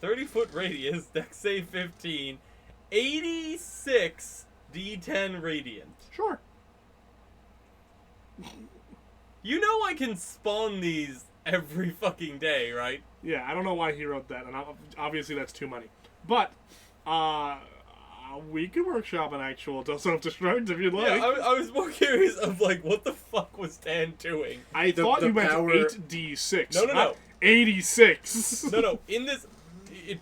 30-foot radius, dex save 15, 86 D10 radiant. Sure. You know I can spawn these every fucking day, right? Yeah, I don't know why he wrote that, and obviously that's too many. But, we could workshop an actual self-destruct if you'd like. Yeah, I was more curious of, like, what the fuck was Dan doing? I thought you meant 8d6. No. 86. No, in this...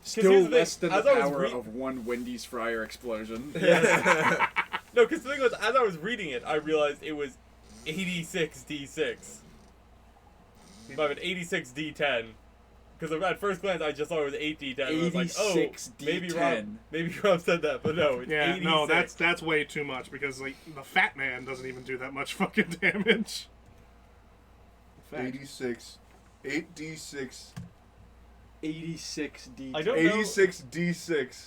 Still less than the power of one Wendy's fryer explosion. Yeah. No, because the thing was, as I was reading it, I realized it was 86 D6. I have an 86 D10. Because at first glance, I just thought it was 8 D10. I was like, oh, maybe Rob said that, but no, it's 86. No, that's way too much, because, like, the fat man doesn't even do that much fucking damage. 86. 8d6. 86 D10. I don't 86 d6.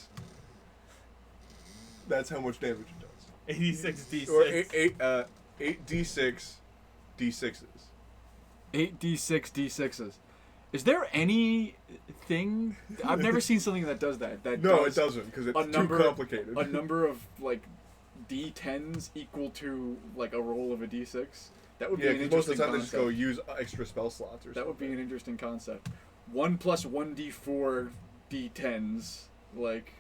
That's how much damage it does. 86 D6. Or 8 d6 d6s. 8 D6 D6s. Is there anything... I've never seen something that does that. No, it doesn't, because it's too complicated. A number of, like, D10s equal to, like, a roll of a D6? That would be an interesting concept. Most of the time they just go use extra spell slots or something. That would be an interesting concept. 1 plus 1d4 D10s. Like,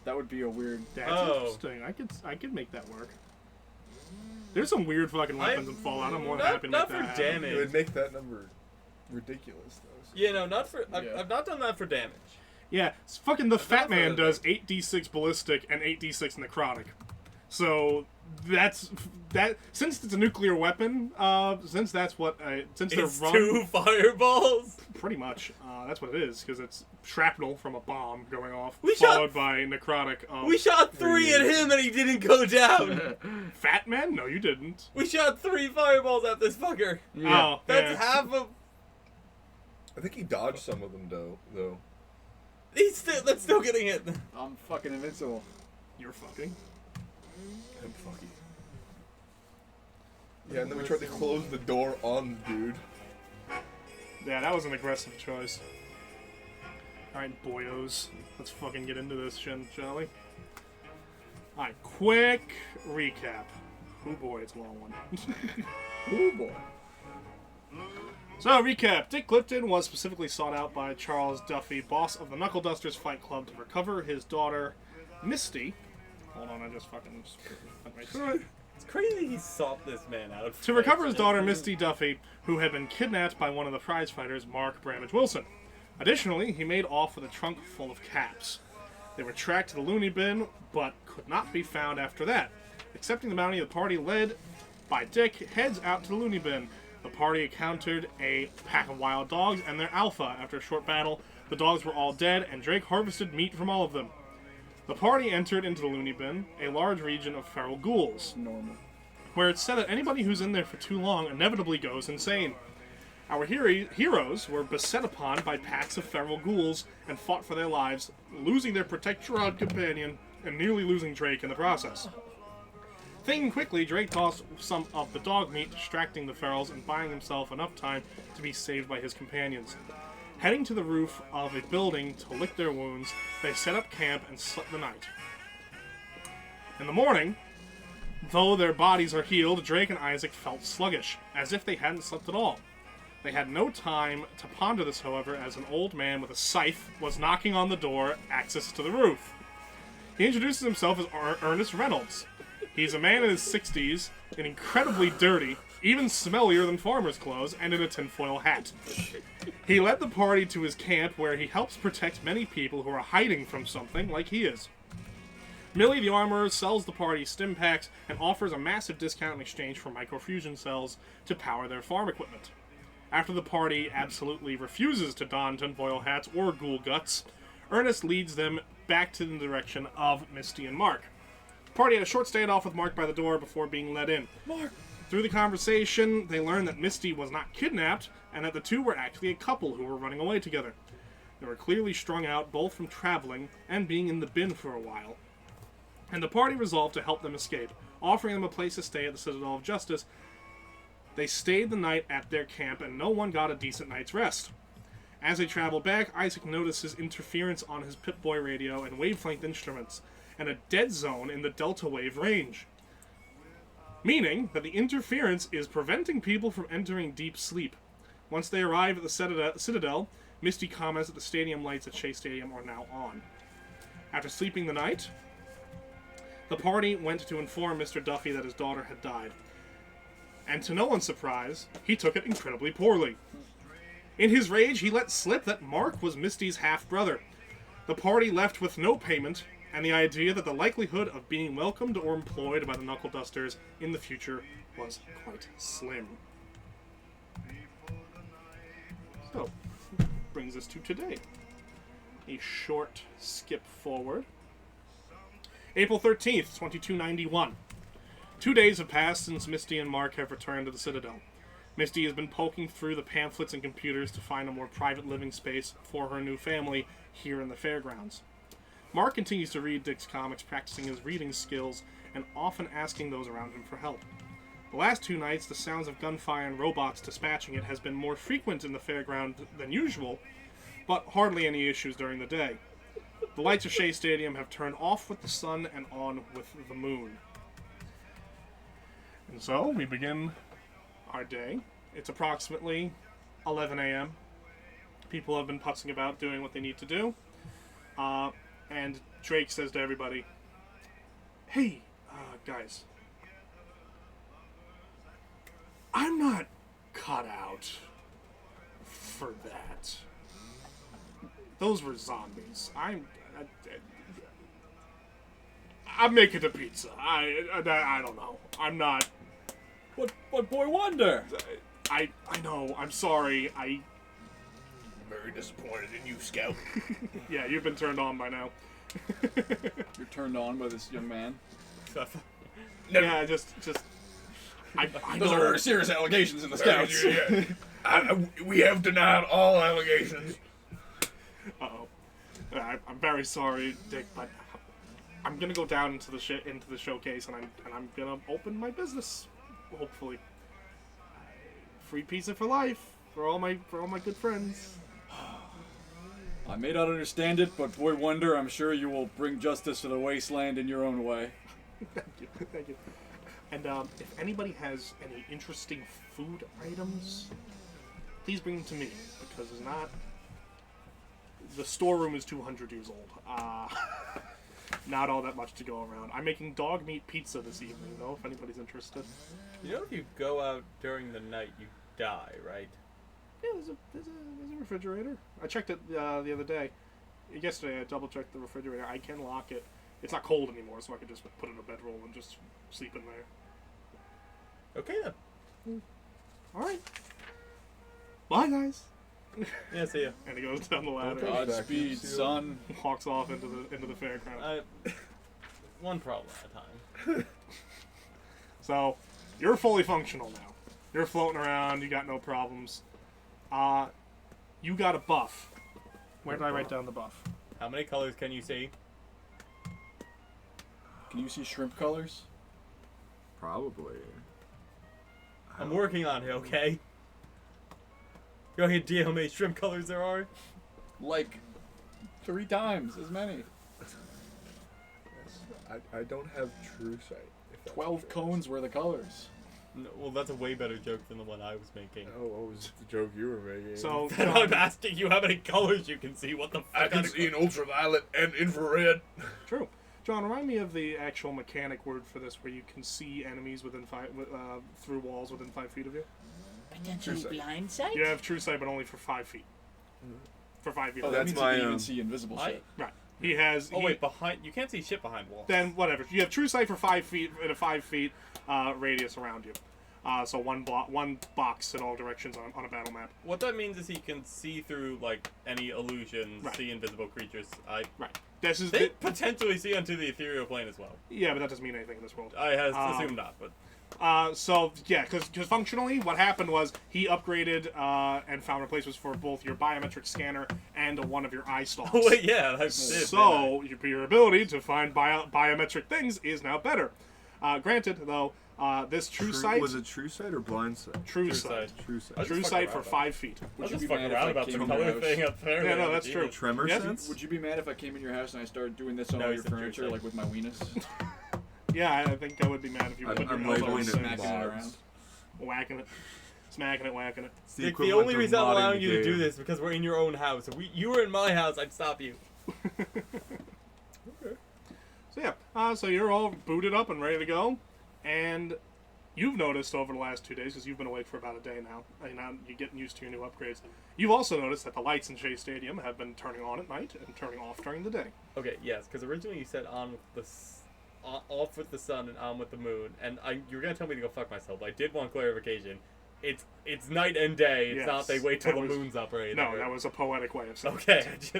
that would be a weird... That's interesting. I could make that work. There's some weird fucking weapons in Fallout. I'm more than happy to make that happen. Not for damage. It would make that number ridiculous, though. Yeah, no, not for... I've not done that for damage. Yeah, fucking the Fat Man does 8d6 ballistic and 8d6 necrotic. So that's since it's a nuclear weapon. Since that's what since they're It's 2 fireballs. Pretty much, that's what it is, because it's shrapnel from a bomb going off, We followed by necrotic. We shot 3 at him and he didn't go down. Fat Man? No, you didn't. We shot 3 fireballs at this fucker. Yeah. Oh, that's half of. I think he dodged some of them though. That's still getting hit. I'm fucking invincible. You're fucking. I'm fucking. Yeah, and then we tried to close the door on the dude. Yeah, that was an aggressive choice. Alright, boyos. Let's fucking get into this, shall we? Alright, quick recap. Oh boy, it's a long one. Oh boy. So, recap. Dick Clifton was specifically sought out by Charles Duffy, boss of the Knuckle Dusters Fight Club, to recover his daughter, Misty. Hold on, I just fucking... It's crazy he sought this man out. To recover his daughter, Misty Duffy, who had been kidnapped by one of the prize fighters, Mark Bramage Wilson. Additionally, he made off with a trunk full of caps. They were tracked to the loony bin, but could not be found after that. Accepting the bounty, the party led by Dick heads out to the loony bin. The party encountered a pack of wild dogs and their alpha. After a short battle, the dogs were all dead, and Drake harvested meat from all of them. The party entered into the loony bin, a large region of feral ghouls. Normal. Where it's said that anybody who's in there for too long inevitably goes insane. Our heroes were beset upon by packs of feral ghouls and fought for their lives, losing their Protectorod companion and nearly losing Drake in the process. Thinking quickly, Drake tossed some of the dog meat, distracting the ferals and buying himself enough time to be saved by his companions. Heading to the roof of a building to lick their wounds, they set up camp and slept the night. In the morning, though their bodies are healed, Drake and Isaac felt sluggish, as if they hadn't slept at all. They had no time to ponder this, however, as an old man with a scythe was knocking on the door, access to the roof. He introduces himself as Ernest Reynolds. He's a man in his 60s, and incredibly dirty, even smellier than farmer's clothes, and in a tinfoil hat. He led the party to his camp, where he helps protect many people who are hiding from something, like he is. Millie, the armorer, sells the party stim packs and offers a massive discount in exchange for microfusion cells to power their farm equipment. After the party absolutely refuses to don tinfoil hats or ghoul guts, Ernest leads them back to the direction of Misty and Mark. The party had a short standoff with Mark by the door before being let in. Mark! Through the conversation, they learned that Misty was not kidnapped, and that the two were actually a couple who were running away together. They were clearly strung out both from traveling and being in the bin for a while. And the party resolved to help them escape, offering them a place to stay at the Citadel of Justice. They stayed the night at their camp, and no one got a decent night's rest. As they travel back, Isaac notices interference on his Pip-Boy radio and wavelength instruments, and a dead zone in the delta wave range. Meaning that the interference is preventing people from entering deep sleep. Once they arrive at the Citadel, Misty comments that the stadium lights at Shea Stadium are now on. After sleeping the night, the party went to inform Mr. Duffy that his daughter had died. And to no one's surprise, he took it incredibly poorly. In his rage, he let slip that Mark was Misty's half-brother. The party left with no payment, and the idea that the likelihood of being welcomed or employed by the Knuckle Dusters in the future was quite slim. So, brings us to today. A short skip forward. April 13th, 2291. 2 days have passed since Misty and Mark have returned to the Citadel. Misty has been poking through the pamphlets and computers to find a more private living space for her new family here in the fairgrounds. Mark continues to read Dick's comics, practicing his reading skills and often asking those around him for help. The last 2 nights, the sounds of gunfire and robots dispatching it has been more frequent in the fairground than usual, but hardly any issues during the day. The lights of Shea Stadium have turned off with the sun and on with the moon. And so, we begin our day. It's approximately 11 a.m. People have been putzing about doing what they need to do. And Drake says to everybody, "Hey, guys, I'm not cut out for that. Those were zombies. I'm making the pizza. I don't know. I'm not. What Boy Wonder? I know. I'm sorry. Very disappointed in you, Scout. Yeah, you've been turned on by now. You're turned on by this young man. Yeah, just. I Those know. are serious allegations in the Scouts. We have denied all allegations. Uh-oh. I'm very sorry, Dick, but I'm gonna go down into the showcase and I'm gonna open my business. Hopefully, free pizza for life for all my good friends. I may not understand it, but Boy Wonder, I'm sure you will bring justice to the wasteland in your own way. Thank you. And if anybody has any interesting food items, please bring them to me, because the storeroom is 200 years old. Not all that much to go around. I'm making dog meat pizza this evening, though, if anybody's interested. You know, if you go out during the night, you die, right? Yeah, there's a refrigerator. I checked it the other day. Yesterday, I double-checked the refrigerator. I can lock it. It's not cold anymore, so I can just put it in a bedroll and just sleep in there. Okay, then. All right. Bye, guys. Yeah, see ya. And he goes down the ladder. Okay. Godspeed, son. Walks off into the fairground. One problem at a time. So, you're fully functional now. You're floating around. You got no problems. You got a buff. Where did I write down the buff? How many colors can you see? Can you see shrimp colors? Probably. I'm working on it, okay? You want to hear how many shrimp colors there are? Like 3 times as many. I don't have true sight. if that's 12 what it cones were the colors. No, well, that's a way better joke than the one I was making. is. Oh, what was the joke you were making? So, And I'm asking you how many colors you can see. What the fuck? I can see an ultraviolet and infrared. True. John, remind me of the actual mechanic word for this, where you can see enemies within through walls within 5 feet of you. Potentially blind sight? You have true sight, but only for 5 feet. For 5 feet. Oh, that That's means my, you can even um, see invisible shit. Right. He has. Oh wait, behind you can't see shit behind walls. Then whatever. You have true sight for 5 feet in a 5 feet radius around you. So one box in all directions on a battle map. What that means is he can see through like any illusions, Right. see invisible creatures. Right. This is They potentially see onto the ethereal plane as well. yeah, but that doesn't mean anything in this world. I assume not, but So yeah, because functionally, what happened was he upgraded and found replacements for both your biometric scanner and one of your eye stalks. oh wait, yeah, that's it. So your ability to find biometric things is now better. Granted, though, This true sight. Was it true sight or blind sight? True True sight. sight. True sight. Just True fuck sight around for about 5 feet. I Would was you just be fucking mad if around I about came some in your color house? thing up there. Yeah, no, man. that's true. Jesus. Tremor Yeah. sense? Would you be mad if I came in your house and I started doing this on No, all you your said true furniture, sight. like with my weenus? Yeah, I think I would be mad if you put I'm your elbow labeling in it the smacking it sink. around. Whacking it. Smacking it, whacking it. It's Dick, the equivalent only of reason I'm modding allowing the you to do game. this is because we're in your own house. If you were in my house, I'd stop you. So yeah, so you're all booted up and ready to go, and you've noticed over the last 2 days, because you've been awake for about a day now, and now you're getting used to your new upgrades. You've also noticed that the lights in Shea Stadium have been turning on at night and turning off during the day. Okay, yes, because originally you said on with the off with the sun and on with the moon, and you were gonna tell me to go fuck myself. But I did want clarification. It's night and day. It's Yes, not they wait till that the was- moon's up or anything. No, right? that was a poetic way of saying Okay. I just,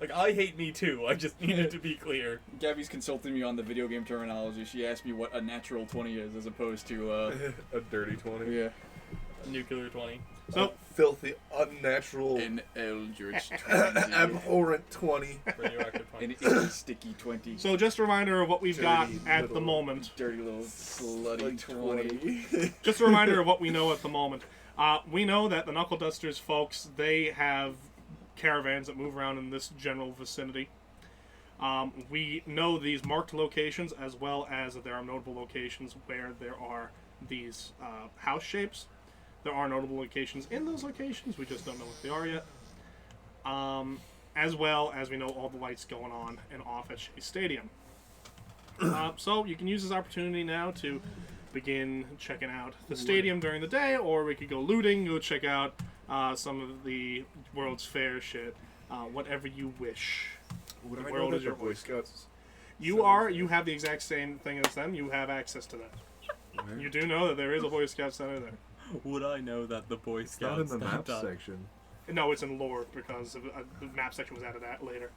like I hate me too. I just needed to be clear. Gabby's consulting me on the video game terminology. She asked me what a natural 20 is as opposed to, A dirty 20. yeah, Nuclear 20. So, Filthy, unnatural, an eldritch 20. abhorrent 20. Radioactive 20. An itty sticky 20. so just a reminder of what we've got Dirty at the little- moment. Dirty little slutty Like 20. Just a reminder of what we know at the moment. We know that the Knuckle Dusters folks, they have caravans that move around in this general vicinity. We know these marked locations as well as that there are notable locations where there are these house shapes. There are notable locations in those locations. We just don't know what they are yet. As well as we know all the lights going on and off at Shea Stadium. So you can use this opportunity now to begin checking out the stadium during the day, or we could go looting, go check out some of the World's Fair shit, whatever you wish. Would The I world know is that your the Boy oyster. Scouts? You have the exact same thing as them. You have access to that. Where? You do know that there is a Boy Scout Center there. Would I know that the Boy It's not in Scouts the map done- section. No, it's in lore because the map section was added that later.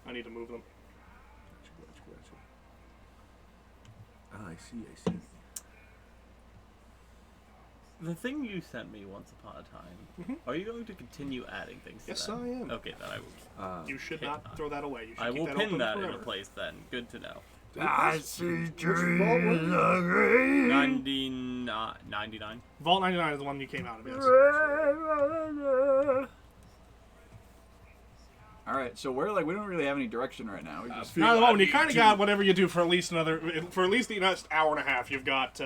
I need to move them. Gotcha. Ah, I see. The thing you sent me once upon a time. Are you going to continue adding things to Yes, that? I am. Okay, then I will. You should pin not that. throw that away. You should I keep will that pin open that in forever. a place then. Good to know. I see trees 99. Vault 99 is the one you came out of. Yes. Alright, so we're we don't really have any direction right now. We just, Now, at the moment, you kind of got whatever you do for at least the next hour and a half. You've got.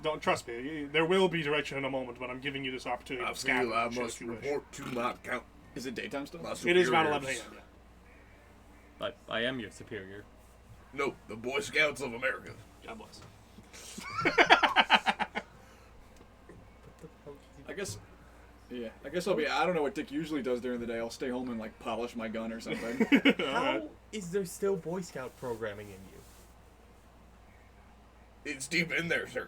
Don't trust me. There will be direction in a moment, but I'm giving you this opportunity I to scatter feel I and choose must if you wish. report to my count. is it daytime still? My It is about 11 superiors. a.m. Yeah. But I am your superior. No, the Boy Scouts of America. God bless. I guess. Yeah, I guess I'll be. I don't know what Dick usually does during the day. I'll stay home and polish my gun or something. How is there still Boy Scout programming in you? It's deep in there, sir.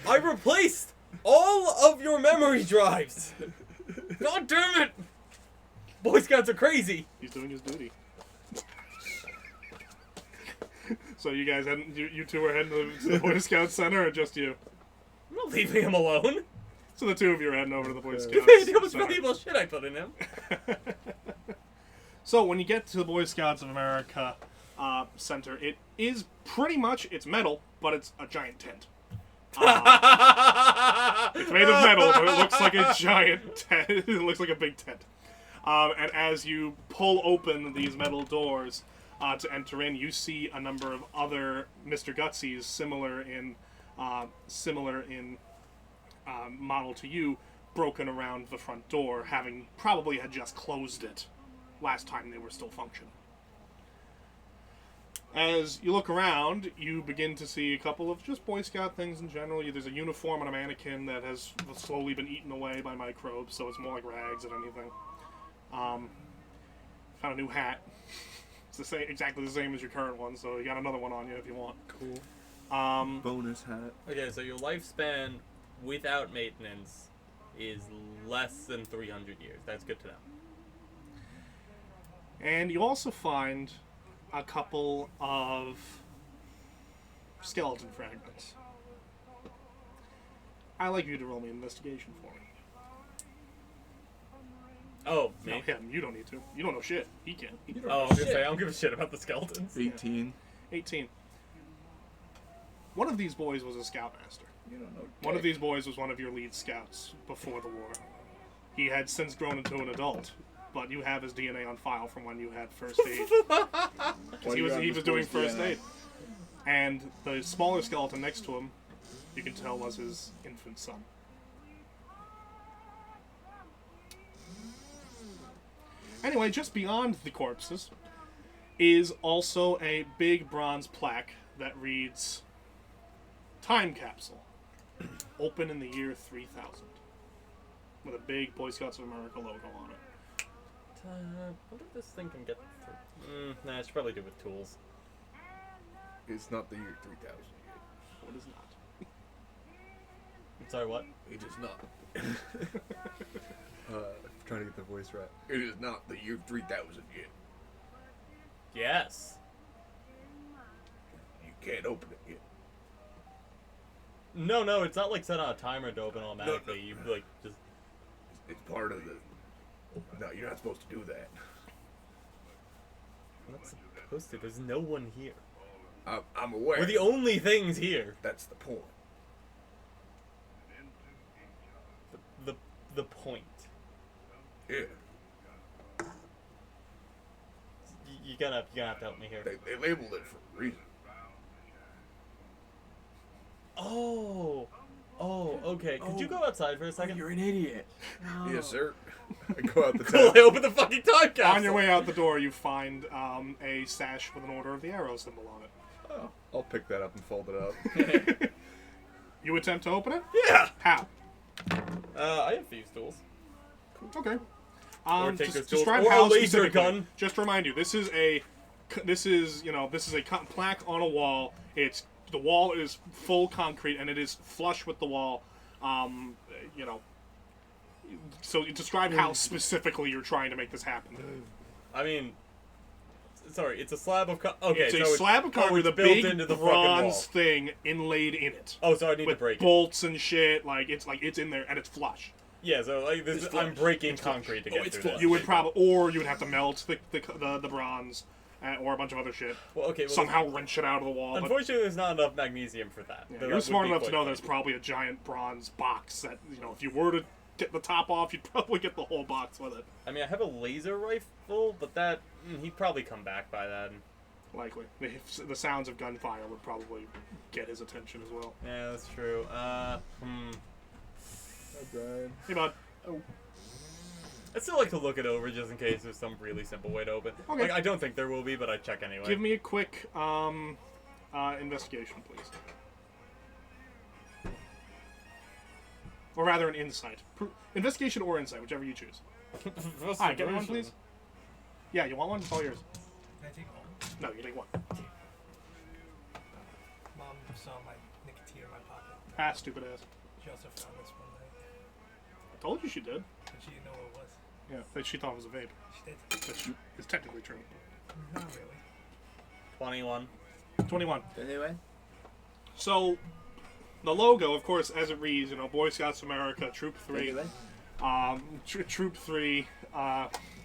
I replaced all of your memory drives. God damn it! Boy Scouts are crazy. He's doing his duty. So you guys, you two are heading to the Boy Scout Center, or just you? I'm not leaving him alone. So the two of you are heading over to the Boy You Scouts made how much Center. valuable shit I put in him. So when you get to the Boy Scouts of America Center, it is pretty much, it's metal, but it's a giant tent. It's made of metal, but it looks like a giant tent. It looks like a big tent. And as you pull open these metal doors to enter in, you see a number of other Mr. Gutsies similar in model to you, broken around the front door, having probably had just closed it last time they were still functioning. As you look around, you begin to see a couple of just Boy Scout things in general. There's a uniform on a mannequin that has slowly been eaten away by microbes, so it's more like rags than anything. Found a new hat. It's the same, exactly the same as your current one, so you got another one on you if you want. Cool. Bonus hat. Okay, so your lifespan without maintenance is less than 300 years. That's good to know. And you also find a couple of skeleton fragments. I'd like you to roll me an investigation for me. Oh, No, me. him. You don't need to. You don't know shit. He can. Oh, I was gonna say, I don't give a shit about the skeletons. 18. 18. One of these boys was a scoutmaster. You don't know. One of these boys was one of your lead scouts before the war. He had since grown into an adult, but you have his DNA on file from when you had first aid. Why he you was have he this was doing boy's first DNA? aid, and the smaller skeleton next to him, you can tell was his infant son. Anyway, just beyond the corpses is also a big bronze plaque that reads "Time Capsule, open in the year 3000," with a big Boy Scouts of America logo on it. What if this thing can get through? Nah, I should probably do it with tools. It's not the year 3000 yet. What is not? Sorry, what? It is not. Trying to get the voice right. It is not the year 3000 yet. Yes. You can't open it yet. No, it's not like set on a timer to open automatically. You like just. It's part of the. No, you're not supposed to do that. I'm not supposed to. There's no one here. I'm aware. We're the only things here. That's the point. The point. Yeah. You're gonna have to help me here. They labeled it for a reason. Oh, okay. Could you go outside for a second? You're an idiot. Yes, sir. I go out the Cool. top. They open the fucking time capsule. On your way out the door, you find a sash with an Order of the Arrow symbol on it. Oh, I'll pick that up and fold it up. You attempt to open it? Yeah. How? I have thieves' tools. Okay. Or take Just those tools. describe Or a how laser specifically. gun. Just to remind you, this is a plaque on a wall. The wall is full concrete and it is flush with the wall. So you describe how specifically you're trying to make this happen. I mean, sorry, it's a slab of okay. It's so a slab of concrete with a it's built big into the fucking wall. bronze thing inlaid in it. Oh, so I need to With break it. bolts and shit, it's in there and it's flush. Yeah, so like this, It's I'm flush. breaking It's flush. concrete to Oh, get it's through flush. this. You would or you would have to melt the bronze, or a bunch of other shit. Well, okay. Well, Somehow wrench it out of the wall. But unfortunately, there's not enough magnesium for that. yeah, That you're would smart be enough to quite know there's funny. probably a giant bronze box that if you were to get the top off, you'd probably get the whole box with it. I mean, I have a laser rifle, but that he'd probably come back by then. Likely, the sounds of gunfire would probably get his attention as well. Yeah, that's true. Brian. Hey, bud. I'd still like to look it over just in case there's some really simple way to open. Okay. Like, I don't think there will be, but I'd check anyway. Give me a quick investigation, please. Or rather, an insight. Investigation or insight, whichever you choose. Alright, get me one, please. Yeah, you want one? It's all yours. Can I take one? No, you take one. Mom saw my nicotine in my pocket. Ah, stupid ass. She also found this one night, I told you she did. but she didn't know what it was. Yeah, that she thought it was a vape, She did. which is technically true. Not really. 21. 21. Anyway. So, the logo, of course, as it reads, Boy Scouts of America, Troop 3. Anyway. Troop 3,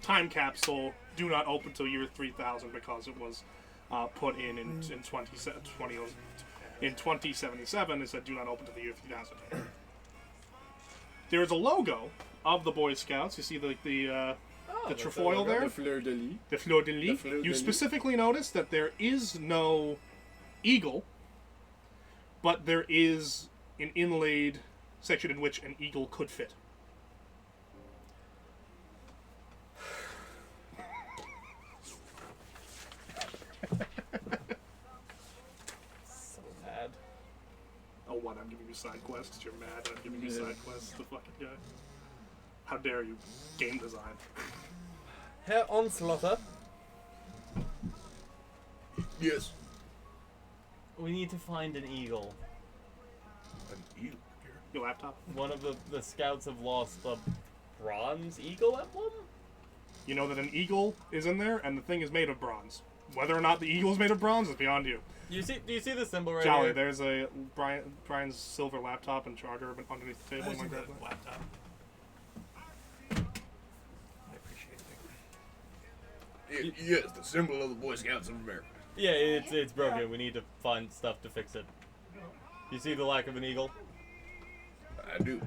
time capsule, do not open till year 3000 because it was put in 2077. It said do not open till the year 3000. There is a logo of the Boy Scouts. You see the trefoil there? The fleur de lis. The fleur de The lis. fleur de You lis. specifically notice that there is no eagle, but there is an inlaid section in which an eagle could fit. So bad. Oh, what? I'm giving you side quests? You're mad that I'm giving you side quests? The fucking guy. How dare you? Game design. Herr Onslaughter, Yes. we need to find an eagle. An eagle. Your laptop? One of the scouts have lost the bronze eagle emblem? You know that an eagle is in there, and the thing is made of bronze. Whether or not the eagle is made of bronze is beyond you. Do you see the symbol right Jolly, here? there's a Brian's silver laptop and charger underneath the table. I You wanna see grab the that? laptop. Yes, the symbol of the Boy Scouts of America. Yeah, it's broken. We need to find stuff to fix it. You see the lack of an eagle? I do.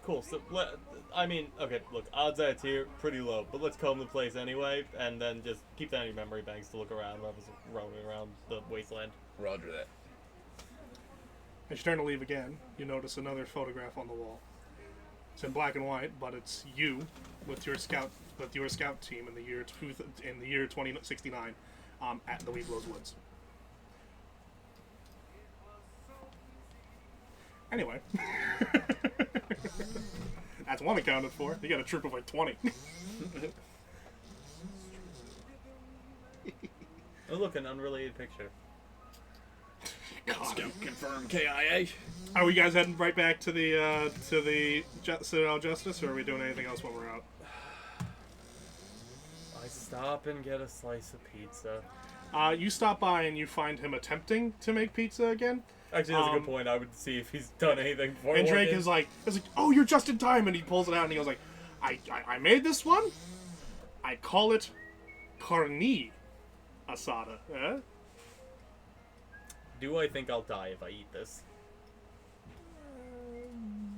Cool. So, okay, look, odds are it's here, pretty low, but let's comb the place anyway, and then just keep that in your memory banks to look around when I was roaming around the wasteland. Roger that. As you turn to leave again, you notice another photograph on the wall. It's in black and white, but it's you with your scout team in the year 2069 at the Weeblos Woods. Anyway, that's one accounted for. You got a troop of like 20. Oh, look, an unrelated picture. Scout confirm KIA. Are you guys heading right back to the Citadel Justice, or are we doing anything else when we're out? I stop and get a slice of pizza. You stop by and you find him attempting to make pizza again. Actually, that's a good point. I would see if he's done anything for And Drake working. is like, "Oh, you're just in time," and he pulls it out and he goes like, I made this one. I call it carne asada. Eh? Do I think I'll die if I eat this?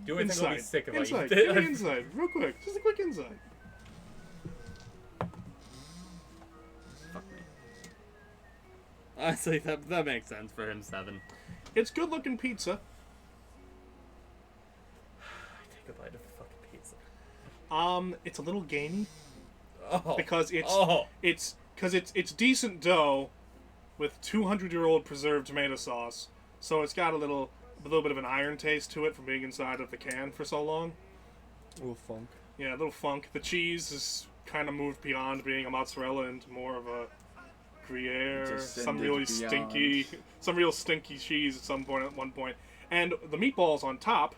Do I think I'll be sick if I Inside. eat it? Give me inside, real quick. Just a quick inside. Fuck me. Honestly, that makes sense for him, 7. It's good looking pizza. I take a bite of the fucking pizza. It's a little gamey Oh. because it's Oh. it's decent dough with 200-year-old preserved tomato sauce. So it's got a little bit of an iron taste to it from being inside of the can for so long. A little funk. Yeah, a little funk. The cheese is kind of moved beyond being a mozzarella into more of a Gruyere, It's some ascended really beyond. some real stinky cheese at one point. And the meatballs on top,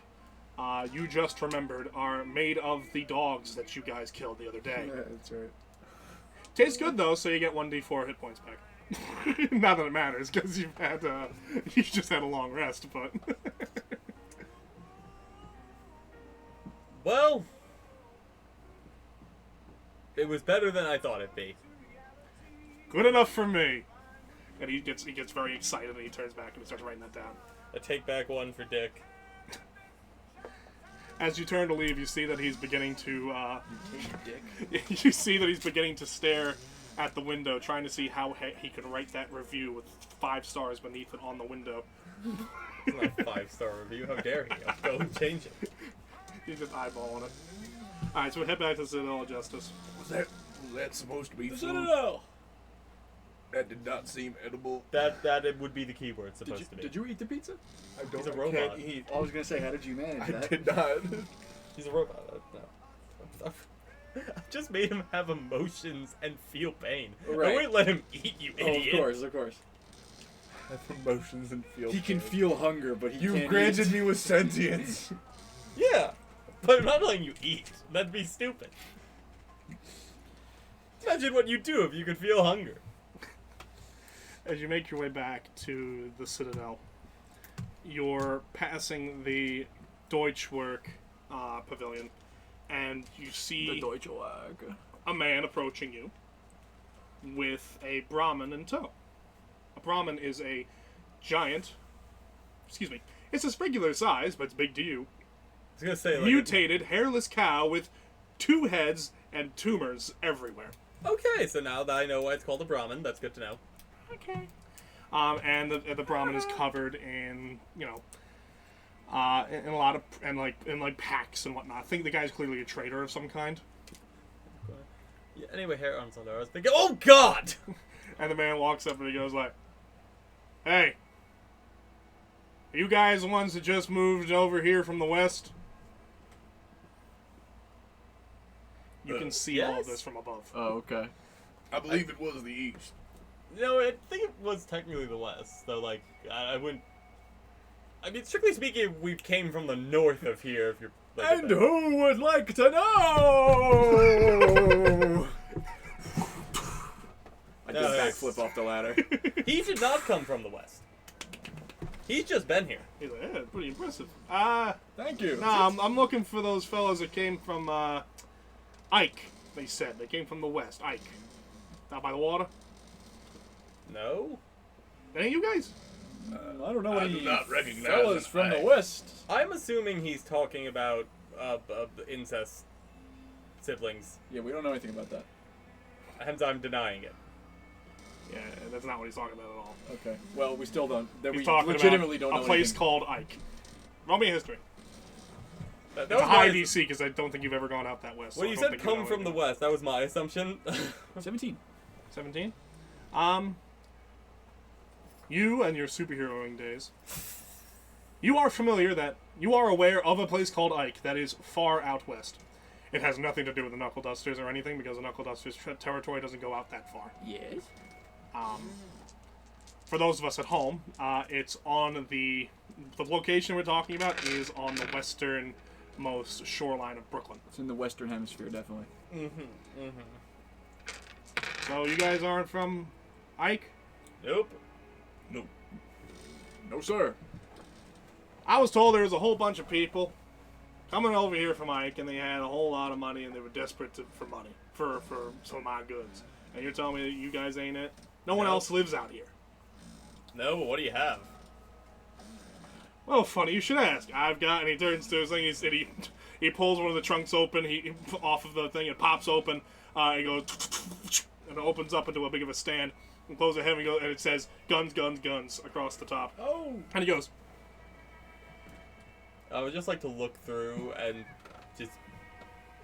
you just remembered, are made of the dogs that you guys killed the other day. Yeah, that's right. Tastes good though, so you get 1d4 hit points back. Not that it matters, because you just had a long rest, but Well, it was better than I thought it'd be. good enough for me. And he gets very excited and he turns back and he starts writing that down. I take back 1 for Dick. As you turn to leave, you see that he's beginning to Dick. you see that he's beginning to stare at the window, trying to see how he could write that review with 5 stars beneath it on the window. It's not a 5-star review. How dare he? I'll go and change it. He's just eyeballing it. Alright, so we head back to Citadel Justice. Was that supposed to be food? No. That did not seem edible. That it would be the keyword supposed to be. Did you eat the pizza? I don't. He's a I robot. Can't eat. I was gonna say, how did you manage I that? did not. He's a robot. No. I've just made him have emotions and feel pain. Right. I wouldn't let him eat, you Oh, idiot. of course. I have emotions and feel. He can pain. feel hunger, but he You can't granted eat. me with sentience. Yeah, but I'm not letting you eat. That'd be stupid. Imagine what you'd do if you could feel hunger. As you make your way back to the Citadel, you're passing the Deutschwerk pavilion, and you see The Deutsche Lag. a man approaching you with a Brahmin in tow. A Brahmin is a giant, it's a regular size, but it's big to you, I was gonna say, like, mutated, hairless cow with 2 heads and tumors everywhere. okay, so now that I know why it's called a Brahmin, that's good to know. Okay. And the Brahmin is covered in, in a lot of, in packs and whatnot. I think the guy's clearly a trader of some kind. Yeah, anyway, hair arms on there. I was thinking, oh God! And the man walks up and he goes like, "Hey, are you guys the ones that just moved over here from the west?" You can see all of yes. this from above. Oh, okay. I believe it was the east. No, I think it was technically the west. So, like, I wouldn't. I mean, strictly speaking, we came from the north of here. If you're. Like, And who would like to know? I did No, a it's- backflip off the ladder. he did not come from the west. He's just been here. He's like, "Yeah, pretty impressive." Thank you. No, I'm looking for those fellows that came from Ike. They said they came from the west. Ike. Out by the water? No? Any of you guys? I don't know I any do not recognize fellas an from the eye. west. I'm assuming he's talking about the incest siblings. Yeah, we don't know anything about that. Hence, I'm denying it. Yeah, that's not what he's talking about at all. Okay. Well, we still don't. That He's we talking legitimately about don't know a place anything. called Ike. Roll me a history. That It's a was high my- DC because I don't think you've ever gone out that west. When so you I don't said think you come know from the anything. west, that was my assumption. 17. 17. You and your superheroing days. You are aware of a place called Ike that is far out west. It has nothing to do with the Knuckle Dusters or anything because the Knuckle Dusters territory doesn't go out that far. Yes. For those of us at home, it's on the location we're talking about is on the westernmost shoreline of Brooklyn. It's in the western hemisphere, definitely. So you guys aren't from Ike? Nope. No, sir. I was told there was a whole bunch of people coming over here from Ike, and they had a whole lot of money, and they were desperate for money for some of my goods. And you're telling me that you guys ain't it? No one No. else lives out here. No, but what do you have? Well, funny you should ask. I've got, and he turns to his thing. He pulls one of the trunks open. He off of the thing. It pops open. He goes and it opens up into a big of a stand. And closes it heavy, and it says "guns, guns, guns" across the top. Oh. And he goes, I would just like to look through and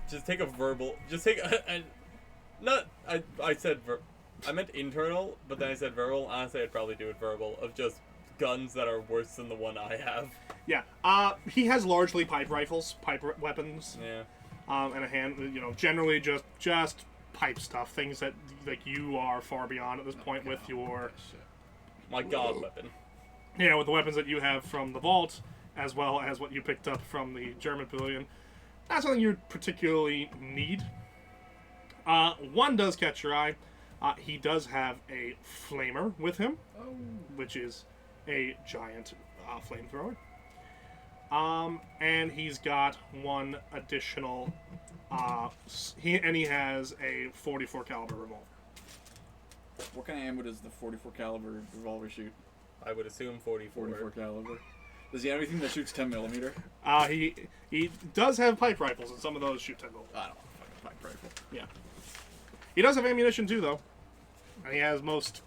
just take a verbal, just take a, not, I said I meant internal, but then I said verbal. Honestly, I'd probably do it verbal, of just guns that are worse than the one I have. "Yeah, he has largely pipe rifles, weapons, Yeah. and a hand. Generally just pipe stuff, things that like you are far beyond at this point with your My god weapon. with the weapons that you have from the vault, as well as what you picked up from the German pavilion. Not something you particularly need. One does catch your eye. He does have a flamer with him, which is a giant flamethrower. And he's got one additional. He has a 44 caliber revolver. What kind of ammo does the 44 caliber revolver shoot? I would assume 44. 44 caliber. Does he have anything that shoots 10 millimeter? He does have pipe rifles, and some of those shoot 10 mil. I don't want a fucking pipe rifle. Yeah. He does have ammunition too, though. And he has most.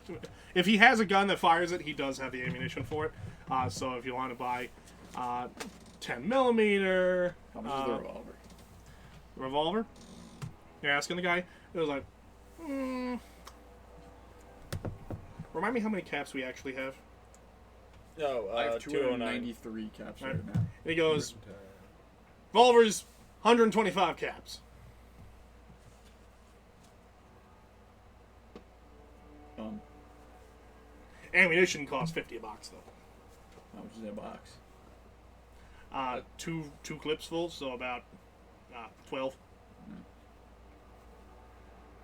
If he has a gun that fires it, he does have the ammunition for it. So if you want to buy 10 millimeter. How much is the revolver? Revolver? You're asking the guy. It was like, remind me how many caps we actually have. No, I have 209. 293 caps right Right. now. And he goes, revolver's 125 caps. Ammunition costs 50 a box, though. How much is that box? Two clips full, so about 12.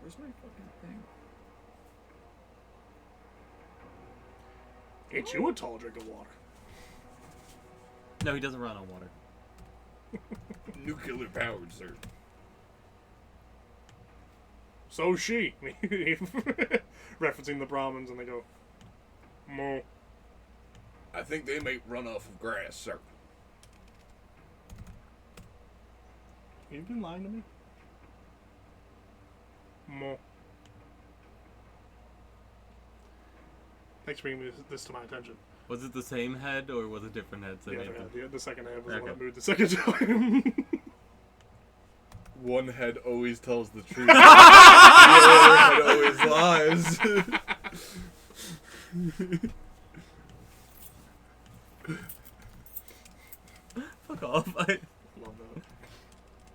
Where's my fucking thing? Ain't you a tall drink of water? No, he doesn't run on water. Nuclear powered, sir. So she. Referencing the Brahmins, and they go, Mo. I think they may run off of grass, sir. You've been lying to me? Mo. Thanks for bringing this to my attention. Was it the same head or was it different heads? The other head, the second head was the one Okay. that moved the second time. One head always tells the truth. The other head always lies. Fuck off. Love that.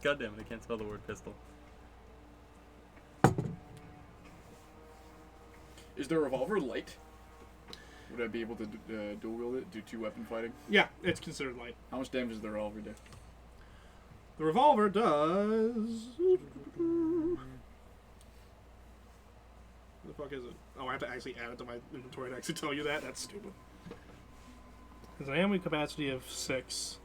God damn it, I can't spell the word pistol. Is the revolver light? Would I be able to dual wield it? Do 2-weapon fighting? Yeah, it's considered light. How much damage does the revolver do? The revolver does. What the fuck is it? Oh, I have to actually add it to my inventory to actually tell you that? That's stupid. There's an ammo capacity of 6.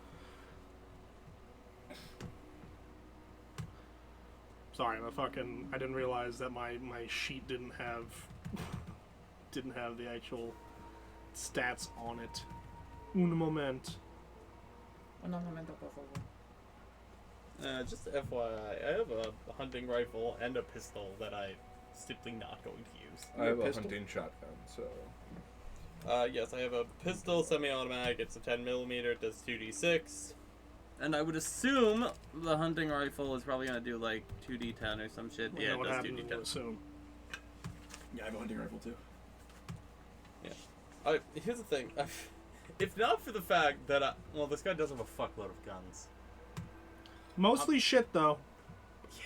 Sorry, I didn't realize that my sheet didn't have the actual stats on it. Un moment. Just FYI, I have a hunting rifle and a pistol that I'm simply not going to use. I have a Pistol? hunting shotgun, so Yes, I have a pistol, semi-automatic. It's a 10mm. It does 2d6. And I would assume the hunting rifle is probably gonna do like 2d10 or some shit. We Yeah, know it what does happened, we'll 2d10. assume. Yeah, I have a hunting rifle too. Here's the thing. If not for the fact that this guy does have a fuckload of guns. Mostly shit, though.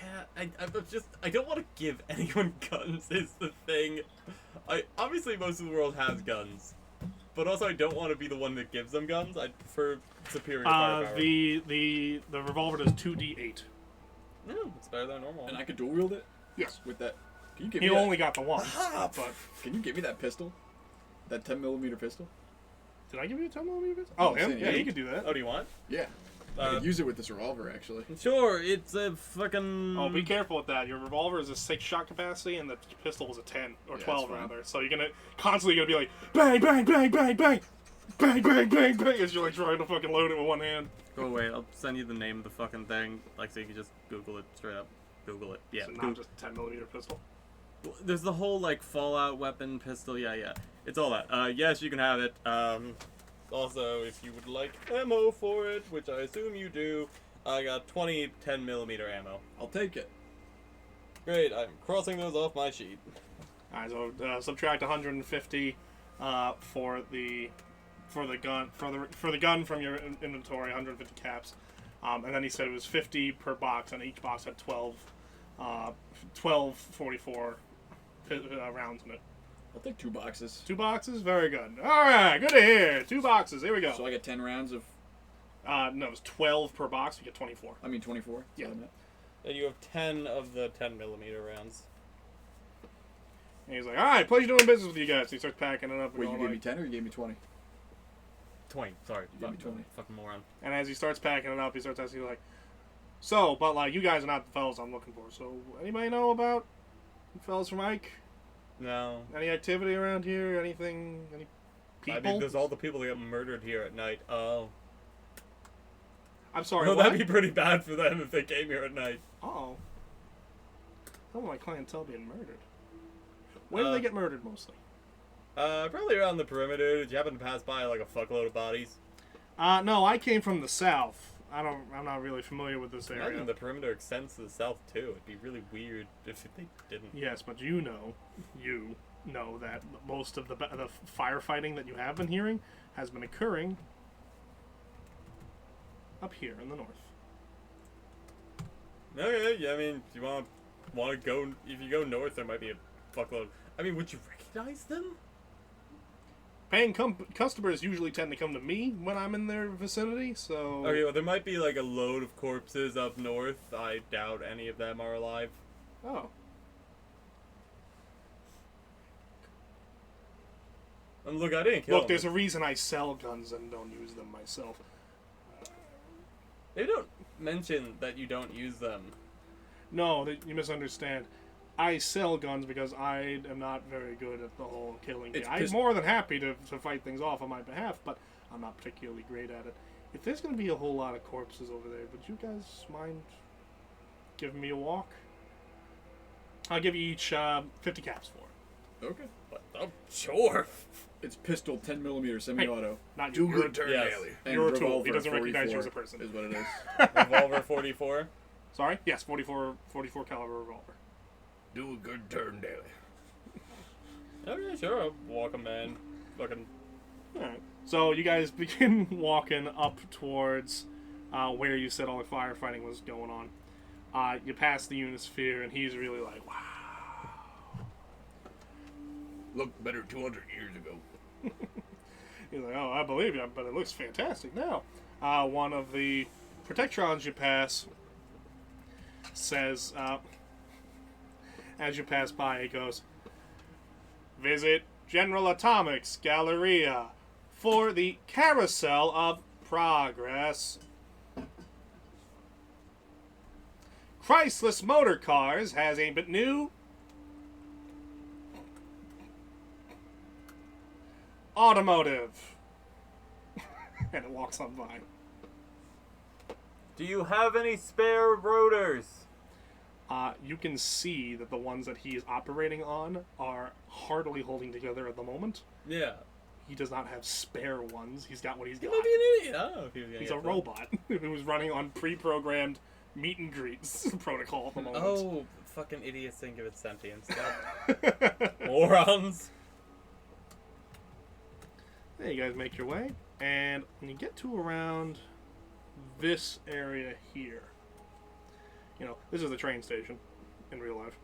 Yeah, I don't want to give anyone guns. Is the thing. Obviously most of the world has guns, but also I don't want to be the one that gives them guns. I prefer superior firepower. The revolver does 2d8. It's better than normal. And I could dual wield it Yes. with that. Can you give He me only got the one. but can you give me that pistol? That 10mm pistol? Did I give you a 10mm pistol? Oh, I'm him? saying, Yeah, yeah. he could do that. Oh, do you want? Yeah. I could use it with this revolver actually. Sure, it's a fucking. Oh, be careful with that. Your revolver is a 6 shot capacity, and the pistol is a 10 or Yeah, 12 that's fine. rather. So you're gonna constantly be like bang, bang, bang, bang, bang, bang, bang, bang, bang, as you're like trying to fucking load it with one hand. Go away. I'll send you the name of the fucking thing, like so you can just Google it straight up. Google it. Yeah. So Google. not just a 10mm pistol. There's the whole like Fallout weapon pistol. Yeah. It's all that. Yes, you can have it. Also, if you would like ammo for it, which I assume you do, I got 20 10mm ammo. I'll take it. Great, I'm crossing those off my sheet. Alright, so subtract 150 for the gun from your inventory, 150 caps, and then he said it was 50 per box, and each box had 12 44 rounds in it. I'll take 2 boxes. 2 boxes, very good. All right, good to hear. 2 boxes. Here we go. So I get 10 rounds of. No, it was 12 per box. You get 24. I mean 24. Yeah. And you have 10 of the 10mm rounds. And he's like, all right, pleasure doing business with you guys. So he starts packing it up. And Wait, you going gave me like, 10 or you gave me 20? 20, sorry. You gave me 20. Fucking moron. and as he starts packing it up, he starts asking like, so, but like, you guys are not the fellas I'm looking for. So, anybody know about the fellas from Ike? No. Any activity around here? Anything? Any people? I mean, there's all the people that get murdered here at night. Oh. I'm sorry. Well, what? that'd be pretty bad for them if they came here at night. Oh. Some of my clientele being murdered. Where do they get murdered mostly? Probably around the perimeter. Did you happen to pass by like a fuckload of bodies? No, I came from the south. I'm not really familiar with this I area. imagine the perimeter extends to the south too. It'd be really weird if they didn't. Yes, but you know that most of the firefighting that you have been hearing has been occurring up here in the north. Okay, yeah, I mean, do you want to go? If you go north, there might be a fuckload. I mean, would you recognize them? Paying customers usually tend to come to me when I'm in their vicinity, so... Okay, well, there might be like a load of corpses up north. I doubt any of them are alive. Oh. And look, I didn't kill Look, them. there's a reason I sell guns and don't use them myself. They don't mention that you don't use them. No, you misunderstand. I sell guns because I am not very good at the whole killing game. I'm more than happy to fight things off on my behalf, but I'm not particularly great at it. If there's going to be a whole lot of corpses over there, would you guys mind giving me a walk? I'll give you each 50 caps for it. Okay. But sure. It's pistol 10mm semi-auto. Not Do you. good turn, Yes. Daly. And You're a tool. revolver He doesn't recognize you 44 as a person. Is what it is. Revolver 44. Sorry? Yes, 44 caliber revolver. Do a good turn, Daly. Okay, sure. I'll walk a man. Fucking. Alright. So you guys begin walking up towards where you said all the firefighting was going on. You pass the Unisphere, and he's really like, wow. Looked better 200 years ago. He's like, oh, I believe you, but it looks fantastic now. One of the Protectrons you pass says, as you pass by, it goes, visit General Atomics Galleria for the Carousel of Progress. Chrysler Motor Cars has a bit new automotive. And it walks on by. Do you have any spare rotors? You can see that the ones that he is operating on are hardly holding together at the moment. Yeah. He does not have spare ones. He's got what he's He got. might be an idiot. I don't know if he was gonna He's get a that. robot who's running on pre-programmed meet and greets protocol at the moment. Oh, fucking idiots think of it sentience. Morons. There you guys make your way, and when you get to around this area here, you know, this is the train station in real life.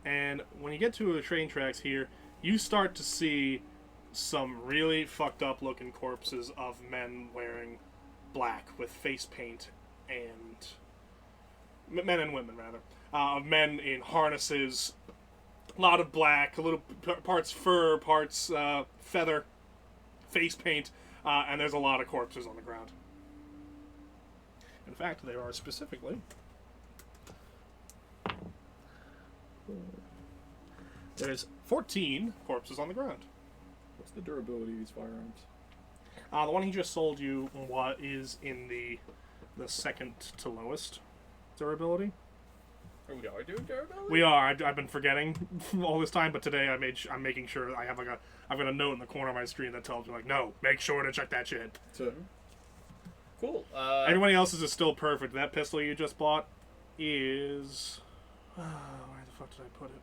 And when you get to the train tracks here, you start to see some really fucked up looking corpses of men wearing black with face paint and men and women rather, of men in harnesses, a lot of black, a little parts fur, parts feather, face paint, and there's a lot of corpses on the ground. In fact, there are specifically there's 14 corpses on the ground. What's the durability of these firearms? The one he just sold you is in the second to lowest durability. We are doing durability? We are. I've been forgetting all this time, but today I'm making sure I have I've got a note in the corner of my screen that tells me like, no, make sure to check that shit. So, Cool. Everybody else's is still perfect. That pistol you just bought is where the fuck did I put it?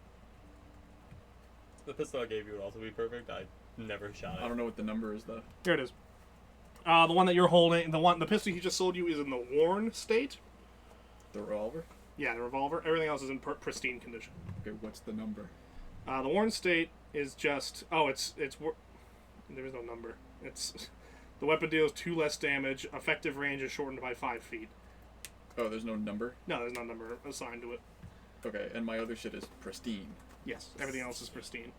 The pistol I gave you would also be perfect. I never shot I it. don't know what the number is though. Here it is. The one that you're holding, the pistol he just sold you is in the worn state. The revolver? Yeah, the revolver. Everything else is in pristine condition. Okay, what's the number? The worn state is just there is no number. It's the weapon deals 2 less damage. Effective range is shortened by 5 feet. Oh, there's no number? No, there's no number assigned to it. Okay, and my other shit is pristine. Yes, everything else is pristine.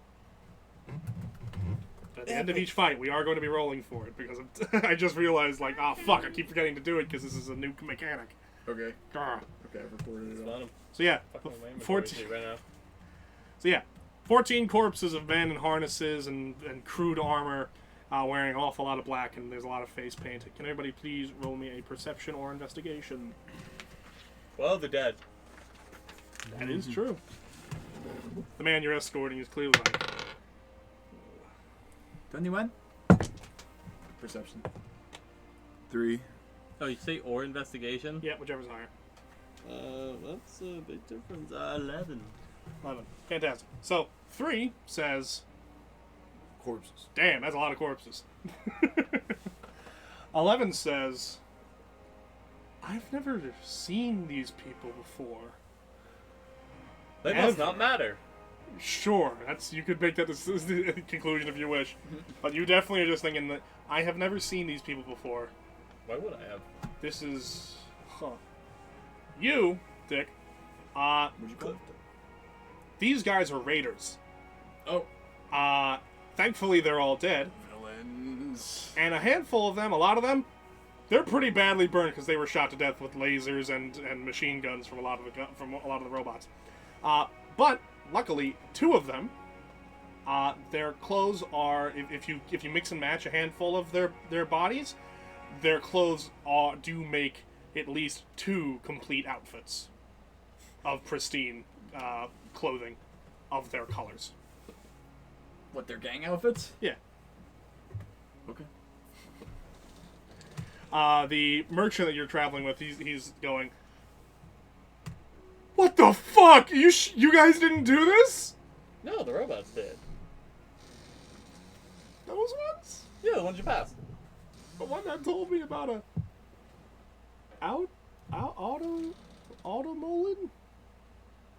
At the end of each fight, we are going to be rolling for it because I just realized, like, oh fuck, I keep forgetting to do it because this is a new mechanic. Okay. Grr. Okay, I've recorded it all. So yeah, Fucking lame 14. right now. So yeah, 14 corpses of men in harnesses and crude armor, wearing an awful lot of black, and there's a lot of face paint. Can everybody please roll me a perception or investigation? Well, they're dead. That is true. The man you're escorting is clearly like, 21? Perception. 3. Oh, you say or investigation? yeah, whichever's higher. That's a big difference. 11. 11. Fantastic. So 3 says, Corpses. damn, that's a lot of corpses. 11 says, I've never seen these people before. They must Ever. not matter. Sure, you could make that the conclusion if you wish, but you definitely are just thinking that I have never seen these people before. Why would I have? This is, you, Dick. What'd you call it? These guys are raiders. Oh. Thankfully they're all dead, Villains. and a handful of them, a lot of them, they're pretty badly burned because they were shot to death with lasers and machine guns from a lot of the robots. But luckily, 2 of them, their clothes are if you mix and match a handful of their bodies, their clothes do make at least 2 complete outfits of pristine clothing of their colors. What, their gang outfits? Yeah. Okay. The merchant that you're traveling with, he's going, what the fuck? You guys didn't do this? No, the robots did. Those ones? Yeah, the ones you passed. The one that told me about a automolin?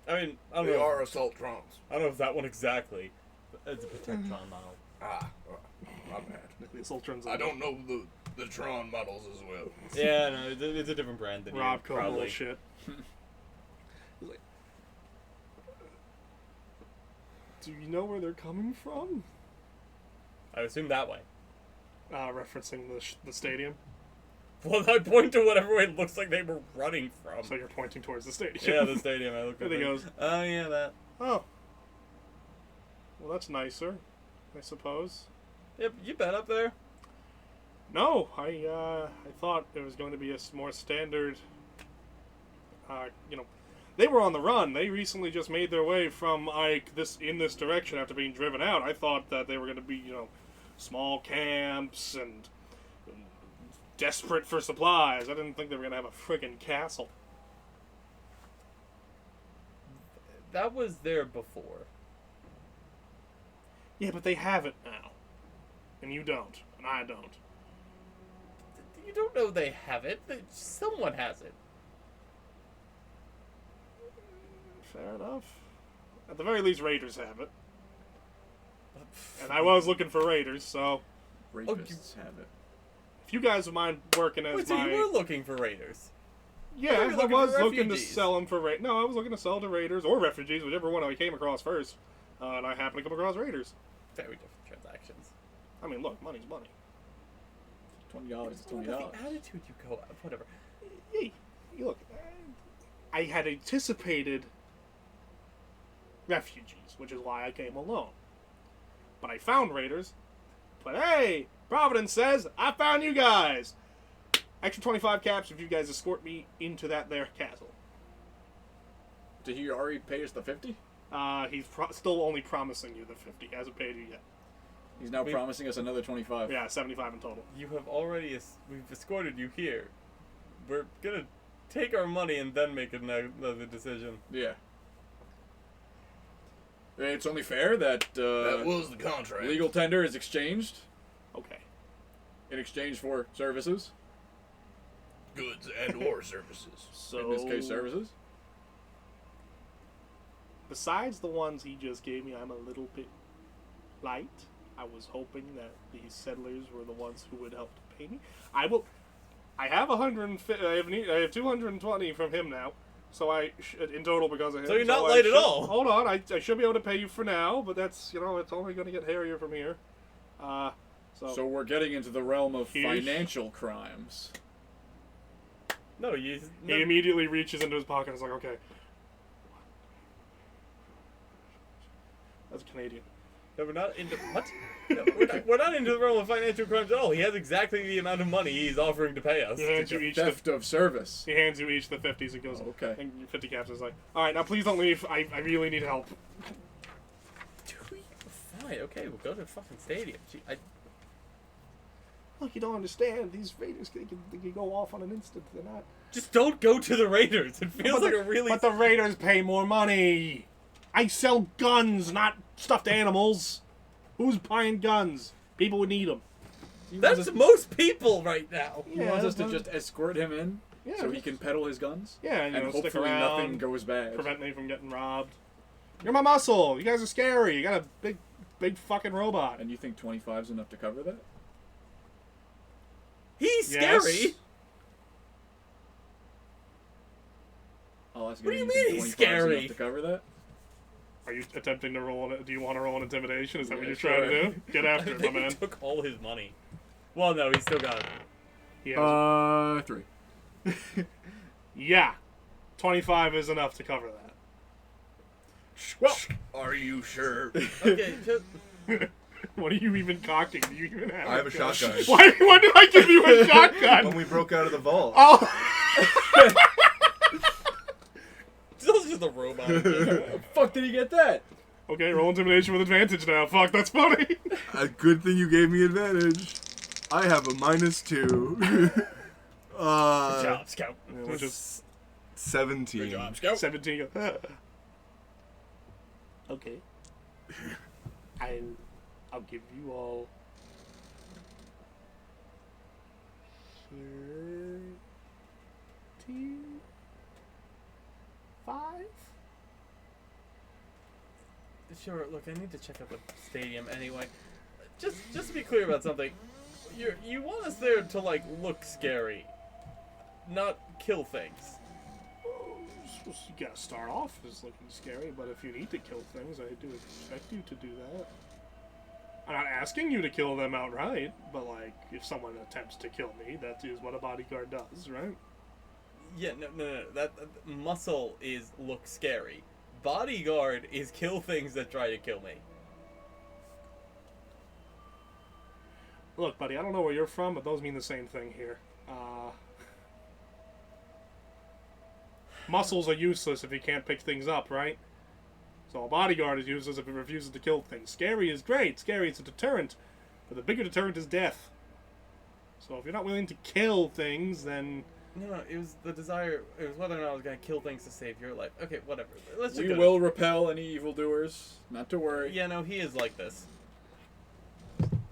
I mean, I don't They know. are assaultrons. I don't know if that one exactly. It's a Protectron model. My bad. The Sultrons. I don't know the Tron models as well. Yeah, no, it's a different brand than Rob you probably. bullshit. He's like, do you know where they're coming from? I assume that way. Referencing the stadium. Well, I point to whatever way it looks like they were running from. So you're pointing towards the stadium. Yeah, the stadium. I looked at There he it. goes. Oh yeah, that. Oh. Well, that's nicer, I suppose. Yep, you been up there? No, I thought it was going to be a more standard. They were on the run. They recently just made their way from in this direction after being driven out. I thought that they were going to be small camps and desperate for supplies. I didn't think they were going to have a friggin' castle. That was there before. Yeah, but they have it now, and you don't, and I don't. You don't know they have it. Someone has it. Fair enough. At the very least, Raiders have it. And I was looking for Raiders, so Rapists have it. if you guys would mind working as Wait, so my... you were looking for Raiders? Yeah, I thought you were I looking was for looking to refugees. sell them for... No, I was looking to sell to Raiders or refugees, whichever one I came across first. And I happened to come across Raiders. Very different transactions. I mean, look, money's money. $20 is What $20. about the attitude you go... Whatever. Hey, look, I had anticipated refugees, which is why I came alone. But I found Raiders. But hey, Providence says, I found you guys! Extra 25 caps if you guys escort me into that there castle. Did he already pay us the 50? He's still only promising you the 50. He hasn't paid you yet. He's now promising us another 25. Yeah, 75 in total. You have already... We've escorted you here. We're gonna take our money and then make another decision. Yeah. It's only fair that That was the contract. legal tender is exchanged Okay. in exchange for services. Goods and or services. So, In this case, services. besides the ones he just gave me, I'm a little bit light. I was hoping that these settlers were the ones who would help to pay me. I have 150. I have 220 from him now. So in total because of him. So you're not I late at should- all. Hold on, I should be able to pay you for now, but that's it's only going to get hairier from here. So we're getting into the realm of Yeesh. financial crimes. No, you... he immediately reaches into his pocket and is like, okay. That's Canadian. No, we're not into... What? No, we're not into the realm of financial crimes at all. He has exactly the amount of money he's offering to pay us. He hands you each Theft of service. He hands you each the 50s and goes, Okay. And 50 caps is like, all right, now please don't leave. I really need help. Fine, okay, we'll go to the fucking stadium. Look, you don't understand. These Raiders they can go off on an instant. They're not. Just don't go to the Raiders. It feels like a really... But the Raiders pay more money. I sell guns, not stuffed animals. Who's buying guns? People would need them. That's most people right now. He wants us to just escort him in Yeah, so he can peddle his guns? Yeah, And stick hopefully around, nothing goes bad. prevent me from getting robbed. You're my muscle. You guys are scary. You got a big fucking robot. And you think 25 is enough to cover that? He's Yes. scary. I'll ask What do you again, mean think he's 25 is scary? enough to cover that? Are you attempting to roll? Do you want to roll an intimidation? Is that what Yeah, you're trying to sure. do? Get after I it, my think man. he took all his money. Well, no, he still got it. He has 3. Yeah, 25 is enough to cover that. Well, are you sure? Okay, just... What are you even cocking? Do you even have? I have a shotgun. Why did I give you a When shotgun? we broke out of the vault. Oh, This is just a robot. The fuck did he get that? okay. Roll intimidation with advantage now. Fuck, that's funny. A good thing you gave me advantage. I have a -2. Good job, Scout. Which is 17. Scout. 17. Okay. I'll give you all 35. Sure, look, I need to check out the stadium anyway. Just to be clear about something, you want us there to, like, look scary, not kill things. You gotta start off as looking scary, but if you need to kill things, I do expect you to do that. I'm not asking you to kill them outright, but like, if someone attempts to kill me, that is what a bodyguard does, right? Yeah, no. That muscle is look scary. Bodyguard is kill things that try to kill me. Look, buddy, I don't know where you're from, but those mean the same thing here. Muscles are useless if you can't pick things up, right? So a bodyguard is useless if it refuses to kill things. Scary is great. Scary is a deterrent. But the bigger deterrent is death. So if you're not willing to kill things, then... No, it was the desire. It was whether or not I was going to kill things to save your life. Okay, whatever. Let's just We will repel any evildoers. Not to worry. Yeah, no, he is like this.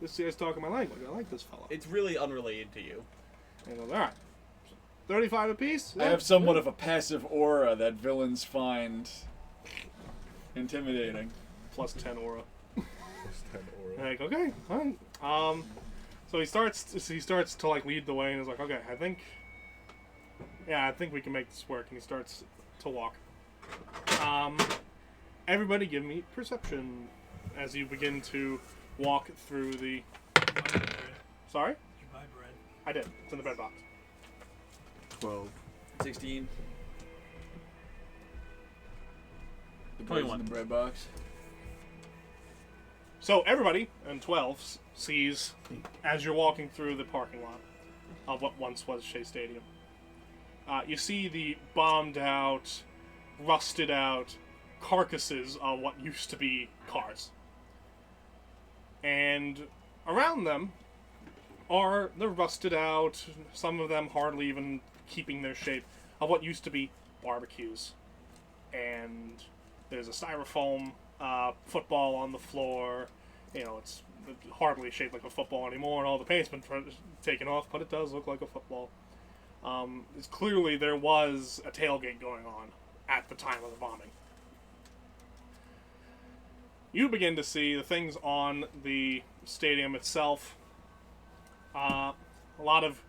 This guy's talking my language. I like this fella. It's really unrelated to you. And goes, alright. 35 apiece? I have somewhat of a passive aura that villains find intimidating. Plus 10 aura. Plus 10 aura. Like, okay, fine. So he starts to like lead the way and is like, okay, I think we can make this work. And he starts to walk. Everybody give me perception as you begin to walk through the... Buy bread. Sorry? Did you buy bread? I did. It's in the bread box. 12. 16. The 21. in the bread box. So everybody in 12 sees, as you're walking through the parking lot of what once was Shea Stadium, you see the bombed out, rusted out carcasses of what used to be cars. And around them are the rusted out, some of them hardly even keeping their shape, of what used to be barbecues. And there's a styrofoam football on the floor. You know, it's hardly shaped like a football anymore, and all the paint's been taken off, but it does look like a football. It's clearly there was a tailgate going on at the time of the bombing. You begin to see the things on the stadium itself. A lot of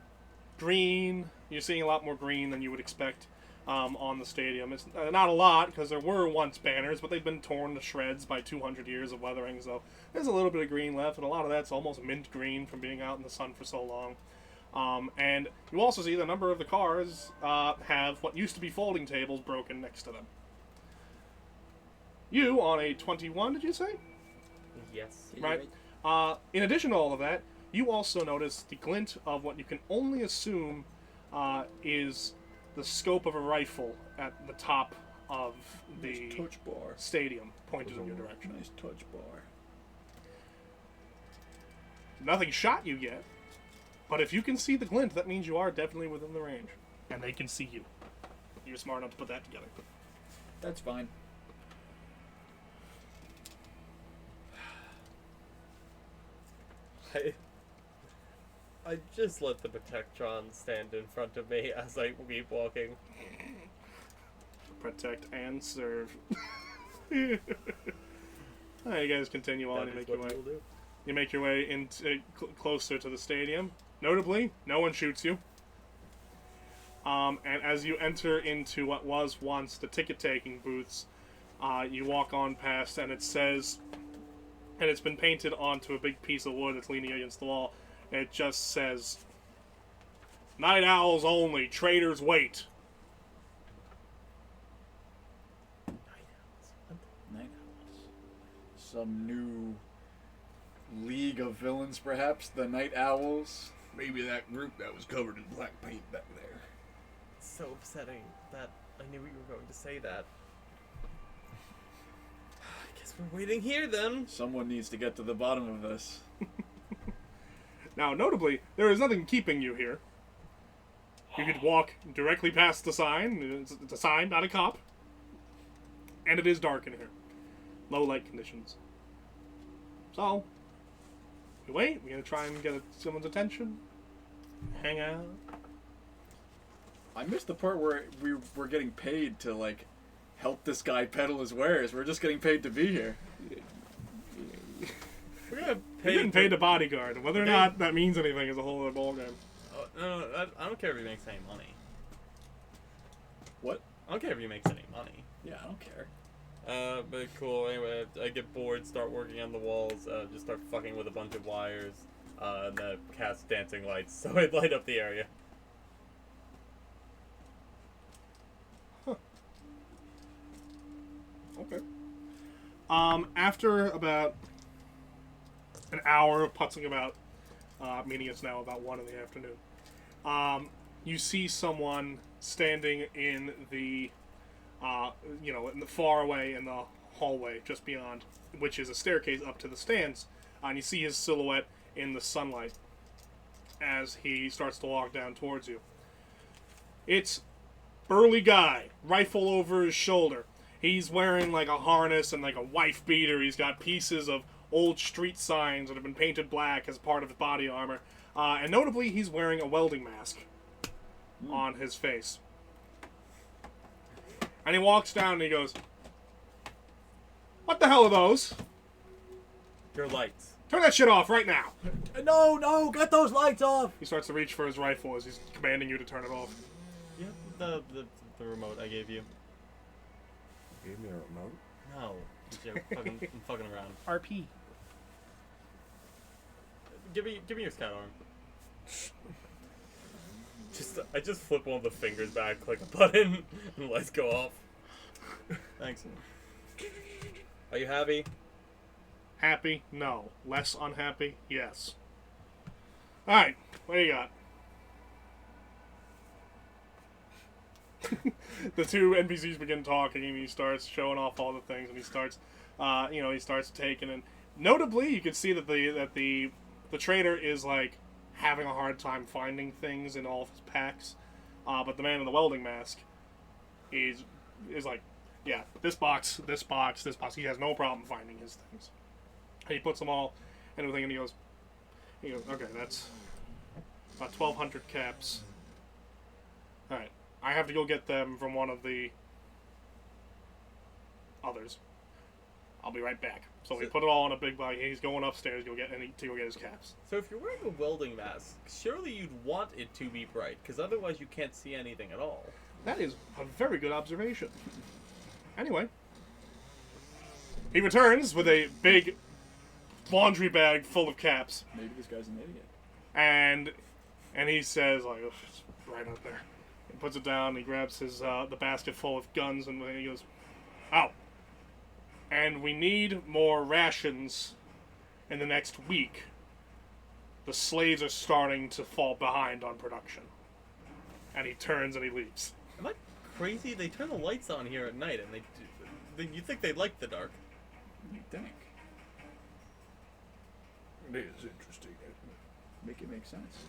green. You're seeing a lot more green than you would expect on the stadium. It's not a lot, because there were once banners, but they've been torn to shreds by 200 years of weathering, so there's a little bit of green left, and a lot of that's almost mint green from being out in the sun for so long. And you also see the number of the cars have what used to be folding tables broken next to them. You, on a 21, did you say? Yes. Right. In addition to all of that, you also notice the glint of what you can only assume is the scope of a rifle at the top of the Nice touch bar. stadium pointed in your direction. Nice touch bar. Nothing shot you yet, but if you can see the glint, that means you are definitely within the range. And they can see you. You're smart enough to put that together. That's fine. I just let the Protectron stand in front of me as I keep walking. Protect and serve. Alright, you guys continue on That and is make your what way. we'll do. You make your way into closer to the stadium. Notably, no one shoots you. And as you enter into what was once the ticket-taking booths, you walk on past, and it says, and it's been painted onto a big piece of wood that's leaning against the wall. It just says, "Night owls only. Traders wait." Night Owls. Some new league of villains, perhaps? The Night Owls? Maybe that group that was covered in black paint back there. It's so upsetting that I knew you were going to say that. I guess we're waiting here then. Someone needs to get to the bottom of this. Now, notably, there is nothing keeping you here. You could walk directly past the sign. It's a sign, not a cop. And it is dark in here. Low light conditions. So, we wait. We're going to try and get someone's attention. Hang out. I missed the part where we were getting paid to, like, help this guy peddle his wares. We're just getting paid to be here. We're gonna You're getting paid a bodyguard. Whether or Okay. not that means anything is a whole other ballgame. Oh, no, I don't care if he makes any money. What? I don't care if he makes any money. Yeah, I don't care. But cool. Anyway, I get bored, start working on the walls, just start fucking with a bunch of wires, and then cast dancing lights, so I light up the area. Okay. After about an hour of putzing about, meaning it's now about 1 in the afternoon, you see someone standing in the, in the far away in the hallway just beyond, which is a staircase up to the stands, and you see his silhouette in the sunlight as he starts to walk down towards you. It's burly guy, rifle over his shoulder. He's wearing like a harness and like a wife beater. He's got pieces of old street signs that have been painted black as part of his body armor. And notably, he's wearing a welding mask on his face. And he walks down and he goes, "What the hell are those? Your lights. Turn that shit off right now." No, get those lights off! He starts to reach for his rifle as he's commanding you to turn it off. Yeah, the remote I gave you. Gave me a remote. No, I'm fucking around. RP. Give me your scout arm. I just flip one of the fingers back, click a button, and lights go off. Thanks. Are you happy? Happy? No. Less unhappy? Yes. Alright, what do you got? The two NPCs begin talking, and he starts showing off all the things, and he starts, he starts taking, and notably, you can see that the trader is like having a hard time finding things in all of his packs, but the man in the welding mask is like, yeah, this box. He has no problem finding his things. And he puts them all in everything, and he goes, okay, that's about 1,200 caps. All right. I have to go get them from one of the others. I'll be right back. So we put it all in a big bag. He's going upstairs to go get his caps. So if you're wearing a welding mask, surely you'd want it to be bright, because otherwise you can't see anything at all. That is a very good observation. Anyway, he returns with a big laundry bag full of caps, Maybe this guy's an idiot. and he says like, "Ugh, it's right up there." He puts it down. He grabs his the basket full of guns, and he goes, "Oh, and we need more rations in the next week. The slaves are starting to fall behind on production." And he turns and he leaves. Am I crazy? They turn the lights on here at night, and you think they like the dark. You think? It is interesting. Make it make sense.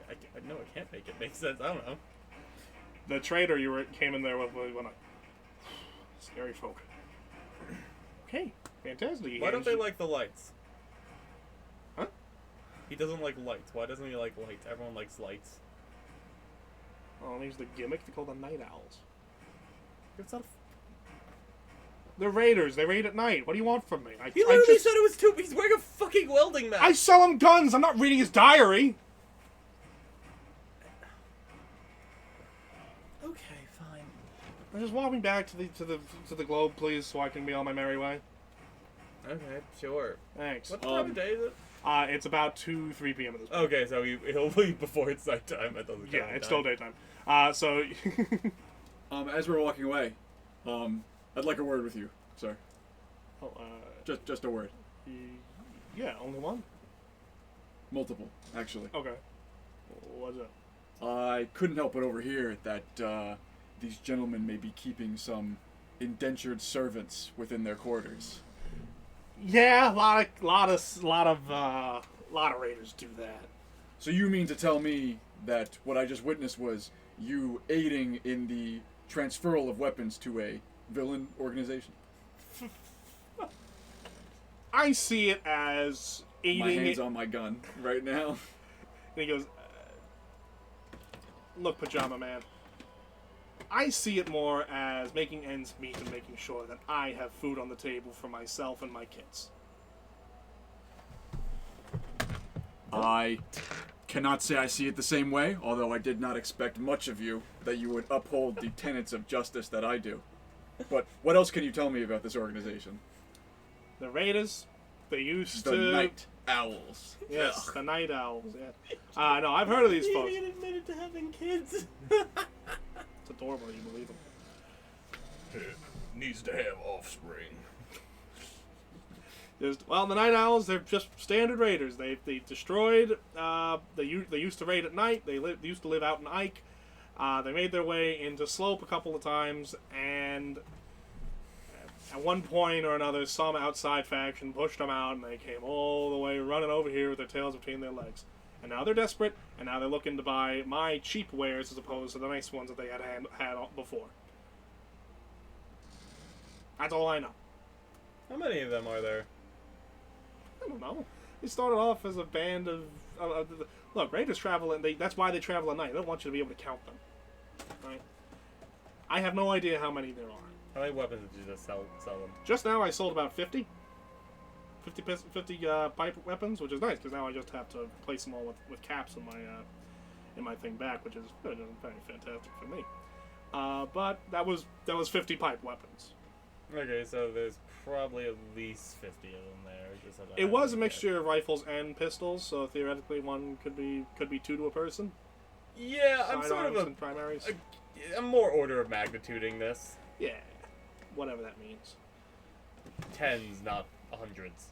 I know it can't make it make sense. I don't know. The trader came in there with scary folk. Okay, fantastic. Why don't they like the lights? Huh? He doesn't like lights. Why doesn't he like lights? Everyone likes lights. Oh, there's the gimmick. They call them night owls. It's not. They're raiders. They raid at night. What do you want from me? He literally said it was too. He's wearing a fucking welding mask. I sell him guns. I'm not reading his diary. Okay, fine. Just walk me back to the globe, please, so I can be on my merry way. Okay, sure. Thanks. What time of day is it? It's about 2-3 p.m. at this point. Okay, so he'll leave before it's nighttime. Yeah, it's still daytime. So As we're walking away, I'd like a word with you, sir. oh, Just a word. yeah, only one. Multiple, actually. Okay. What's up? I couldn't help but overhear that these gentlemen may be keeping some indentured servants within their quarters. Yeah, a lot of raiders do that. So you mean to tell me that what I just witnessed was you aiding in the transferal of weapons to a villain organization? I see it as aiding. My hand's on my gun right now. And he goes, "Look, Pajama Man, I see it more as making ends meet and making sure that I have food on the table for myself and my kids." I cannot say I see it the same way, although I did not expect much of you that you would uphold the tenets of justice that I do. But what else can you tell me about this organization? The Raiders, they used The to... Night Owls. Yes, the Night Owls, yeah. No, I've heard of these folks. He admitted to having kids. It's adorable, you believe them. Needs to have offspring. Well, the Night Owls, they're just standard raiders. They destroyed, they used to raid at night. They used to live out in Ike. They made their way into Slope a couple of times, and at one point or another, some outside faction pushed them out, and they came all the way running over here with their tails between their legs. And now they're desperate, and now they're looking to buy my cheap wares as opposed to the nice ones that they had before. That's all I know. How many of them are there? I don't know. They started off as a band of... look, raiders travel, and that's why they travel at night. They don't want you to be able to count them. Right? I have no idea how many there are. How many weapons did you just sell them? Just now I sold about 50. 50 pipe weapons, which is nice, because now I just have to place them all with caps in my thing back, which is very fantastic for me. But that was 50 pipe weapons. Okay, so there's probably at least 50 of them there. Just that I It was a haven't mixture of rifles and pistols, so theoretically one could be 2 to a person. yet. Yeah, I'm sort Sidearms of and primaries. I'm more order of magnituding this. Yeah, whatever that means. Tens, not hundreds.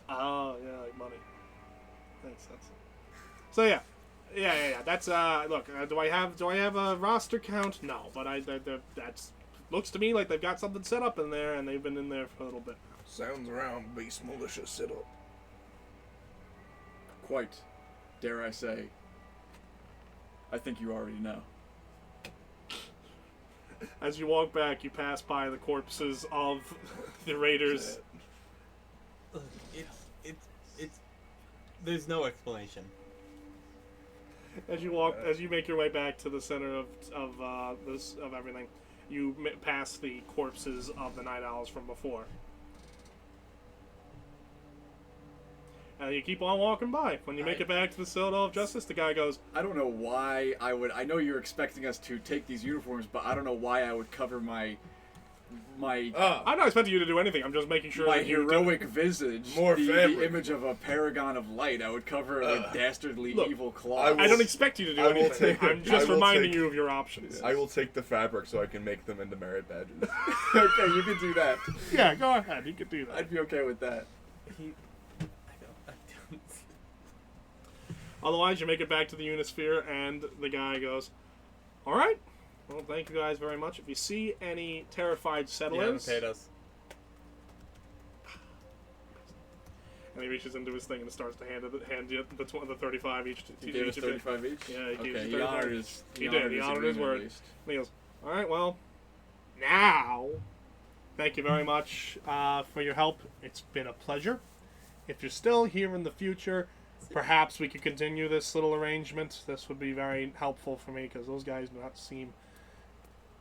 Oh yeah, like money. Makes sense. So yeah. That's look. Do I have a roster count? No, but that's looks to me like they've got something set up in there, and they've been in there for a little bit now. Sounds around Beast Militia sit up. Quite, dare I say. I think you already know. As you walk back, you pass by the corpses of the raiders. It's. There's no explanation. As you make your way back to the center of everything, you pass the corpses of the Night Owls from before. And you keep on walking by. When you make it back to the Citadel of Justice, the guy goes, I don't know why I would. I know you're expecting us to take these uniforms, but I don't know why I would cover my I'm not expecting you to do anything. I'm just making sure my that you heroic visage, More the fabric. image of a paragon of light. I would cover it with dastardly look, evil I claws. I don't expect you to do I will anything. take- I'm just I will reminding take- you of your options. I will take the fabric so I can make them into merit badges. Okay, you can do that. Yeah, go ahead. You can do that. I'd be okay with that. I don't. Otherwise, you make it back to the Unisphere, and the guy goes, all right. Well, thank you guys very much. If you see any terrified You haven't settlers... paid us. And he reaches into his thing and starts to hand you the 35 each. He gave us 35 each? Yeah, he gave Okay, you he 35 honored each. his He did. He honored his agreement word. at least. And he goes, all right, well, now, thank you very much for your help. It's been a pleasure. If you're still here in the future, perhaps we could continue this little arrangement. This would be very helpful for me, because those guys do not seem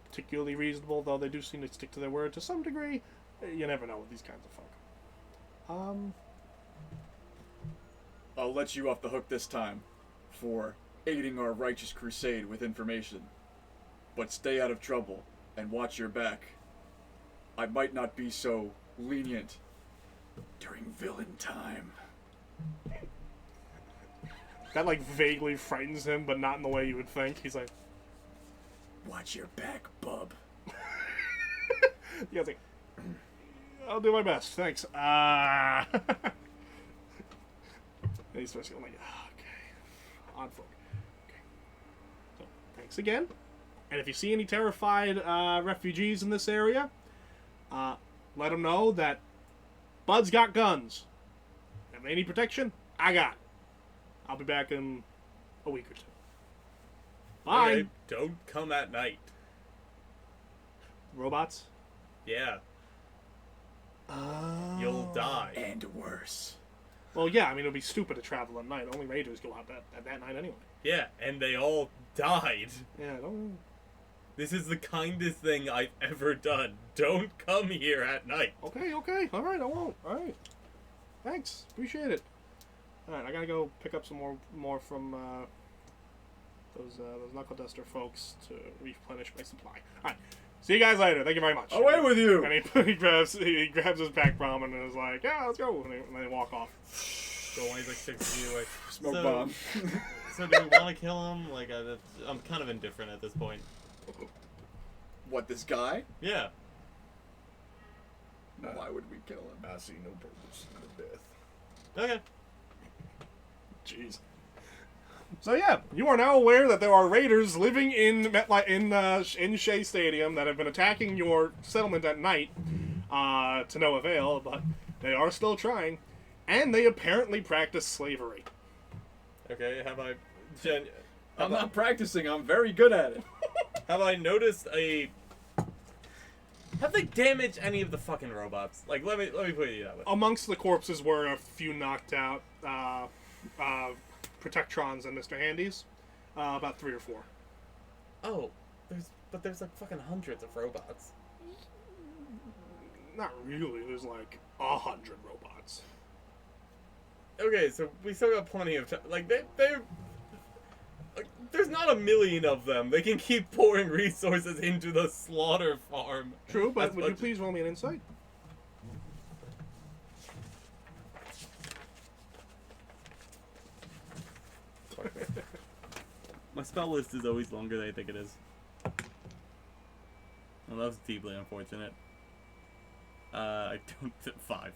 particularly reasonable, though they do seem to stick to their word to some degree. You never know with these kinds of folk. I'll let you off the hook this time for aiding our righteous crusade with information. But stay out of trouble and watch your back. I might not be so lenient during villain time. That, like, vaguely frightens him, but not in the way you would think. He's like, Watch your back, bub. you guys like, I'll do my best, thanks. And he starts going like, okay, odd folk. Okay. So, thanks again. And if you see any terrified refugees in this area, let them know that Bud's got guns. If they need protection, I got it. I'll be back in a week or two. Bye. Okay, don't come at night. Robots? Yeah, you'll die. And worse. Well, yeah, I mean, it would be stupid to travel at night. Only raiders go out at that night anyway. Yeah, and they all died. Yeah, don't... This is the kindest thing I've ever done. Don't come here at night. Okay, all right, I won't. All right. Thanks, appreciate it. All right, I gotta go pick up some more from those knuckle duster folks to replenish my supply. All right. See you guys later. Thank you very much. Away with you! And he grabs his back bomb and is like, yeah, let's go. And they walk off. So when he's like 6 feet away. Smoke So- bomb. So do we want to kill him? Like, I'm kind of indifferent at this point. What, this guy? Yeah. Why would we kill him? I see no purpose in the death. Okay. Jeez. So yeah, you are now aware that there are raiders living in in Shea Stadium that have been attacking your settlement at night, to no avail. But they are still trying, and they apparently practice slavery. Okay, I'm not practicing, I'm very good at it. have I noticed a... Have they damaged any of the fucking robots? Like, let me put it that way. Amongst the corpses were a few knocked out Protectrons and Mr. Handys, about 3 or 4. Oh, there's like fucking hundreds of robots. Not really. There's like 100 robots. Okay, so we still got plenty of time. Like, they're... Like, there's not a million of them. They can keep pouring resources into the slaughter farm. True, but That's would you much- please roll me an insight? My spell list is always longer than I think it is. Well, that's deeply unfortunate. I don't... 5.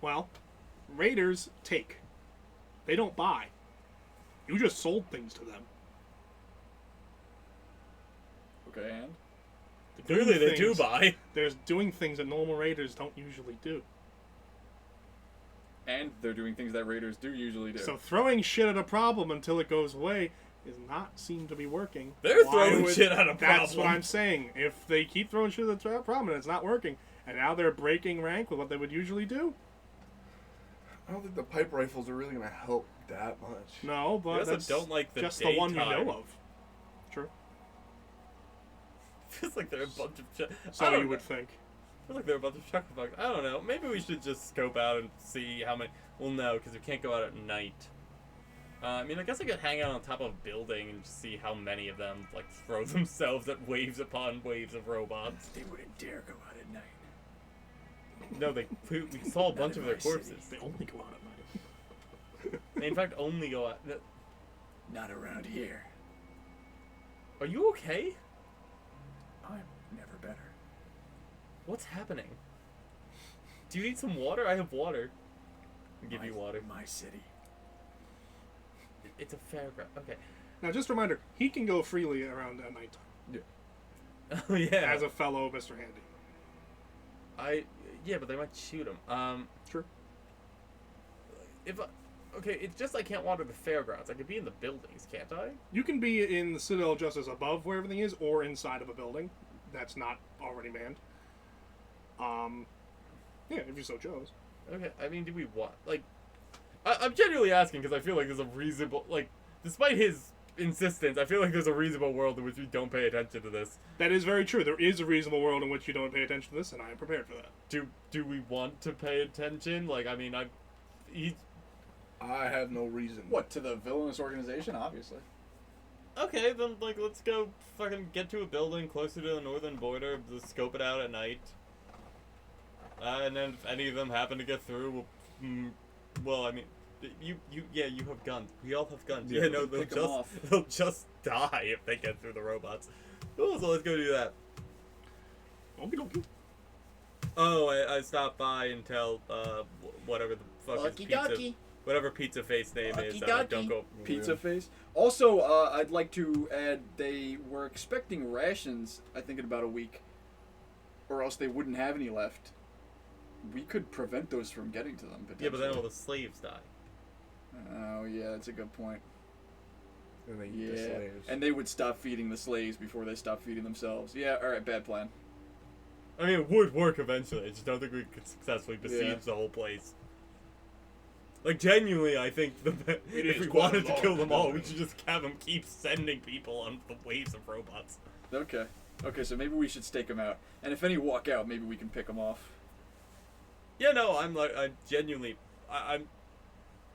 Well, raiders take. They don't buy. You just sold things to them. Okay, and? Clearly they do things- buy. They're doing things that normal raiders don't usually do. And they're doing things that raiders do usually do. So throwing shit at a problem until it goes away does not seem to be working. They're Why throwing would- shit at a That's what problem. I'm saying. If they keep throwing shit at a problem and it's not working, and now they're breaking rank with what they would usually do, I don't think the pipe rifles are really gonna help that much. no, I but also that's don't like the just the one you daytime. know of. True. Feels like they're a bunch of... So you would think. Feels like they're a bunch of chuckle bugs. I don't know. Maybe we should just scope out and see how many... Well, no, because we can't go out at night. I mean, I guess I could hang out on top of a building and just see how many of them, like, throw themselves at waves upon waves of robots. They wouldn't dare go out at night. No, we saw a bunch of their corpses. They only go out at night. They, in fact, only go out... Not around here. Are you okay? I'm never better. What's happening? Do you need some water? I have water. I'll give you water. My city. It's a fairground. Okay. Now, just a reminder, he can go freely around at nighttime Oh, yeah. as a fellow Mr. Handy. Yeah, but they might shoot him. True. Okay, it's just I can't water the fairgrounds. I could be in the buildings, can't I? You can be in the Citadel just as above where everything is, or inside of a building that's not already manned. Yeah, if you so chose. Okay, I mean, do we want I'm genuinely asking because I feel like there's a reasonable despite his insistence, I feel like there's a reasonable world in which we don't pay attention to this. That is very true. There is a reasonable world in which you don't pay attention to this, and I am prepared for that. Do we want to pay attention? Like, I mean, I have no reason. What, to the villainous organization? Obviously. okay, then let's go fucking get to a building closer to the northern border, just scope it out at night. And then if any of them happen to get through, well, I mean, you have guns. We all have guns. Yeah, Yeah, no, pick 'em off. they'll just die if they get through the robots. Cool, so let's go do that. Okie Oh, I stopped by and tell whatever the fuck his Okie pizza, dokie. whatever pizza face name is. Okie dokie. Don't go. Pizza face. Also, I'd like to add they were expecting rations, I think, in about a week. Or else they wouldn't have any left. We could prevent those from getting to them, Yeah, but then all potentially. the slaves die. Oh, yeah, that's a good point. And they eat the Yeah, slaves. and they would stop feeding the slaves before they stopped feeding themselves. Yeah, alright, bad plan. I mean, it would work eventually. I just don't think we could successfully besiege Yeah. the whole place. Like, genuinely, I think if is we quite wanted a to long kill them all, we building. should just have them keep sending people on the waves of robots. Okay. Okay, so maybe we should stake them out. And if any walk out, maybe we can pick them off. Yeah, no, I'm genuinely, I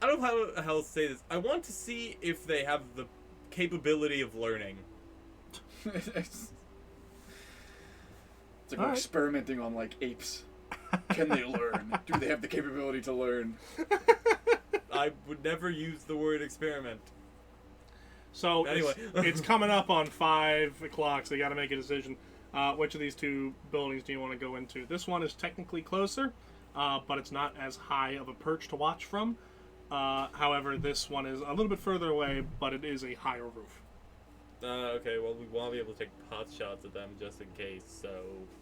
don't know how to say this. I want to see if they have the capability of learning. It's like we're Alright. experimenting on like apes. Can they learn? Do they have the capability to learn? I would never use the word experiment. So Anyway. it's coming up on 5 o'clock, so you got to make a decision. Which of these two buildings do you want to go into? This one is technically closer, but it's not as high of a perch to watch from. However, this one is a little bit further away, but it is a higher roof. Okay, well, we want to be able to take pot shots at them just in case, so...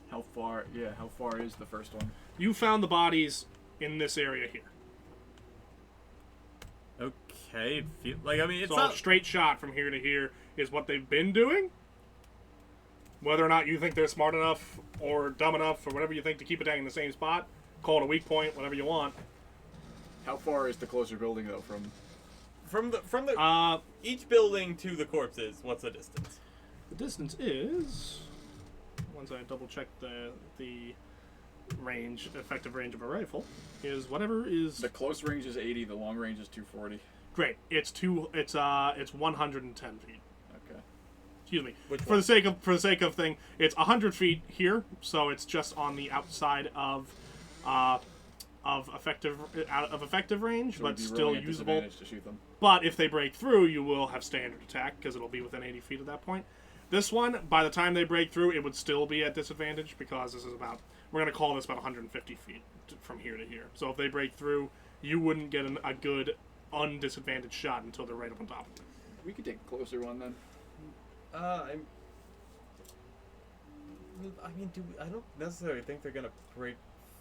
How far? Yeah, how far is the first one? You found the bodies in this area here. Okay, I mean, it's So not... a straight shot from here to here is what they've been doing. Whether or not you think they're smart enough or dumb enough or whatever you think to keep attacking the same spot, call it a weak point, whatever you want. How far is the closer building though from? From the each building to the corpses, what's the distance? The distance is, once I double check the range, effective range of a rifle, is whatever is The close range is 80. The long range is 240. great. It's 110 feet. Okay. Excuse me. Which For one? the sake of thing, it's 100 feet here, so it's just on the outside of effective range, So we'd but be still rolling at usable. disadvantage to shoot them. But if they break through, you will have standard attack because it'll be within 80 feet at that point. This one, by the time they break through, it would still be at disadvantage because this is about, we're going to call this about 150 feet from here to here. So if they break through, you wouldn't get a good undisadvantaged shot until they're right up on top of it. We could take a closer one then. I mean, I don't necessarily think they're gonna break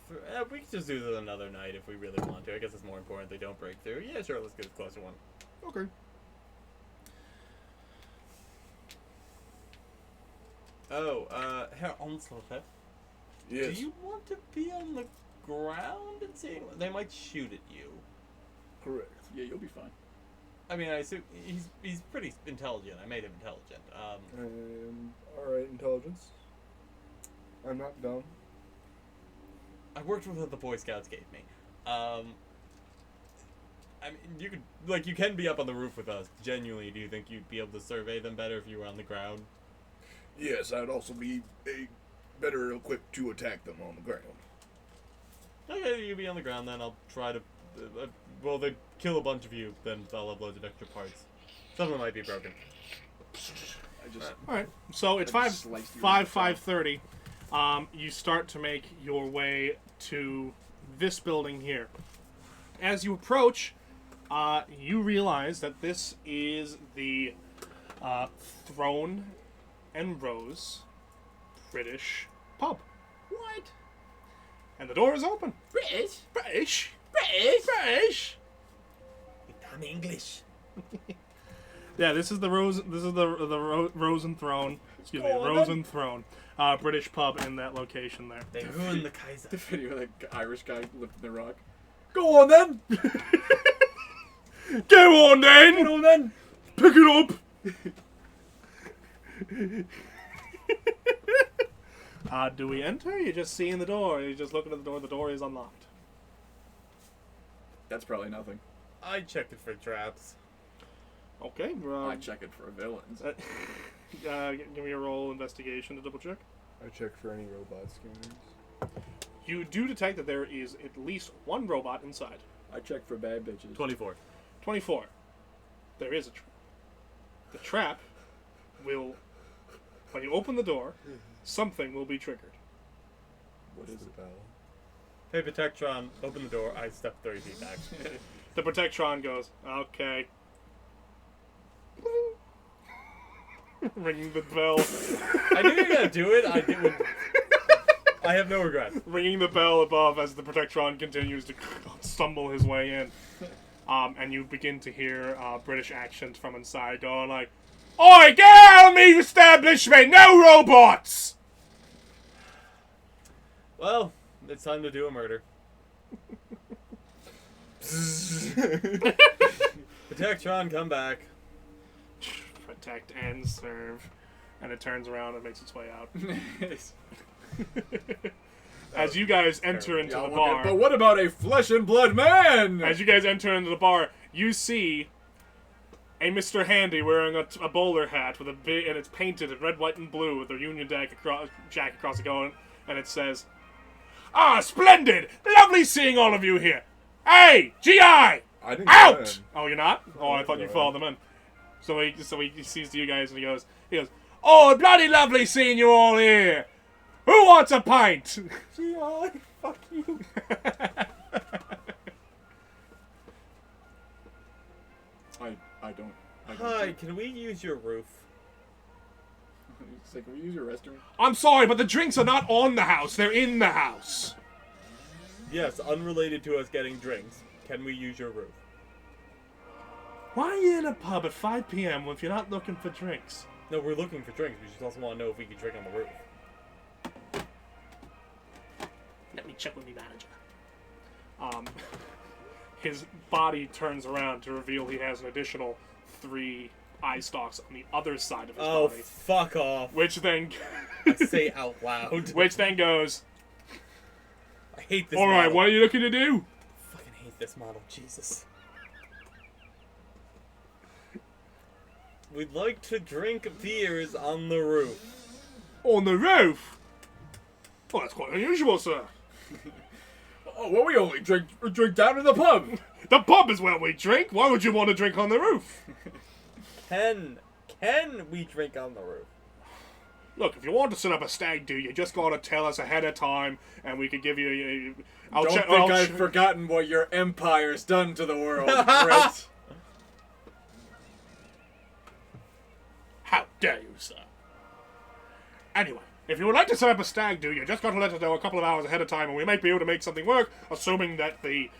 through. We could just do this another night if we really want to. I guess it's more important they don't break through. Yeah, sure, let's get a closer one. Okay. Oh, Herr Onslaught, Yes. do you want to be on the ground and see? They might shoot at you. Correct. Yeah, you'll be fine. I mean, I assume he's pretty intelligent. I made him intelligent. I am alright intelligence. I'm not dumb. I worked with what the Boy Scouts gave me. I mean, you can be up on the roof with us. Genuinely, do you think you'd be able to survey them better if you were on the ground? Yes, I'd also be better equipped to attack them on the ground. Okay, you be on the ground then. I'll try to. Well, they kill a bunch of you, then I'll have loads of extra parts. Some of them might be broken. I just. All right. So it's I 5, just sliced you 5:30. You start to make your way to this building here. As you approach, you realize that this is the Throne and Rose British pub. What? And the door is open. British? British. British? British. I'm English. Yeah, this is the Rose. This is the Rose and Throne. Excuse me, Go on, Rose then. and Throne. British pub in that location there. They ruined the Kaiser. The video of that Irish guy lifting the rock. Go on then! Go on then. Go on then! Pick it up. Do we enter? You're just seeing the door. You're just looking at the door. The door is unlocked. That's probably nothing. I checked it for traps. Okay. I check it for villains. Give me a roll investigation to double check. I check for any robot scanners. You do detect that there is at least one robot inside. I check for bad bitches. 24. 24. There is a trap. The trap will, when you open the door, something will be triggered. What is The it? bell. Hey, Protectron, open the door. I step 30 feet back. The Protectron goes, okay. Ringing the bell. I knew you were gonna do it. I have no regrets. Ringing the bell above as the Protectron continues to stumble his way in. And you begin to hear British accents from inside going like, "Oi, get out of me establishment! No robots!" Well, it's time to do a murder. Protectron, come back. Protect and serve. And it turns around and makes its way out. As you guys enter into the bar, But what about a flesh and blood man? as you guys enter into the bar, you see a Mr. Handy wearing a bowler hat with a big, and it's painted in red, white, and blue with a Union Jack across the going, and it says, "Ah, splendid! Lovely seeing all of you here. Hey, GI, I didn't out! go in. Oh, you're not? Oh, I thought you go followed them in. So he sees you guys and he goes, "Oh, bloody lovely seeing you all here. Who wants a pint?" G.I., fuck you. I don't. Hi, can we use your roof? It's like, can we use your restroom? I'm sorry, but the drinks are not on the house. They're in the house. Yes, unrelated to us getting drinks. Can we use your roof? Why are you in a pub at 5 p.m. if you're not looking for drinks? No, we're looking for drinks. We just also want to know if we can drink on the roof. Let me check with the manager. His body turns around to reveal he has an additional 3 eye stalks on the other side of his Oh, body. fuck off. Which then... I say out loud. which then goes, I hate this "Alright, model. what are you looking to do?" Fucking hate this model. Jesus. We'd like to drink beers on the roof. "On the roof?" "Well, that's quite unusual, sir. Oh, well, we only drink down in the pub. The pub is where we drink. Why would you want to drink on the roof?" Can we drink on the roof? "Look, if you want to set up a stag do, you just gotta tell us ahead of time, and we could give you a... Don't think I've forgotten what your empire's done to the world, Brett. How dare you, sir? Anyway, if you would like to set up a stag do, you just got to let us know a couple of hours ahead of time, and we might be able to make something work, assuming that the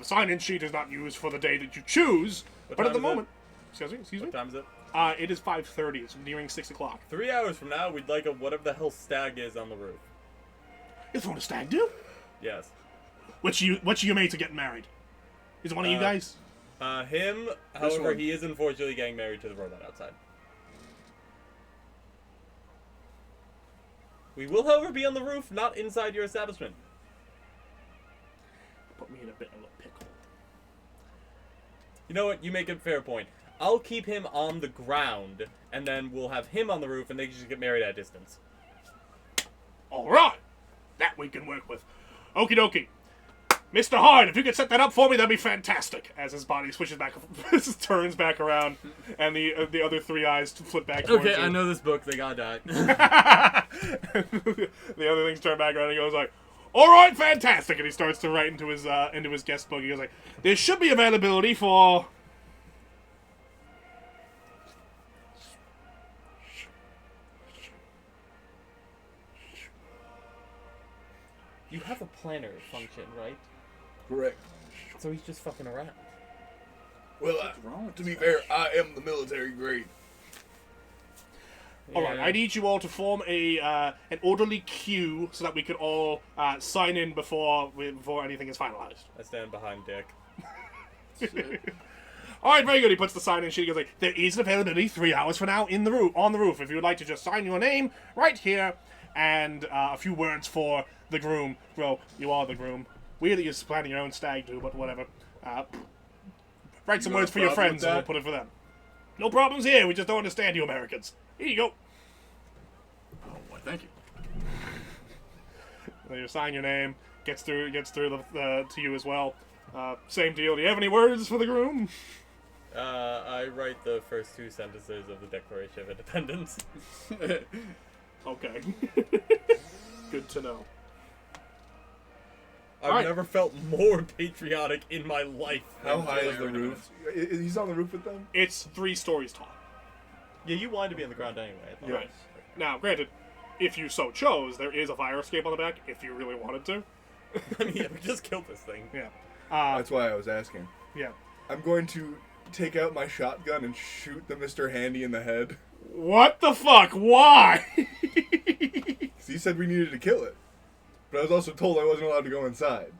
sign-in sheet is not used for the day that you choose. But at time the is moment... Excuse me? What time is it? It is 5:30. It's nearing 6 o'clock. 3 hours from now, we'd like a whatever the hell stag is on the roof. You're throwing a stag do? Yes. Which of your mates are getting married? Is it one of you guys? Him, however, one. he is unfortunately getting married to the robot outside. We will, however, be on the roof, not inside your establishment. Put me in a bit of a pickle. You know what? You make a fair point. I'll keep him on the ground, and then we'll have him on the roof, and they can just get married at a distance. Alright! That we can work with. Okie dokie. Mr. Hyde, if you could set that up for me, that'd be fantastic. As his body switches back, turns back around, and the other 3 eyes flip back towards Okay, you. I know this book. They gotta die. The other things turn back around and he goes like, "Alright, fantastic," and he starts to write into his guest book. He goes like, "There should be availability for..." You have a planner function, right? Correct. So he's just fucking around. Well, to be fair, I am the military grade. Alright, I need you all to form an orderly queue so that we could all sign in before anything is finalized. I stand behind Dick. Alright, very good. He puts the sign in sheet. He goes like, "There is availability 3 hours from now on the roof. If you would like to just sign your name right here and a few words for the groom." Well, you are the groom. Weird that you're planning your own stag do, but whatever. Write some You got words a for your problem friends with and we'll that? put it for them. No problems here. We just don't understand you Americans. Here you go. Oh, why, thank you. Then you sign your name. Gets through to you as well. Same deal. Do you have any words for the groom? I write the first 2 sentences of the Declaration of Independence. Okay. Good to know. I've Alright. never felt more patriotic in my life. How than high is Declaration the of roof? He's on the roof with them? It's 3 stories tall. Independence. Yeah, you wanted to be on the ground anyway. I thought. Right. Now, granted, if you so chose, there is a fire escape on the back if you really wanted to. I mean, yeah, we just killed this thing. Yeah. That's why I was asking. Yeah. I'm going to take out my shotgun and shoot the Mr. Handy in the head. What the fuck? Why? 'Cause he said we needed to kill it. But I was also told I wasn't allowed to go inside.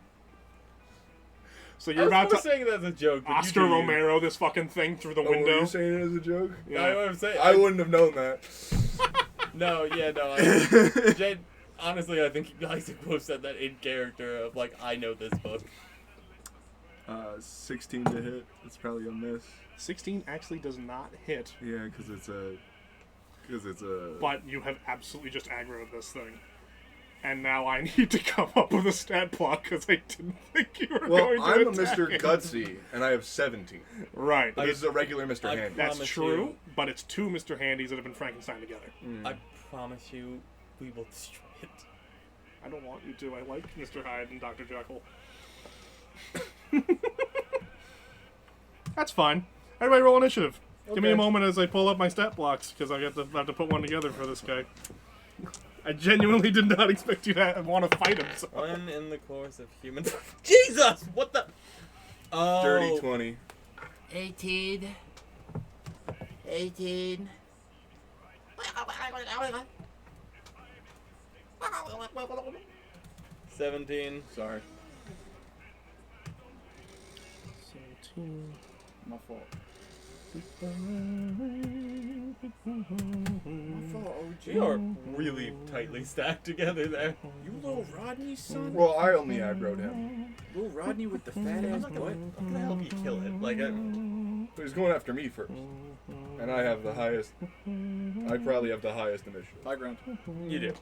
So I you're was about gonna to say that as a joke, but Oscar you do you. Romero this fucking thing through the Oh, were window. you saying it as a joke? Yeah. I'm saying. I wouldn't have known that. No, yeah, no. Jade, honestly, I think Isaac Wolf said that in character of like, I know this book. 16 to hit. It's probably a miss. 16 actually does not hit, Yeah, because it's a. but you have absolutely just aggroed this thing. And now I need to come up with a stat block because I didn't think you were Well, going to I'm a attack Mr. it. Gutsy, and I have 17. Right. This is a regular Mr. I Handy. That's promise true, you- but it's two Mr. Handies that have been Frankenstein together. I promise you, we will destroy it. I don't want you to. I like Mr. Hyde and Dr. Jekyll. That's fine. Everybody roll initiative. Give me a Okay. moment as I pull up my stat blocks, because I have to put one together for this guy. I genuinely did not expect you to want to fight him. So. When in the course of human... Jesus! What the... Oh. Dirty 20. 18. 18. 17. Sorry. 17. My fault. We are really tightly stacked together there. You little Rodney son? Well, I only aggroed him. Little Rodney with the fat ass butt? I'm gonna help you kill it. Like, But he's going after me first. And I have the highest. I probably have the highest initiative. High ground. you do.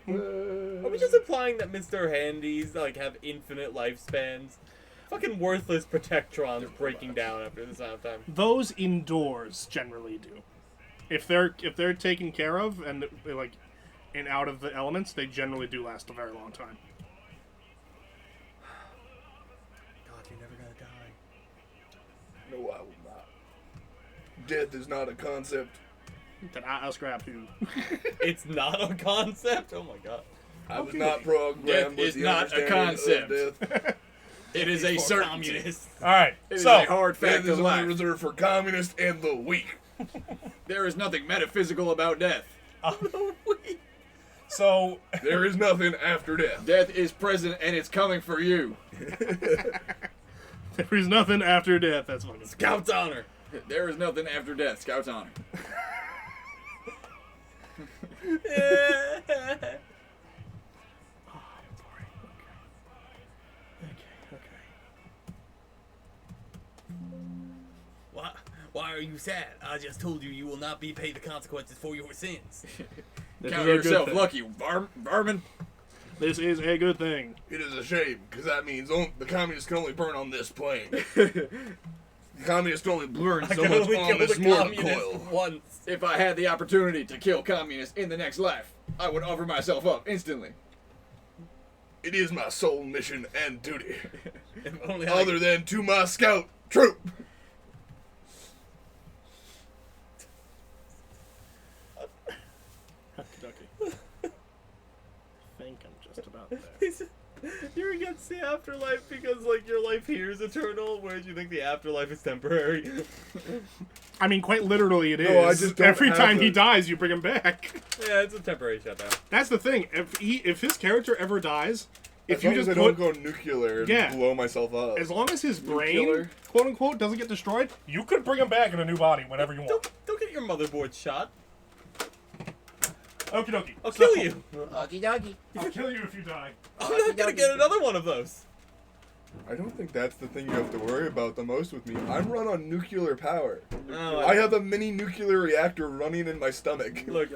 Are we just implying that Mr. Handies, like, have infinite lifespans? Fucking worthless Protectrons breaking down after this amount of time. Those indoors generally do. If they're taken care of and like and out of the elements, they generally do last a very long time. God, you're never gonna die. No, I will not. Death is not a concept. Then I'll scrap you. It's not a concept? Oh my god. I was not programmed Death with is the not a understanding of concept. death. It is a For certainty. communists. All right. It is So a hard Death fact is of only life. reserved for communists and the weak. There is nothing metaphysical about death. so There is nothing after death. Death is present and it's coming for you. there is nothing after death. That's fucking. Scout's honor. There is nothing after death. Scout's honor. Why are you sad? I just told you will not be paid the consequences for your sins. This Count is a good yourself thing. lucky, Varmin. This is a good thing. It is a shame, because that means the communists can only burn on this plane. The communists only burn I so can much only on kill this the mortal communist coil. once. If I had the opportunity to kill communists in the next life, I would offer myself up instantly. It is my sole mission and duty, If only I other than to my scout troop. Ducky. I think I'm just about there. You're against the afterlife because, like, your life here is eternal, whereas you think the afterlife is temporary. I mean, quite literally, it is. No, I just don't Every have time he the- dies, you bring him back. Yeah, it's a temporary shutdown. That's the thing. If his character ever dies, if As you long just as I put, don't go nuclear and Yeah. blow myself up. as long as his brain, Nuclear. quote unquote, doesn't get destroyed, you could bring him back in a new body whenever you want. Don't get your motherboard shot. Okie dokie. I'll kill you. Okie dokie. I'll kill you if you die. I'm not gonna get another one of those. I don't think that's the thing you have to worry about the most with me. I'm run on nuclear power. Oh, I have a mini nuclear reactor running in my stomach. Look,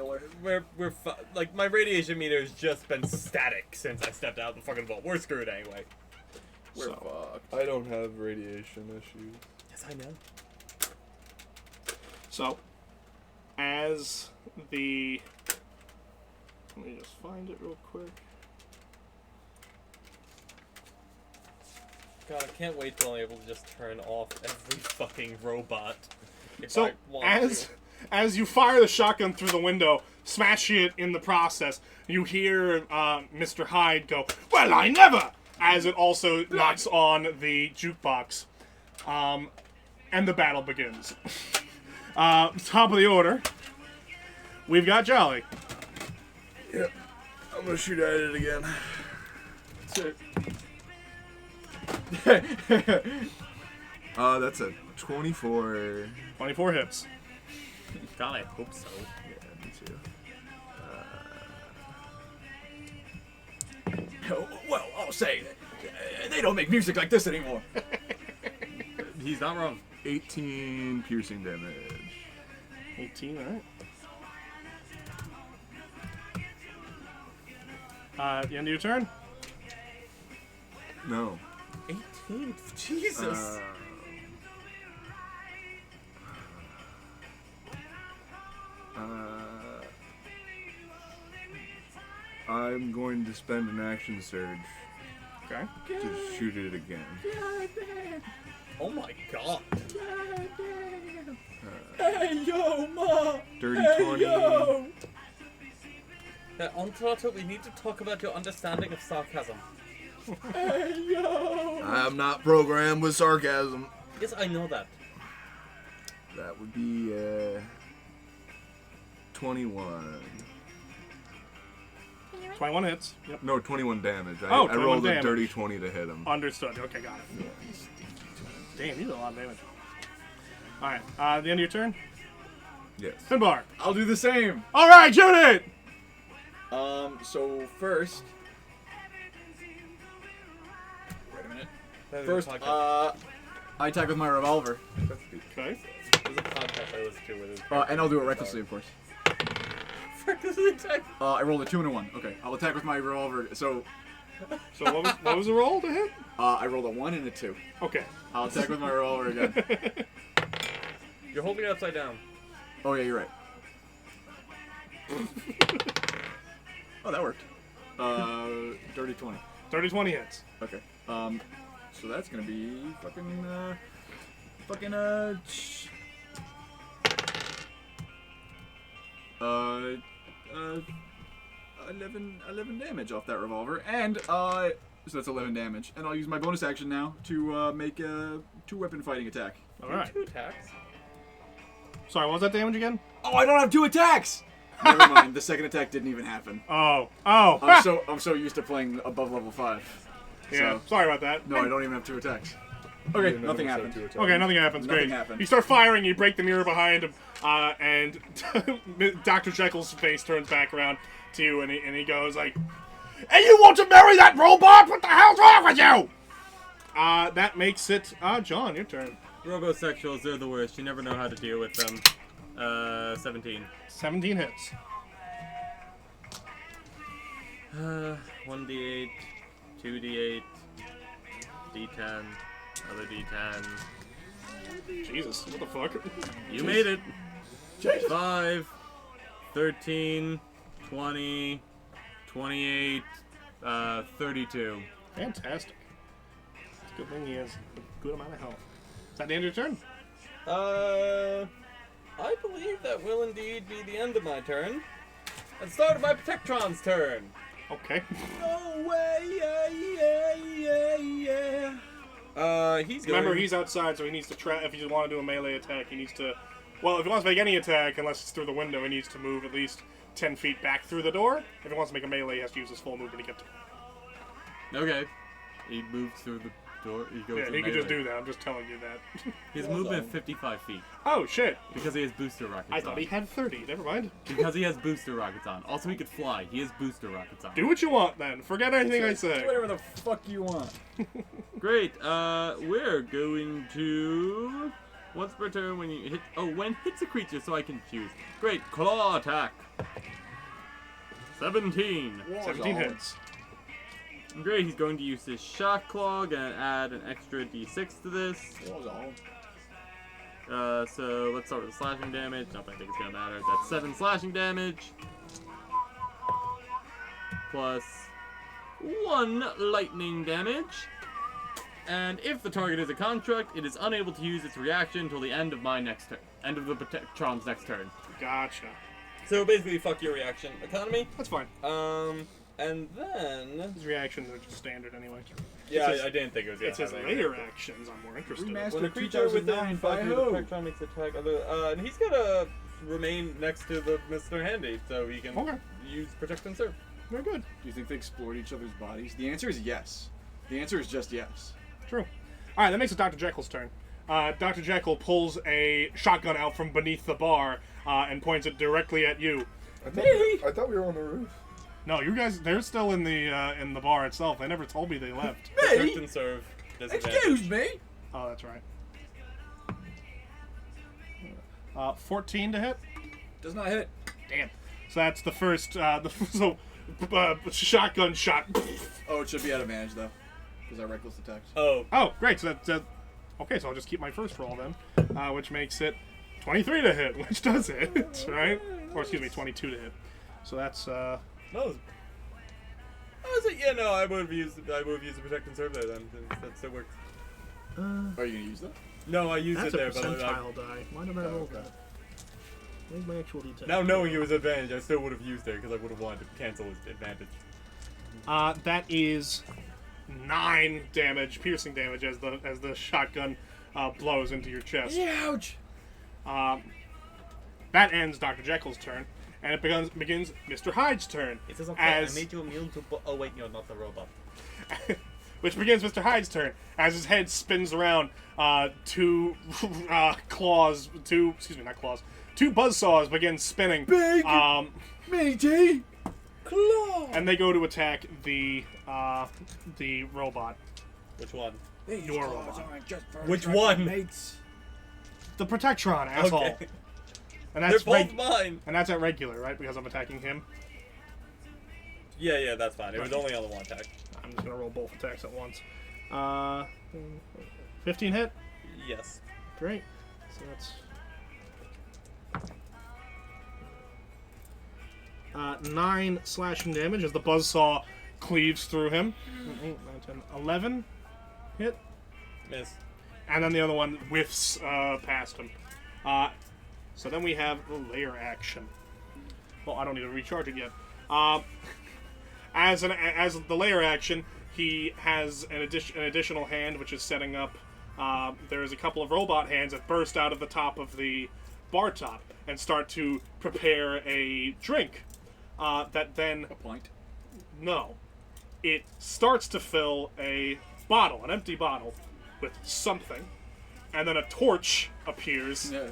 like, my radiation meter has just been static since I stepped out the fucking vault. We're screwed anyway. We're So- fucked. I don't have radiation issues. Yes, I know. So, as the... Let me just find it real quick. God, I can't wait till I'm able to just turn off every fucking robot. If So, I want as you fire the shotgun through the window, smash it in the process, you hear Mr. Hyde go, "Well, I never!" as it also knocks on the jukebox. And the battle begins. Top of the order, we've got Jolly. Yep. I'm gonna shoot at it again. That's a 24. 24 hits. God, I hope so. Well, I'll say, they don't make music like this anymore. He's not wrong. 18 piercing damage. 18, alright. At the end of your turn? No. 18? Jesus. I'm going to spend an action surge Okay. to shoot it again. Oh my god. Hey, yo, ma! Dirty Hey, 20. yo! Ontato, we need to talk about your understanding of sarcasm. Hey, yo! I'm not programmed with sarcasm. Yes, I know that. That would be 21. 21 hits. Yep. No, 21 damage. I 21 rolled damage. a dirty 20 to hit him. Understood. Okay, got it. Damn, you did a lot of damage. Alright, at the end of your turn? Yes. Finbar. I'll do the same. Alright, shoot it! So first... Wait a minute. That First, is a podcast. I attack with my revolver. Okay. There's a podcast I listen to with his And I'll do it recklessly, of course. recklessly attack. I rolled a 2 and a 1. Okay, I'll attack with my revolver. So, So what was the roll to hit? I rolled a 1 and a 2. Okay. I'll attack with my revolver again. You're holding it upside down. Oh yeah, you're right. Oh, that worked. Dirty 20. 30-20 hits. Okay. So that's gonna be fucking 11 damage off that revolver, and so that's 11 damage, and I'll use my bonus action now to make a 2-weapon fighting attack. Alright. 2 attacks. Sorry, what was that damage again? Oh, I don't have 2 attacks. Never mind. The second attack didn't even happen. Oh. I'm so used to playing above level 5. Yeah, So, sorry about that. no, I don't even have 2 attacks. Okay, nothing happened. Okay, nothing happens. Nothing Great. happened. You start firing, you break the mirror behind him, and Dr. Jekyll's face turns back around to you, and he goes like, "And you want to marry that robot? What the hell's wrong with you?" That makes it, John, your turn. Robosexuals, they're the worst. You never know how to deal with them. 17. 17 hits. 1d8, 2d8, d10, another d10. Jesus, what the fuck? You made it. 5, 13, 20, 28, 32. Fantastic. It's a good thing he has a good amount of health. Is that the end of your turn? I believe that will indeed be the end of my turn. And start of my Protectron's turn. Okay. No way, he's going... Remember, he's outside, so he needs to try. If you want to do a melee attack, he needs to. Well, if he wants to make any attack, unless it's through the window, he needs to move at least 10 feet back through the door. If he wants to make a melee, he has to use his full movement to get to it. Okay. He moves through the door. He goes Yeah, to he could just melee. do that. I'm just telling you that. His movement is 55 feet. Oh, shit. Because he has booster rockets I on. thought he had 30. Never mind. Because he has booster rockets on. Also, he could fly. He has booster rockets on. Do what you want, then. Forget anything I say. Whatever the fuck you want. Great. We're going to... Once per turn when you hit... Oh, when hits a creature, so I can choose. Great. Claw attack. 17. 17 hits. Great, he's going to use his shock claw, gonna add an extra d6 to this. So let's start with the slashing damage. Not that I think it's gonna matter. That's 7 slashing damage. Plus 1 lightning damage. And if the target is a construct, it is unable to use its reaction until the end of my next turn. End of the Protectron's next turn. Gotcha. So basically, fuck your reaction economy. That's fine. And then... His reactions are just standard anyway. Yeah, It's his- I didn't think it was gonna It's his have layer any- actions I'm more interested in. Remastered. When a creature within 2009 5 feet of by the who? Protectron makes an attack, and he's gonna remain next to the Mr. Handy, so he can Okay. use Protect and Serve. Very good. Do you think they explored each other's bodies? The answer is yes. The answer is just yes. True. Alright, that makes it Dr. Jekyll's turn. Dr. Jekyll pulls a shotgun out from beneath the bar and points it directly at you. I thought we were on the roof. No, you guys, they're still in the bar itself. They never told me they left. Protect and serve. Disadvantage. Excuse me. Oh, that's right. 14 to hit. Does not hit. Damn. So that's the first. Shotgun shot. Oh, it should be at advantage though, because I reckless attacked. Oh, Oh, great. So that's okay. So I'll just keep my first roll then, which makes it 23 to hit, which does hit, right? Or excuse me, 22 to hit. So that's no. I was like, yeah, no, I would have used the protect and serve there then. That still worked. Are you gonna use that? No, I used that's it a there, but percentile die. Why did I roll that? Where's my actual detail? now knowing it was advantage, I still would have used it because I would have wanted to cancel his advantage. That is 9 damage, piercing damage, as the shotgun blows into your chest. Ouch! That ends Dr. Jekyll's turn, and it begins Mr. Hyde's turn. It says okay, as I made you immune to... Oh wait, you're not the robot. which begins Mr. Hyde's turn as his head spins around. Two buzzsaws begin spinning. Big meaty claw. And they go to attack the robot. Which one? Your robot. Which one? Mates. The Protectron, asshole. Okay. And They're that's both mine. and that's at regular, right? Because I'm attacking him. Yeah, that's fine. It was only on the one attack. I'm just gonna roll both attacks at once. 15 hit. Yes. Great. So that's 9 slashing damage as the buzzsaw cleaves through him. 8, 9, 10, 11 hit. Miss. And then the other one whiffs past him. So then we have the layer action. Well, I don't need to recharge it yet. As the layer action, he has an additional hand, which is setting up. There's a couple of robot hands that burst out of the top of the bar top and start to prepare a drink. That then A pint. no, it starts to fill a bottle, an empty bottle, with something, and then a torch appears, Yeah.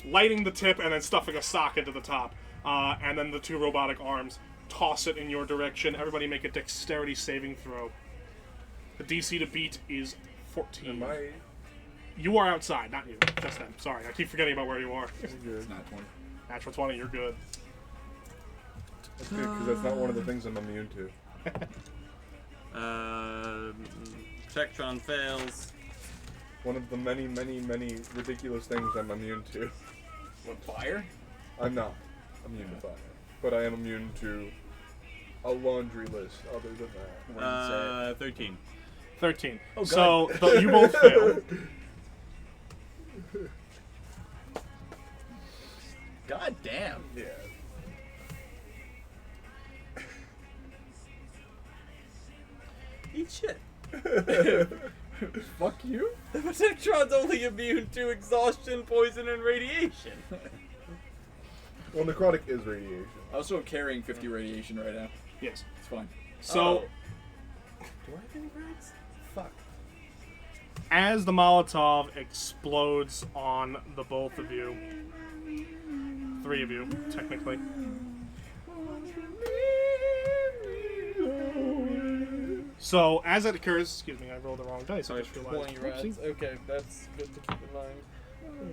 lighting the tip and then stuffing a sock into the top. And then the 2 robotic arms toss it in your direction. Everybody make a dexterity saving throw. The DC to beat is 14. Am I? You are outside, not you. Just them. Sorry, I keep forgetting about where you are. Good. It's not 20. Natural 20, you're good. That's good because that's not one of the things I'm immune to. Protectron fails. One of the many, many, many ridiculous things I'm immune to. What, fire? I'm not immune to fire, but I am immune to a laundry list other than that. 13. 13. Oh, so you both fail. God damn. Yeah. Eat shit. Fuck you. The Protectron's only immune to exhaustion, poison, and radiation. Well, necrotic is radiation. I also am carrying 50 radiation right now. Yes. It's fine. So, Oh. Do I have any rags? Fuck. as the Molotov explodes on the both of you, 3 of you, technically. So, as it occurs, excuse me, I rolled the wrong dice. I just realized. 20 rags. Oopsie. Okay, that's good to keep in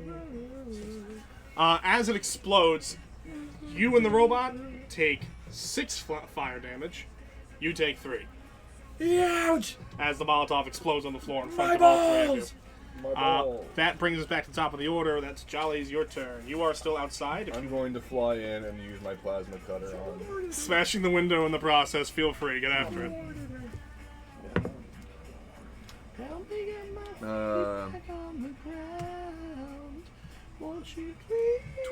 mind. As it explodes, you and the robot take 6 fire damage. You take 3. Ouch! As the Molotov explodes on the floor in front My of all 3 of you. balls! My ball. That brings us back to the top of the order. That's Jolly's your turn. You are still outside. If I'm you going to fly in and use my plasma cutter on. smashing the window in the process, feel free. Get after it.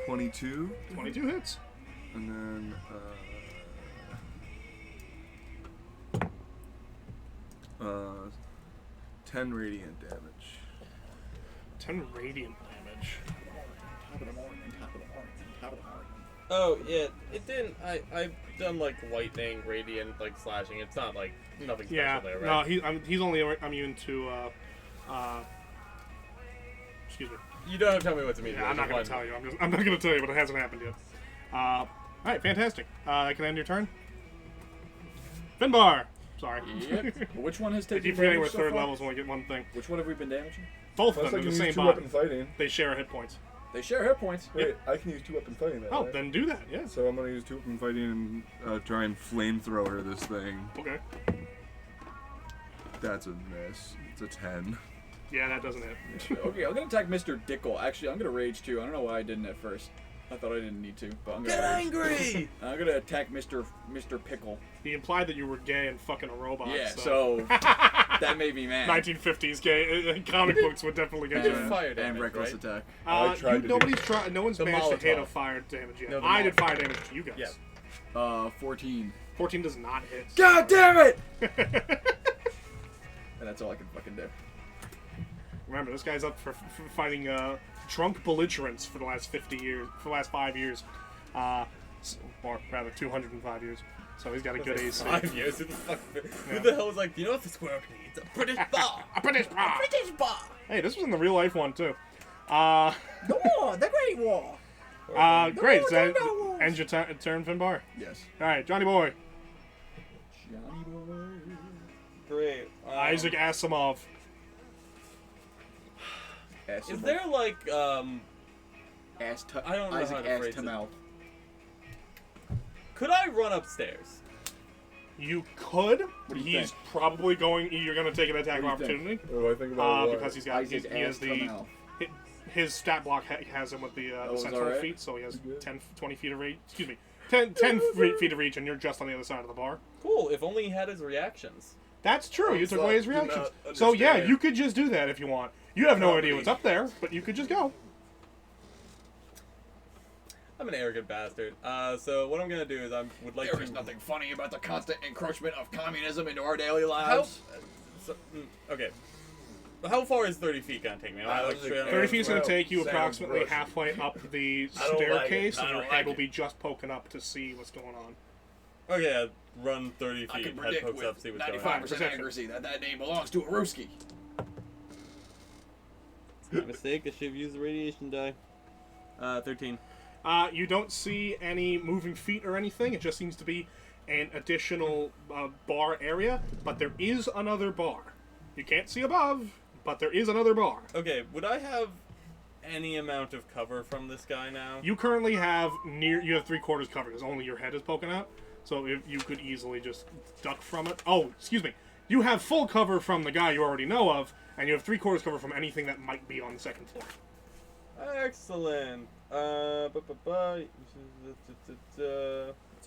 22, 22 hits. and then 10 radiant damage. 10 radiant damage. Oh, yeah, it didn't. I've done, like, lightning, radiant, like, slashing. It's not, like, nothing special Yeah. there, No, right? he's only immune to. Excuse me. You don't have to tell me what's immediate. Yeah, I'm not gonna tell you. I'm not gonna tell you, but it hasn't happened yet. All right, fantastic. That can end your turn. Finbar! Sorry. Yep. Which one has I taken keep forgetting we're damage so third far? levels when we get one thing. Which one have we been damaging? Both of Unless I them, can they're the use same two-weapon bot. fighting. They share hit points. They share hit points. Wait, I can use two-weapon fighting then, Oh, right? then do that, yeah. So I'm gonna use two-weapon fighting and try and flamethrower this thing. Okay. That's a miss. It's a 10. Yeah, that doesn't hit. Okay, I'm gonna attack Mr. Dickle. Actually, I'm gonna rage too. I don't know why I didn't at first. I thought I didn't need to, but I'm gonna Get rage. angry! I'm gonna attack Mr. Pickle. He implied that you were gay and fucking a robot. Yeah, so that made me mad. 1950s gay comic books would definitely get And, you. Just fire and damage, reckless right? attack. I tried to Nobody's tried. No one's The managed to hit a Molotov. fire damage yet. No, the I did Molotov. fire damage to you guys. Yeah. 14. 14 does not hit. God damn it! And that's all I can fucking do. Remember, this guy's up for fighting drunk belligerents for the last 50 years, for the last 5 years, or rather 205 years. So he's got a good AC. 5 years. Who the hell was like, you know what this world needs? A British bar. A British bar. British bar. Hey, this was in the real life one too. The war! The Great War! Great. No, Is that no, no. end your turn, Finbar? Yes. All right, Johnny Boy. Johnny boy. Great. Isaac Asimov. Is there like I don't know Isaac how to ass phrase to it. mouth. Could I run upstairs? You could. What do you He's think? probably going. You're going to take an attack of What do you opportunity What do I think about what? because he's got. Isaac He has ass to the mouth. his stat block has him with the is sentinel alright. feet, so he has Good. 10, 20 feet of reach. Excuse me, 10 feet of reach, and you're just on the other side of the bar. Cool. If only he had his reactions. That's true. You took away his do not reactions. So yeah, understand. you could just do that if you want. You have no Probably. idea what's up there, but you could just go. I'm an arrogant bastard. So what I'm gonna do is I would like There to. is nothing funny about the constant encroachment of communism into our daily How? lives. Okay. How far is 30 feet gonna take me? Am I, like, was straight on 30 the- feet is going to take you Sounds approximately gross. halfway up the I don't like it. staircase, I and your don't head like will it. be just poking up to see what's going on. Okay, I'd run 30 I feet, can head predict pokes up, see with what's going 95% on. Perception. accuracy that name belongs to a Ruski. My mistake. I should have used the radiation die. 13. You don't see any moving feet or anything. It just seems to be an additional bar area, but there is another bar. You can't see above, but there is another bar. Okay, would I have any amount of cover from this guy now? You currently have you have 3/4 covered because only your head is poking out. So if you could easily just duck from it. Oh, excuse me. You have full cover from the guy you already know of, and you have 3/4 cover from anything that might be on the second floor. Excellent. What's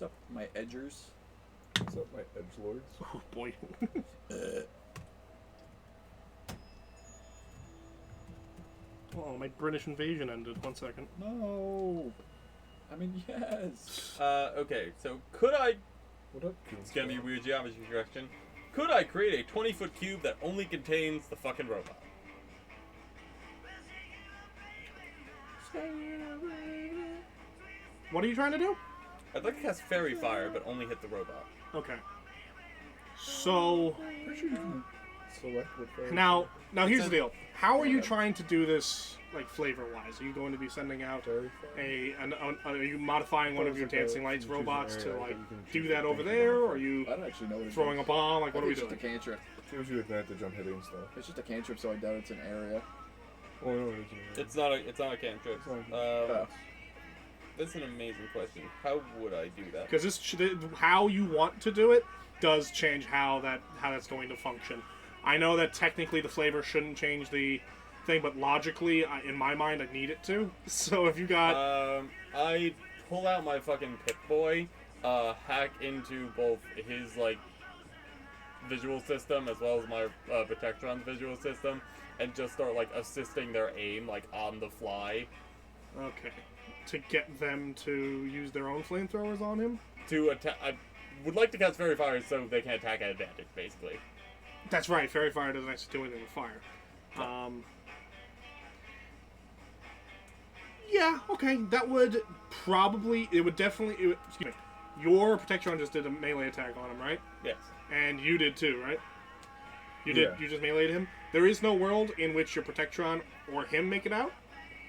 up, my edgers? What's up, my edgelords? Oh boy. Oh, my British invasion ended. 1 second. No. I mean, yes. Okay, so could I... What up, It's gonna be a weird geometry correction. Could I create a 20-foot cube that only contains the fucking robot? What are you trying to do? I'd like to cast Fairy Fire, but only hit the robot. Okay. So Pretty sure you can select what fire. now here's the deal. How are you trying to do this, like flavor-wise? Are you going to be sending out Fairy are you modifying one of your dancing lights robots to like do that over there, or are you I don't actually know what it throwing a is. bomb? Like I what are we think it's just doing? a cantrip. Gives you advantage on hitting stuff. It's just a cantrip, so I doubt it's an area. Oh no, It's not a cantrip. It's not. Oh. That's an amazing question. How would I do that? Because how you want to do it does change how that's going to function. I know that technically the flavor shouldn't change the thing, but logically, in my mind, I need it to. So if you got I pull out my fucking Pip-Boy, hack into both his, like, visual system as well as my Protectron's visual system, and just start, like, assisting their aim, like, on the fly. okay, to get them to use their own flamethrowers on him. To attack. I would like to cast Fairy Fire so they can attack at advantage, basically. That's right. Fairy fire doesn't actually do anything with fire. Yeah. Okay. That would probably. It would definitely. Excuse me. Your Protectron just did a melee attack on him, right? Yes. And you did too, right? You did. Yeah. You just meleeed him. There is no world in which your Protectron or him make it out,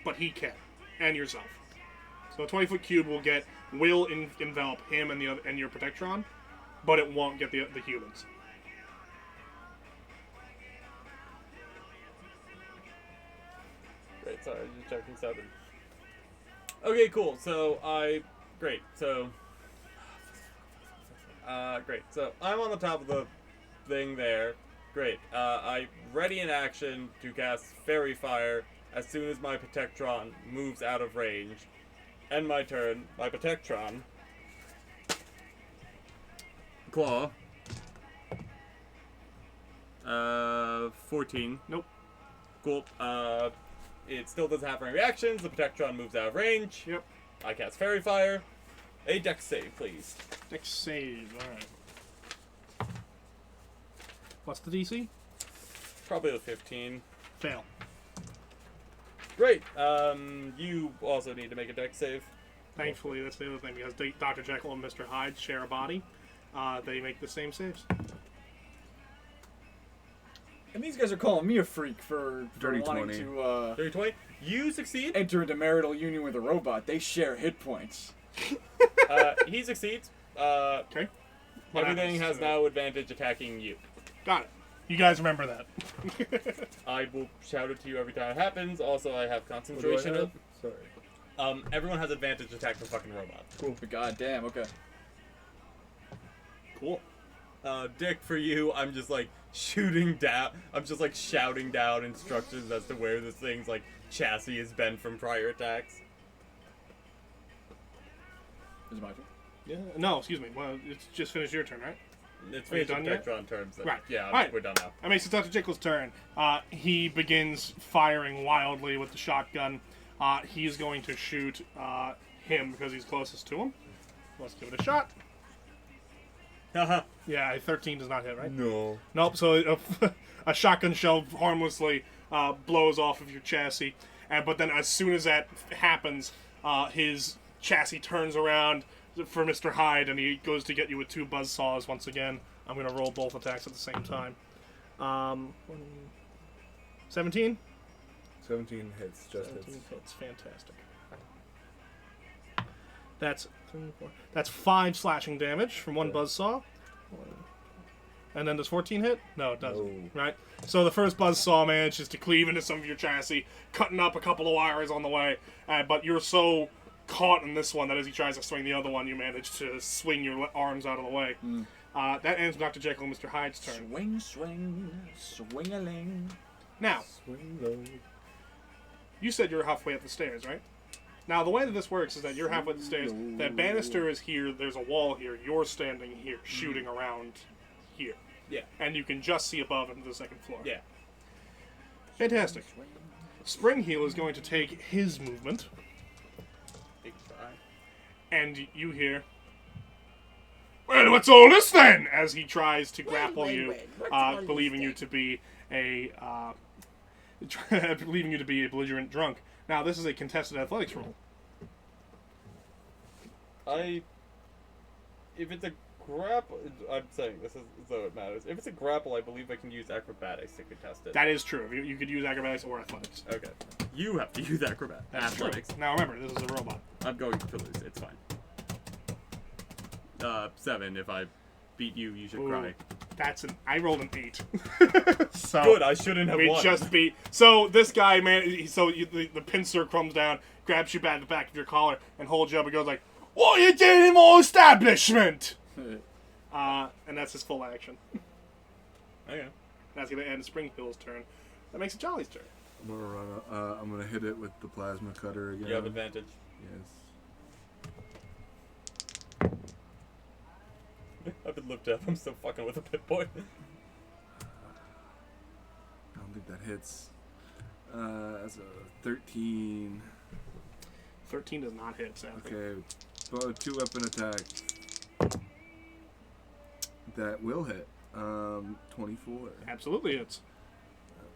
but he can, and yourself. So a 20-foot cube will envelop him and your Protectron, but it won't get the humans. Great, sorry, just checking 7. Okay, cool. Great. So, great. So I'm on the top of the thing there. Great. I ready in action to cast Fairy Fire as soon as my Protectron moves out of range. End my turn. My Protectron. Claw. 14. Nope. Cool. It still doesn't have any reactions. The Protectron moves out of range. Yep. I cast Fairy Fire. A Dex save, please. Dex save. All right. What's the DC? Probably a 15. Fail. Great. You also need to make a Dex save. Thankfully, that's the other thing, because Dr. Jekyll and Mr. Hyde share a body. They make the same saves. And these guys are calling me a freak for Dirty wanting 20. to Dirty 20. You succeed. enter into marital union with a robot. They share hit points. He succeeds. Okay. What Everything happens? has now advantage attacking you. Got it. You guys remember that. I will shout it to you every time it happens. Also, I have What do I concentration. have? Sorry. Everyone has advantage attack the fucking robot. Cool. But goddamn, okay. Cool. Dick, for you, I'm just like shooting down. I'm just like shouting down instructions as to where this thing's like chassis has been from prior attacks. Is it my turn? Yeah. No, excuse me. Well, it's just finished your turn, right? It's Are you finished done yet? Protectron turns. Then. Right. Yeah, Alright. we're done now. That makes it Dr. Jekyll's turn. He begins firing wildly with the shotgun. He's going to shoot him because he's closest to him. Let's give it a shot. Haha. Yeah, a 13 does not hit, right? No. Nope, so a shotgun shell harmlessly blows off of your chassis. But then as soon as that happens, his chassis turns around for Mr. Hyde, and he goes to get you with 2 buzzsaws once again. I'm going to roll both attacks at the same time. 17? 17 hits, just 17 hits. hits. Fantastic. That's 5 slashing damage from 1 buzzsaw. And then does 14 hit? No, it doesn't. No. Right? So the first buzzsaw manages to cleave into some of your chassis, cutting up a couple of wires on the way. But you're so caught in this one that as he tries to swing the other one, you manage to swing your arms out of the way. That ends Dr. Jekyll and Mr. Hyde's turn. Swing, swing, swing-a-ling. Now, Swing low. you said you're halfway up the stairs, right? Now, the way that this works is that you're halfway up the stairs. That banister is here. There's a wall here. You're standing here, shooting around here. Yeah. And you can just see above into the second floor. Yeah. Fantastic. Springheel is going to take his movement, Big try. and you hear, "Well, what's all this then?" As he tries to grapple you, believing you to be a believing you to be a belligerent drunk. Now, this is a contested athletics roll. If it's a grapple, I'm saying this is as though it matters. If it's a grapple, I believe I can use acrobatics to contest it. That is true. You could use acrobatics or athletics. Okay. You have to use That's true. athletics. Now remember, this is a robot. I'm going to lose. It's fine. 7. If I beat you, you should Ooh, cry. I rolled an 8. So Good. I shouldn't have we won. just beat. So this guy, man. The pincer comes down, grabs you by the back of your collar, and holds you up and goes like, "What are you doing in my establishment?" And that's his full action. Okay. That's gonna end Springfield's turn. That makes it Jolly's turn. I'm gonna run. I'm gonna hit it with the plasma cutter again. You have advantage. Yes. I've been looked up. I'm still fucking with a pit boy. I don't think that hits. That's a 13. 13 does not hit, sadly. Okay, so 2 weapon attack. That will hit. 24. Absolutely hits.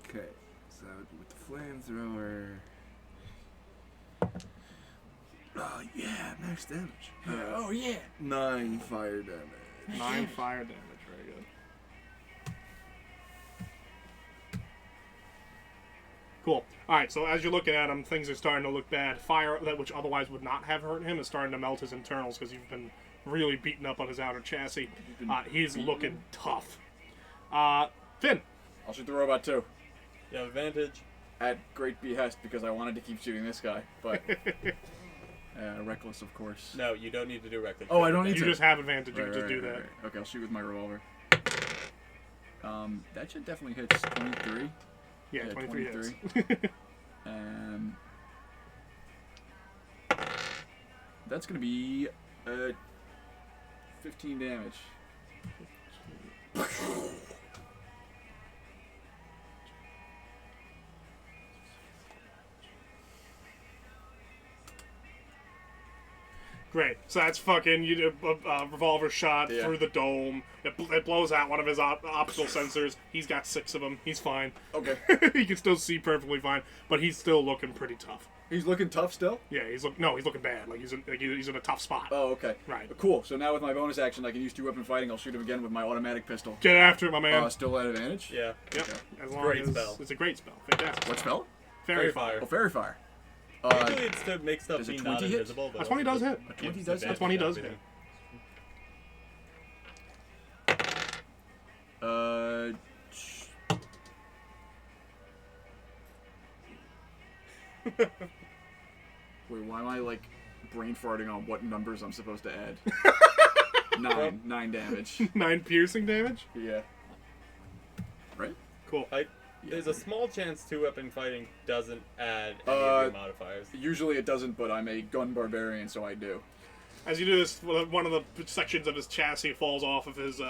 Okay, so that would be with the flamethrower. Oh yeah, max damage. Oh, yeah. 9 fire damage. 9 fire damage. Very good. Cool. Alright, so as you're looking at him, things are starting to look bad. Fire, that which otherwise would not have hurt him, is starting to melt his internals because you've been really beaten up on his outer chassis. He's looking tough. Finn. I'll shoot the robot too. You have advantage. At great behest because I wanted to keep shooting this guy, but reckless, of course. No, you don't need to do reckless. Oh, I don't need You to. just have advantage. You Right, can just right, do right, that. right. Okay, I'll shoot with my revolver. That should definitely hit 23. Yeah, 23 hits. And that's gonna be 15 damage. Great. So that's fucking a revolver shot Yeah. through the dome. It blows out one of his optical sensors. He's got 6 of them. He's fine. Okay. He can still see perfectly fine, but he's still looking pretty tough. He's looking tough still? Yeah, he's looking bad. Like he's in a tough spot. Oh, okay. Right. Cool. So now with my bonus action, I can use 2-weapon fighting. I'll shoot him again with my automatic pistol. Get after it, my man. Still at advantage? Yeah. Yep. Okay. As long Great as spell. it's a great spell. Fantastic. What spell? Fairy Fire. Oh, Fairy Fire. Usually it's to make stuff does a be 20 not hit? invisible. But A 20 does hit. A 20 gives does hit? A 20 does advantage Uh. Wait, why am I like brain farting on what numbers I'm supposed to add? 9 damage. 9 piercing damage. Yeah. Right? Cool. There's a small chance 2-weapon fighting doesn't add any of your modifiers. Usually it doesn't, but I'm a gun barbarian, so I do. As you do this, one of the sections of his chassis falls off of his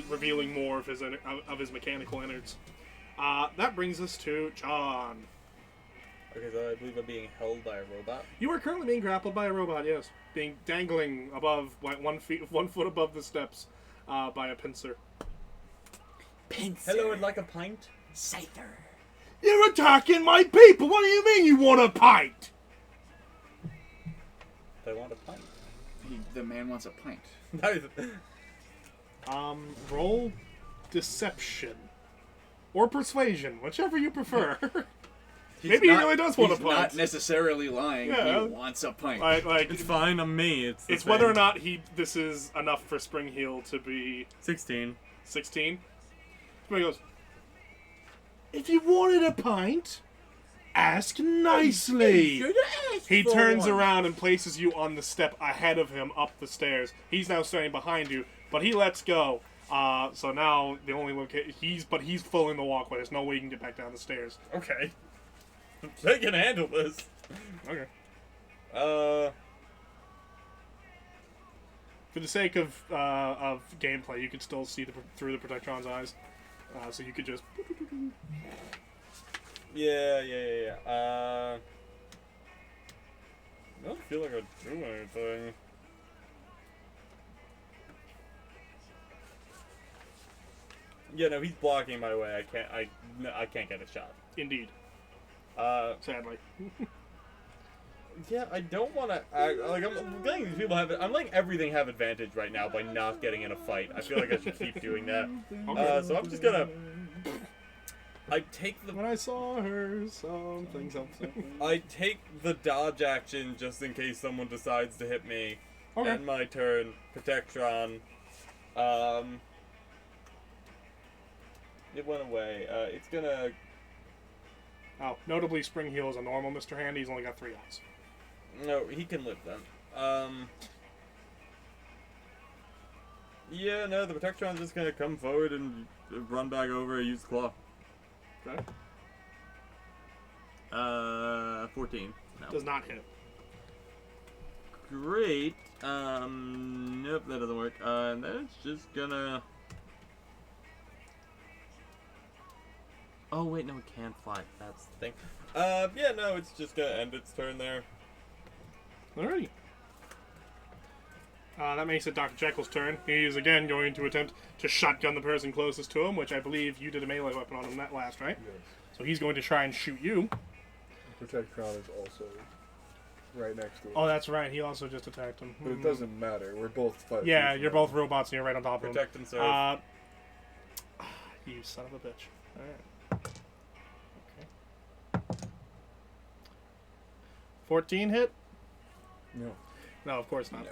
revealing more of his mechanical innards. That brings us to John. Okay, so I believe I'm being held by a robot. You are currently being grappled by a robot. Yes, being dangling above 1 foot above the steps by a pincer. Hello, I'd like a pint. Scyther. You're attacking my people. What do you mean you want a pint? I want a pint. The man wants a pint. Roll deception or persuasion, whichever you prefer. Maybe he really does want a He's pint. not necessarily lying. Yeah. He wants a pint. Like It's fine, I'm me. It's the it's whether or same. not this is enough for Spring Heel to be 16. 16. Spring goes, if you wanted a pint, ask nicely. He turns around and places you on the step ahead of him up the stairs. He's now standing behind you, but he lets go. So now the only location he's full in the walkway. There's no way you can get back down the stairs. Okay. They can handle this. Okay. For the sake of gameplay, you can still see through the Protectron's eyes. So you could just. Yeah. I don't feel like I do anything. Yeah, no, he's blocking my way. I can't get a shot. Indeed. Sadly. Yeah, I don't want to. Like, I'm letting these people have it. I'm letting everything have advantage right now by not getting in a fight. I feel like I should keep doing that. So I'm just gonna. I take the. When I saw her, something. I take the dodge action just in case someone decides to hit me. Okay. End my turn. Protectron. It went away. It's gonna. Oh, notably, Spring Heel is a normal Mr. Handy. He's only got 3 eyes. No, he can live then. Yeah, no, the Protectron's just gonna come forward and run back over and use the claw. Okay. 14. No. Does not hit. Great. Nope, that doesn't work. And then it's just gonna. Oh wait, no, it can't fly. That's the thing. Yeah, no, it's just gonna end its turn there. Alrighty. That makes it Dr. Jekyll's turn. He is again going to attempt to shotgun the person closest to him, which I believe you did a melee weapon on him that last, right? Yes. So he's going to try and shoot you. Protectron is also right next to him. Oh, that's right. He also just attacked him. But it doesn't matter. We're both fighting. Yeah, you're both robots and you're right on top of him. Protect and serve. You son of a bitch. Alright. Okay. 14 hit? No. No, of course not. No.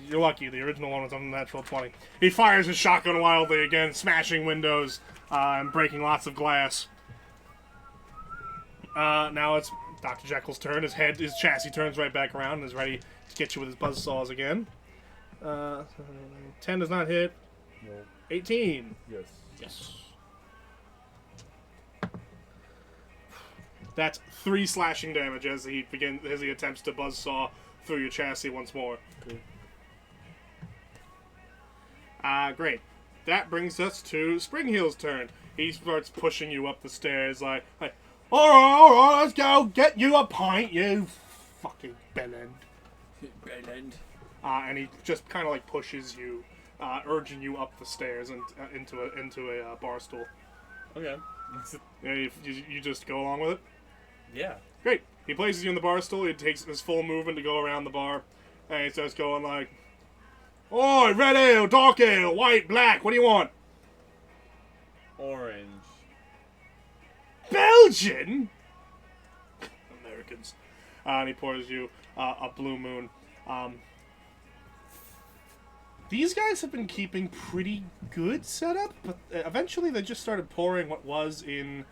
You're lucky. The original one was on the natural 20. He fires his shotgun wildly again, smashing windows and breaking lots of glass. Now it's Dr. Jekyll's turn. His chassis turns right back around and is ready to get you with his buzzsaws again. 10 does not hit. No. 18. Yes. Yes. That's 3 slashing damage as he attempts to buzzsaw through your chassis once more. Cool. Great. That brings us to Springheel's turn. He starts pushing you up the stairs like all right, let's go. Get you a pint, you fucking bellend. Bellend. And he just kind of like pushes you, urging you up the stairs and into a bar stool. Okay. Yeah, you just go along with it. Yeah. Great. He places you in the bar stool. He takes his full movement to go around the bar, and he starts going like, "Oi, red ale, dark ale, white, black. What do you want?" Orange. Belgian. Americans. And he pours you a Blue Moon. These guys have been keeping pretty good setup, but eventually they just started pouring what was in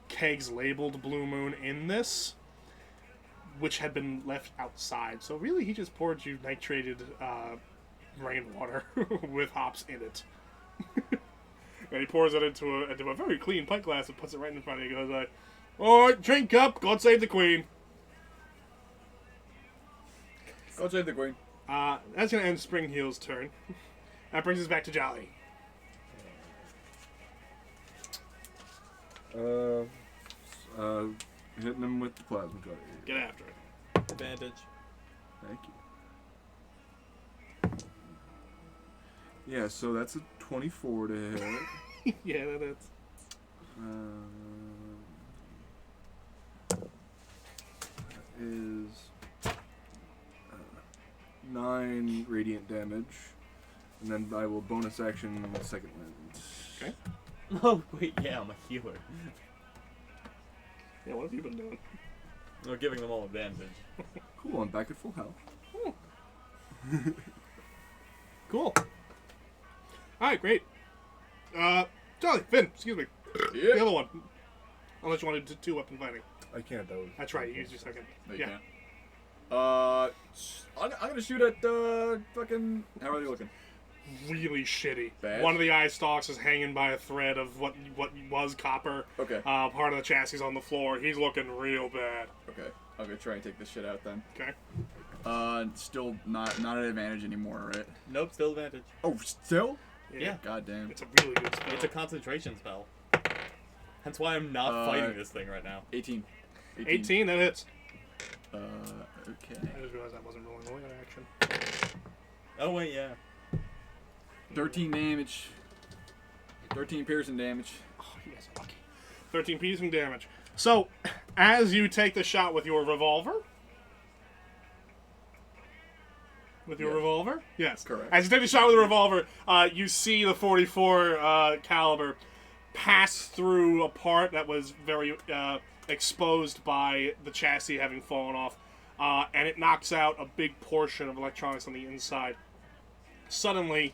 kegs labeled Blue Moon in this, which had been left outside. So really, he just poured you nitrated rainwater with hops in it. And he pours it into a very clean pint glass and puts it right in front of you. He goes like, "All right, drink up. God save the Queen." God save the Queen. That's going to end Springheel's turn. That brings us back to Jolly. Hitting him with the plasma cutter. Get after it. Advantage. Thank you. Yeah, so that's a 24 to hit. Yeah, that's... That is 9 radiant damage, and then I will bonus action second wind. Okay. Oh, wait, yeah, I'm a healer. Yeah, what have you been doing? We're giving them all advantage. Cool, I'm back at full health. Cool. Alright, great. Jolly, Finn, excuse me. The other one. Unless you wanted to do weapon fighting. I can't, though. That's right, you used your second. No, you Yeah. can't. I'm gonna shoot at fucking. How are they looking? Really shitty. Bad? One of the eye stalks is hanging by a thread of what was copper. Okay. Part of the chassis on the floor. He's looking real bad. Okay. I'm gonna try and take this shit out then. Okay. Still not an advantage anymore, right? Nope, still advantage. Oh, still? Yeah. God damn. It's a really good spell. It's a concentration spell. Hence why I'm not fighting this thing right now. 18. 18, that hits. Okay. I just realized that wasn't rolling away action. Oh, wait, yeah. 13 damage. 13 piercing damage. Oh, you guys are lucky. 13 piercing damage. So, as you take the shot with your revolver... With your Yeah. revolver? Yes. Correct. As you take the shot with the revolver, you see the 44 caliber pass through a part that was very exposed by the chassis having fallen off, and it knocks out a big portion of electronics on the inside. Suddenly,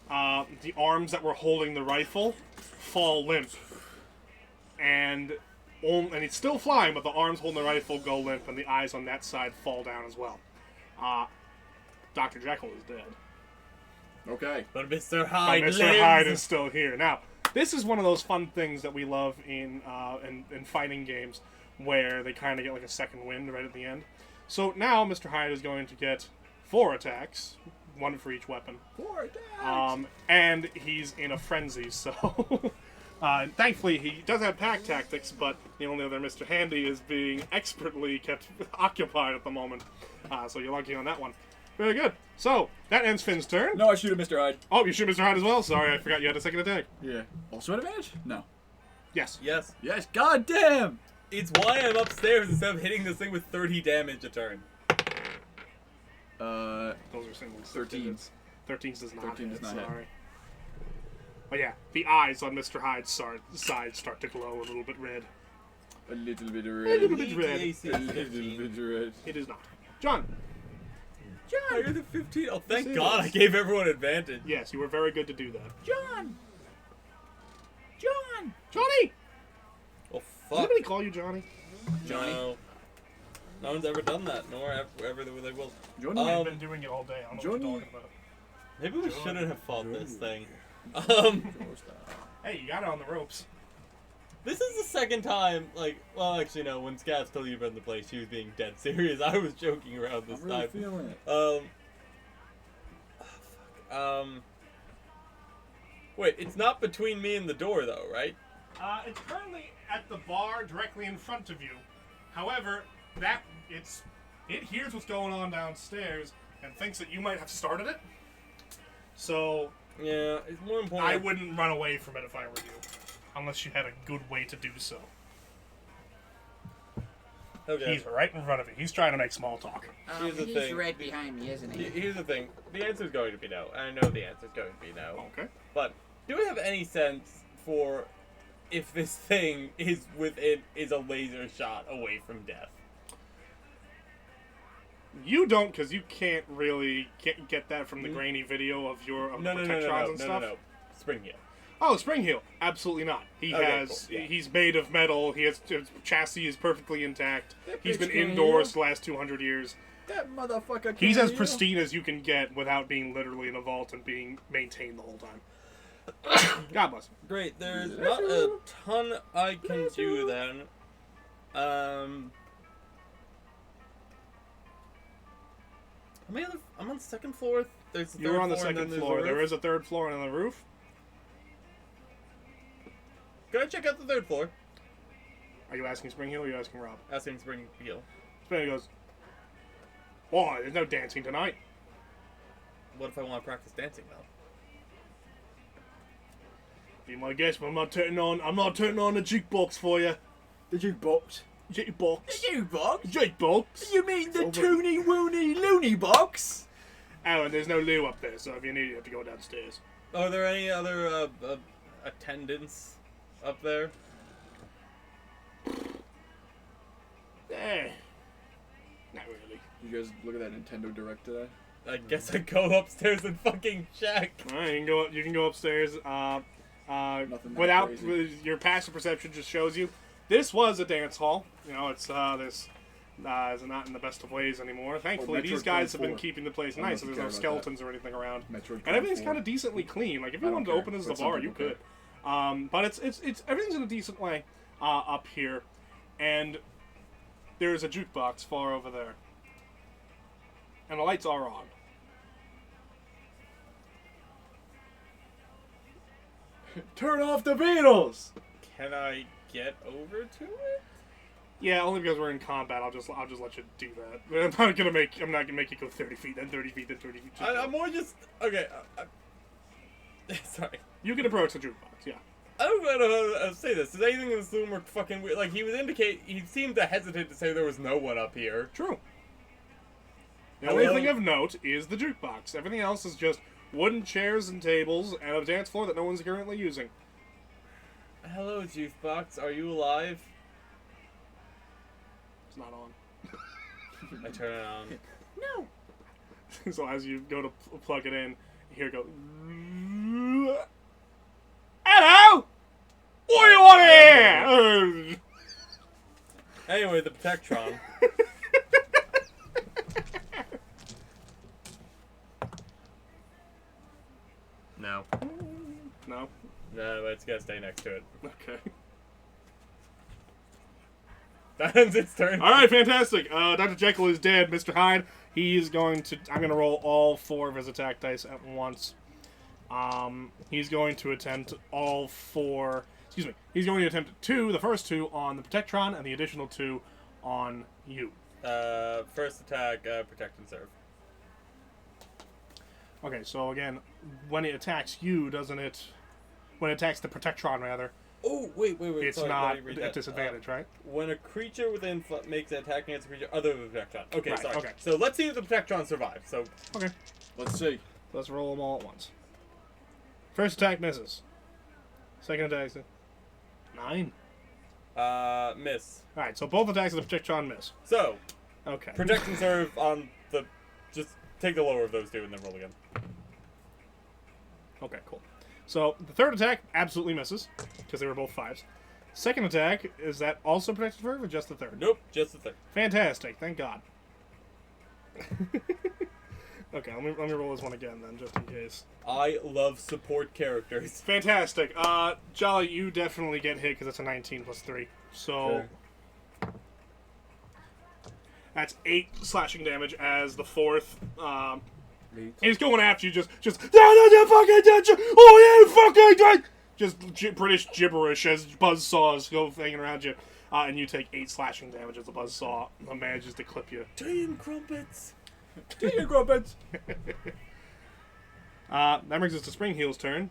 the arms that were holding the rifle fall limp, and it's still flying, but the arms holding the rifle go limp, and the eyes on that side fall down as well. Dr. Jekyll is dead. Okay. But Mr. Hyde But Mr. lives. Hyde is still here. Now, this is one of those fun things that we love in fighting games, where they kind of get like a second wind right at the end. So now Mr. Hyde is going to get 4 attacks, 1 for each weapon. 4 attacks. And he's in a frenzy, so... thankfully, he does have pack tactics, but the only other Mr. Handy is being expertly kept occupied at the moment. So you're lucky on that one. Very good. So, that ends Finn's turn. No, I shoot at Mr. Hyde. Oh, you shoot Mr. Hyde as well? Sorry, I forgot you had a second attack. Yeah. Also an advantage? No. Yes. Yes. Yes. God damn. It's why I'm upstairs instead of hitting this thing with 30 damage a turn. Those are singles. 13. 13 does not 13 hit, does not hit. sorry. But yeah, the eyes on Mr. Hyde's side start to glow a little bit red. A little bit of A red. little bit red. AC A is little 15. bit of red. It is not. John. Higher than 15? Oh, thank Yes, it God is. I gave everyone advantage. Yes, you were very good to do that. John! Johnny! Well, Does fuck. anybody call you Johnny? Johnny. No. No one's ever done that, nor ever they will. Johnny. I've been doing it all day. I don't know what you're talking about. Maybe we shouldn't have fought this thing. Hey, you got it on the ropes. This is the second time, like, well, actually, no, when Scats told you about the place, she was being dead serious. I was joking around this I'm really time. feeling it. Wait, it's not between me and the door, though, right? It's currently at the bar directly in front of you. However, it hears what's going on downstairs and thinks that you might have started it. So Yeah, it's more important. I wouldn't run away from it if I were you, unless you had a good way to do so. Okay. He's right in front of you. He's trying to make small talk. Here's the He's thing. right behind me, isn't he? Here's the thing. The answer's going to be no. I know the answer's going to be no. Okay. But do we have any sense for if this thing is a laser shot away from death? You don't, because you can't really get that from the grainy video of your No, Protectrons and stuff. no. Spring Heel. Oh, Spring Heel. Absolutely not. He Okay, has. cool, yeah. He's made of metal. His chassis is perfectly intact. He's been bitch can't indoors heal. the last 200 years. That motherfucker. He's can't as heal. pristine as you can get without being literally in a vault and being maintained the whole time. God bless him. Great. There's not a ton I can do then. How many other? I'm on the second floor. There's the You're third on the floor, and then second there's floor. the There roof. is a third floor and a roof. Go check out the third floor. Are you asking Spring Heel or are you asking Rob? Asking Spring Heel. Spring Heel goes, "Why? There's no dancing tonight." What if I want to practice dancing though? Be my guest, but I'm not turning on the jukebox for you. The jukebox. Jukebox. Jukebox? Jukebox. You mean the toony woony loony box? Oh, and there's no loo up there, so if you need it, you have to go downstairs. Are there any other attendants up there? Not really. You guys look at that Nintendo Direct today? I guess I go upstairs and fucking check. All right, you can go upstairs. Nothing that Without crazy. your passive perception just shows you this was a dance hall. You know, it's this is not in the best of ways anymore. Thankfully, Metroid these guys have Prime been 4. keeping the place I don't know nice, if so you there's no care about skeletons or anything around, Metroid and Prime everything's 4. kind of decently clean. Like if I you don't wanted to care, open as but the some bar, you people could. But it's everything's in a decent way up here, and there's a jukebox far over there, and the lights are on. Turn off the Beatles! Can I get over to it? Yeah, only because we're in combat. I'll just let you do that. I'm not gonna make you go 30 feet, then 30 feet, then 30 feet. Just I'm more just okay. Sorry. You can approach the jukebox. Yeah. I don't know how to say this. Does anything in this room look fucking weird? Like, he seemed to hesitate to say there was no one up here. True. The Hello? only thing of note is the jukebox. Everything else is just wooden chairs and tables and a dance floor that no one's currently using. Hello, Jukebox. Are you alive? It's not on. I turn it on. No. So as you go to plug it in, you hear it go. Hello. What do you want here? Anyway, the Protectron. No. No. No, it's gonna stay next to it. Okay. That ends its turn. All right, fantastic. Dr. Jekyll is dead. Mr. Hyde, he's going to. I'm going to roll all 4 of his attack dice at once. He's going to attempt all 4. Excuse me. He's going to attempt 2. The first 2 on the Protectron, and the additional 2 on you. First attack, protect and serve. Okay, so again, when it attacks you, doesn't it? When it attacks the Protectron, rather, Oh, wait. it's Sorry, not let me read at that. disadvantage, right? When a creature within makes an attack against a creature other than the Protectron. Okay, Right, sorry. okay. So let's see if the Protectron survives. So, Okay. Let's see. Let's roll them all at once. First attack misses. Second attack, 9. miss. All right, so both attacks of the Protectron miss. So, Okay. protect and serve on the just take the lower of those two and then roll again. Okay, cool. So the third attack absolutely misses because they were both 5s. Second attack, is that also protected verve or just the third? Nope, just the third. Fantastic, thank God. Okay, let me roll this one again then, just in case. I love support characters. Fantastic. Jolly, you definitely get hit because it's a 19 plus 3. So Okay. that's 8 slashing damage as the fourth. 8. He's going after you, just oh yeah, fucking just British gibberish as buzzsaws go hanging around you, and you take 8 slashing damage as the buzzsaw manages to clip you. Tea and crumpets. Tea and crumpets. That brings us to Springheel's turn.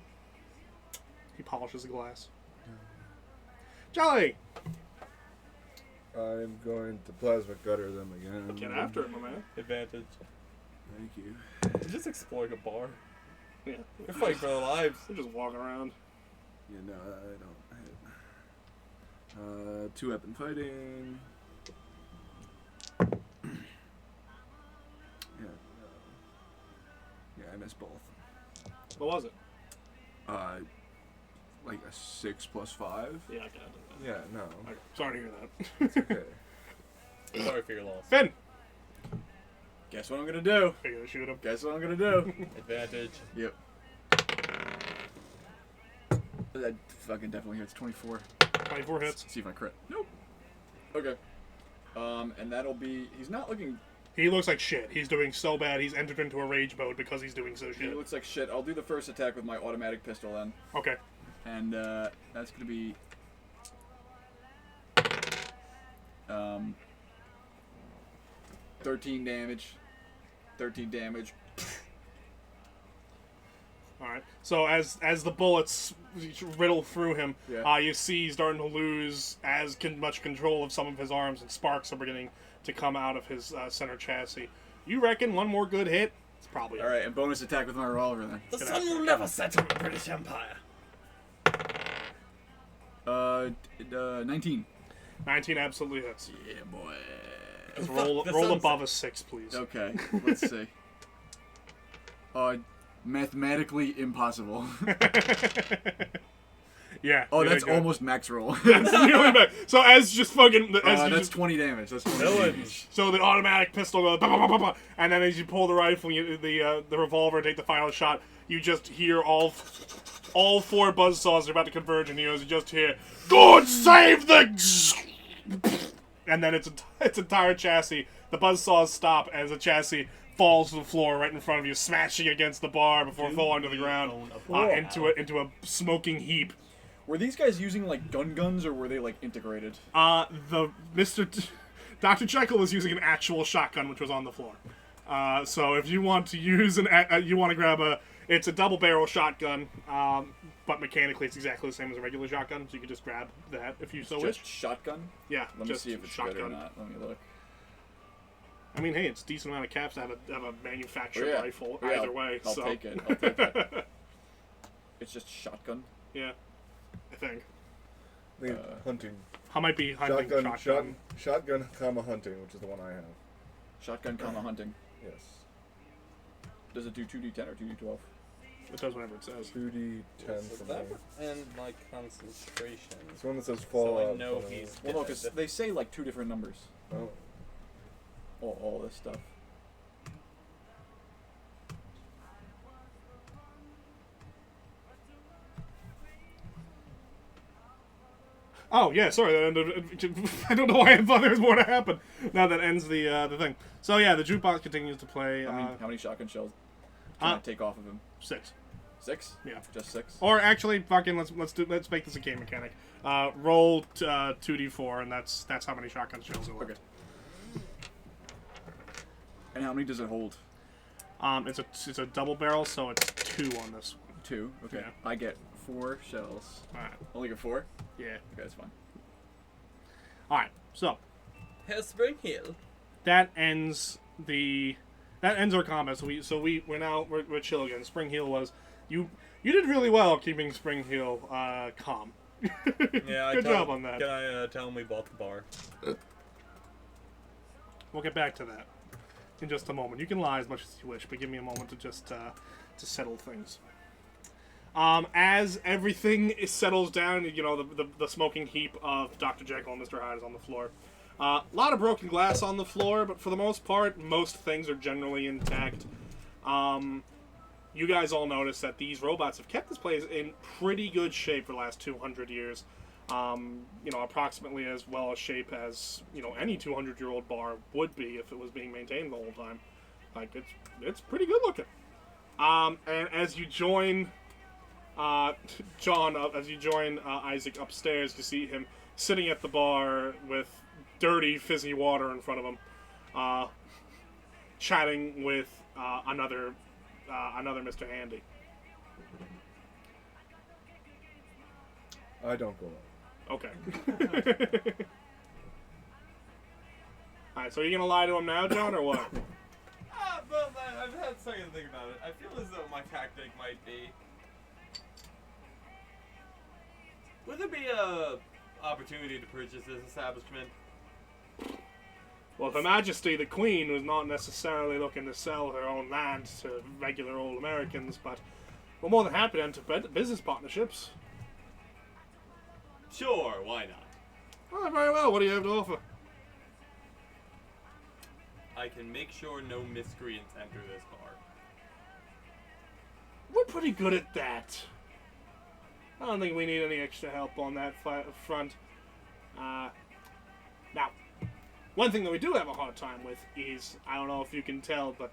He polishes the glass. Jolly, I'm going to plasma gutter them again. get after it, my man. Advantage. Thank you. They're just exploring a bar. Yeah, They're fighting for their lives. they're just walking around. Yeah, no, I don't hit. 2 weapon fighting. Yeah, I missed both. What was it? Like a 6 plus 5. Yeah, I got it. Yeah, no. Okay, sorry to hear that. It's okay. Sorry for your loss. Finn, Guess what I'm gonna do? are you gonna shoot him? Guess what I'm gonna do? Advantage. Yep. That fucking definitely hits. 24. 24 hits. See if I crit. Nope. Okay. And that'll be. He's not looking. He looks like shit. He's doing so bad. He's entered into a rage mode because he's doing so He shit. looks like shit. I'll do the first attack with my automatic pistol then, Okay. and that's gonna be. 13 damage. 13 damage. All right. So as the bullets riddle through him, Yeah. you see he's starting to lose much control of some of his arms, and sparks are beginning to come out of his center chassis. You reckon one more good hit? It's probably it. All right, and bonus attack with my revolver then. The sun will never set on the British Empire. 19. 19 absolutely hits. Yeah, boy. Just Fuck roll the above sunset. a 6, please. Okay, let's see. Mathematically impossible. Yeah. Oh, really that's good. almost max roll. That's really bad. So as just fucking as you That's just, 20 damage. That's 20 Villains. damage. so the automatic pistol goes, bah, bah, bah, bah, bah, and then as you pull the rifle, the revolver, take the final shot. You just hear all 4 buzzsaws are about to converge, and you just hear, "God save the!" And then its entire chassis. The buzzsaws stop as the chassis falls to the floor right in front of you, smashing against the bar before falling to the ground into a smoking heap. Were these guys using like guns or were they like integrated? The Dr. Jekyll was using an actual shotgun, which was on the floor. So if you want to use you want to grab it's a double barrel shotgun, but mechanically it's exactly the same as a regular shotgun. So you can just grab that if you so wish. Just shotgun? Yeah, Let me just see if it's shotgun. good or not. Let me look. I mean, hey, it's a decent amount of caps to have a manufactured Oh, yeah. rifle Yeah, either way. I'll so. take it. I'll take it. It's just shotgun. Yeah, I think. I think hunting. I might be hunting Shotgun, comma hunting, which is the one I have. Shotgun, comma hunting. Yes. Does it do 2d10 or 2d12? It does whatever it says. 2d10 for me. And my concentration. It's one that says So Fallout. I know he's Well, no, because they say like 2 different numbers. Oh. All this stuff. Oh yeah, sorry. That ended, I don't know why I thought there was more to happen. Now that ends the thing. So yeah, the jukebox continues to play. How many shotgun shells can I take off of him? 6. 6? Yeah. Just 6? Or actually, fucking let's make this a game mechanic. Roll 2d4, and that's how many shotgun shells are left. Okay. And how many does it hold? It's a double barrel, so it's 2 on this one. 2. Okay. Yeah. I get 4 shells. All right. Only get 4? Yeah. Okay, that's fine. All right. So Hell Spring Hill. that ends our combat. So we're chill again. Spring Heel was you did really well keeping Spring Heel calm. Yeah, Good job on that. Can I tell him we bought the bar? We'll get back to that. in just a moment. You can lie as much as you wish, but give me a moment to just to settle things. As everything settles down, you know, the smoking heap of Dr. Jekyll and Mr. Hyde is on the floor. A lot of broken glass on the floor, but for the most part, most things are generally intact. You guys all notice that these robots have kept this place in pretty good shape for the last 200 years. You know, approximately as well a shape as, you know, any 200-year-old bar would be if it was being maintained the whole time. Like, it's pretty good looking. And as you join John, as you join Isaac upstairs, you see him sitting at the bar with dirty, fizzy water in front of him, chatting with another Mr. Handy. I don't go out. Okay. Alright, so are you gonna lie to him now, John, or what? Well, I've had a second to think about it. I feel as though my tactic might be... Would there be a opportunity to purchase this establishment? Well, Her Majesty the Queen was not necessarily looking to sell her own land to regular old Americans, but we're more than happy to enter business partnerships. Sure, why not? Oh, very well. What do you have to offer? I can make sure no miscreants enter this bar. We're pretty good at that. I don't think we need any extra help on that front. Now, one thing that we do have a hard time with is, I don't know if you can tell, but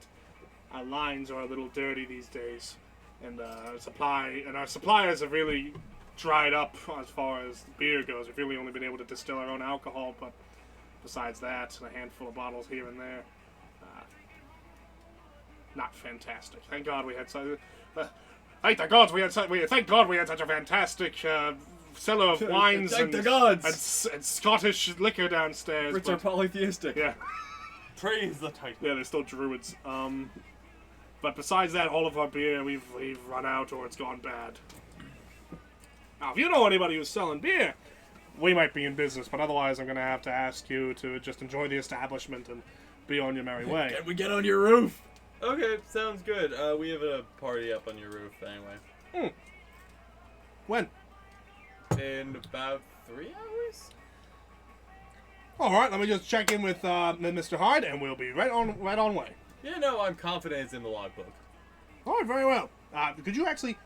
our lines are a little dirty these days, and our suppliers have really dried up as far as beer goes. We've really only been able to distill our own alcohol, but besides that, a handful of bottles here and there. Not fantastic. Thank God we had such. Thank God we had such a fantastic cellar of wines Thank the gods! and Scottish liquor downstairs. Brits are polytheistic. Yeah, Praise the Titan. yeah, they're still druids. But besides that, all of our beer we've run out or it's gone bad. Now, if you know anybody who's selling beer, we might be in business, but otherwise I'm going to have to ask you to just enjoy the establishment and be on your merry way. Can we get on your roof? Okay, sounds good. We have a party up on your roof anyway. When? In about 3 hours? Alright, let me just check in with Mr. Hyde, and we'll be right on way. Yeah, no, I'm confident it's in the logbook. Alright, very well. Could you actually...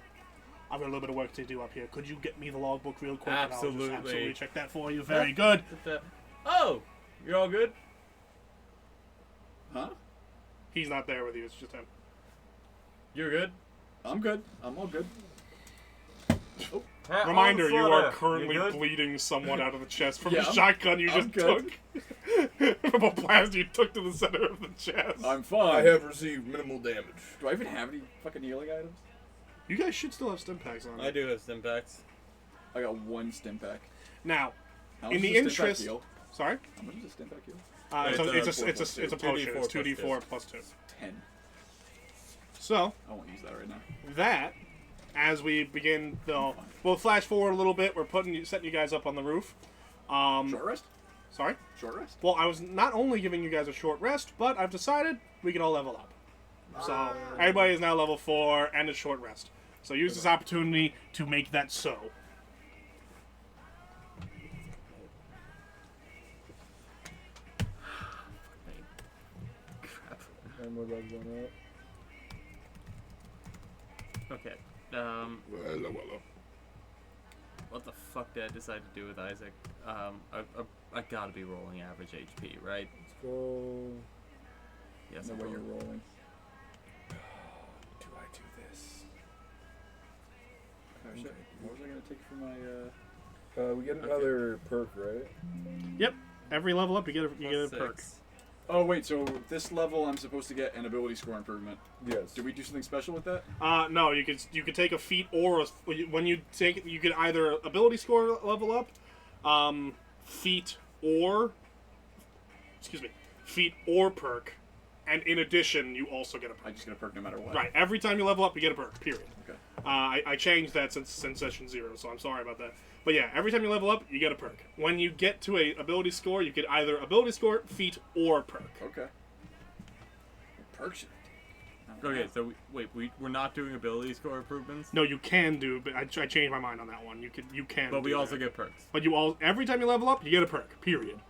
I've got a little bit of work to do up here. Could you get me the logbook real quick? And I'll Absolutely. just absolutely check that for you. Very good. Oh, you're all good? Huh? He's not there with you, it's just him. You're good? I'm good. I'm all good. Reminder, you are You currently good? bleeding somewhat out of the chest from Yeah, the shotgun you I'm just took. From a blast you took to the center of the chest. I'm fine. I have received minimal damage. Do I even have any fucking healing items? You guys should still have stim packs on. I do have stim packs. I got one stim pack. Now, How in much the does a stim pack interest, heal? sorry, How much does a stim pack heal? it's a potion. It's 2d4 plus 2. 10. So I won't use that right now. that, as we begin, we'll flash forward a little bit. We're setting you guys up on the roof. Short rest? Sorry. Short rest? Well, I was not only giving you guys a short rest, but I've decided we can all level up. So everybody is now level 4 and a short rest. So use this opportunity to make that so. And my legs on that. Okay. Well. What the fuck did I decide to do with Isaac? I gotta be rolling average HP, right? Let's go. Yes, No I'm way rolling. you're rolling. Do I do this? Oh shit. What was I gonna take for my We get another perk, right? Yep. Every level up, you get a Plus perk. 6. Oh wait, so this level I'm supposed to get an ability score improvement. Yes. Did we do something special with that? No, you could take a feat or when you take it, you could either ability score level up, feat or perk, and in addition you also get a perk. I just get a perk no matter what. Right, every time you level up, you get a perk. Period. Okay. I changed that since session 0, so I'm sorry about that. But yeah, every time you level up, you get a perk. When you get to a ability score, you get either ability score, feat, or perk. Okay. perk should I take? Okay, so we're not doing ability score improvements, No, you can do, but I changed my mind on that one. You can. but we do also that. get perks. But every time you level up, you get a perk. Period.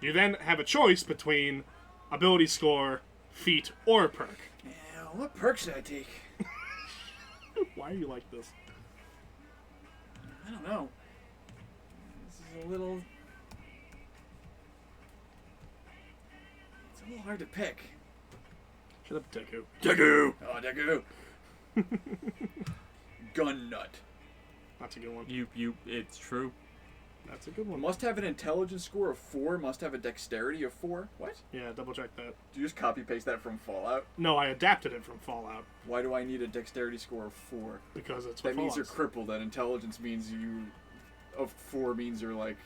You then have a choice between ability score, feat, or a perk. Yeah, what perk should I take? Why are you like this? I don't know. This is a little... It's a little hard to pick. Shut up, Deku. Deku! Oh, Deku! Gun nut. That's a good one. It's true. That's a good one. Must have an intelligence score of 4, must have a dexterity of 4. What? Yeah, double check that. Do you just copy paste that from Fallout? No, I adapted it from Fallout Why do I need a dexterity score of 4? because it's what That means you're Fallout's. crippled, and intelligence means you... Of 4 means you're like...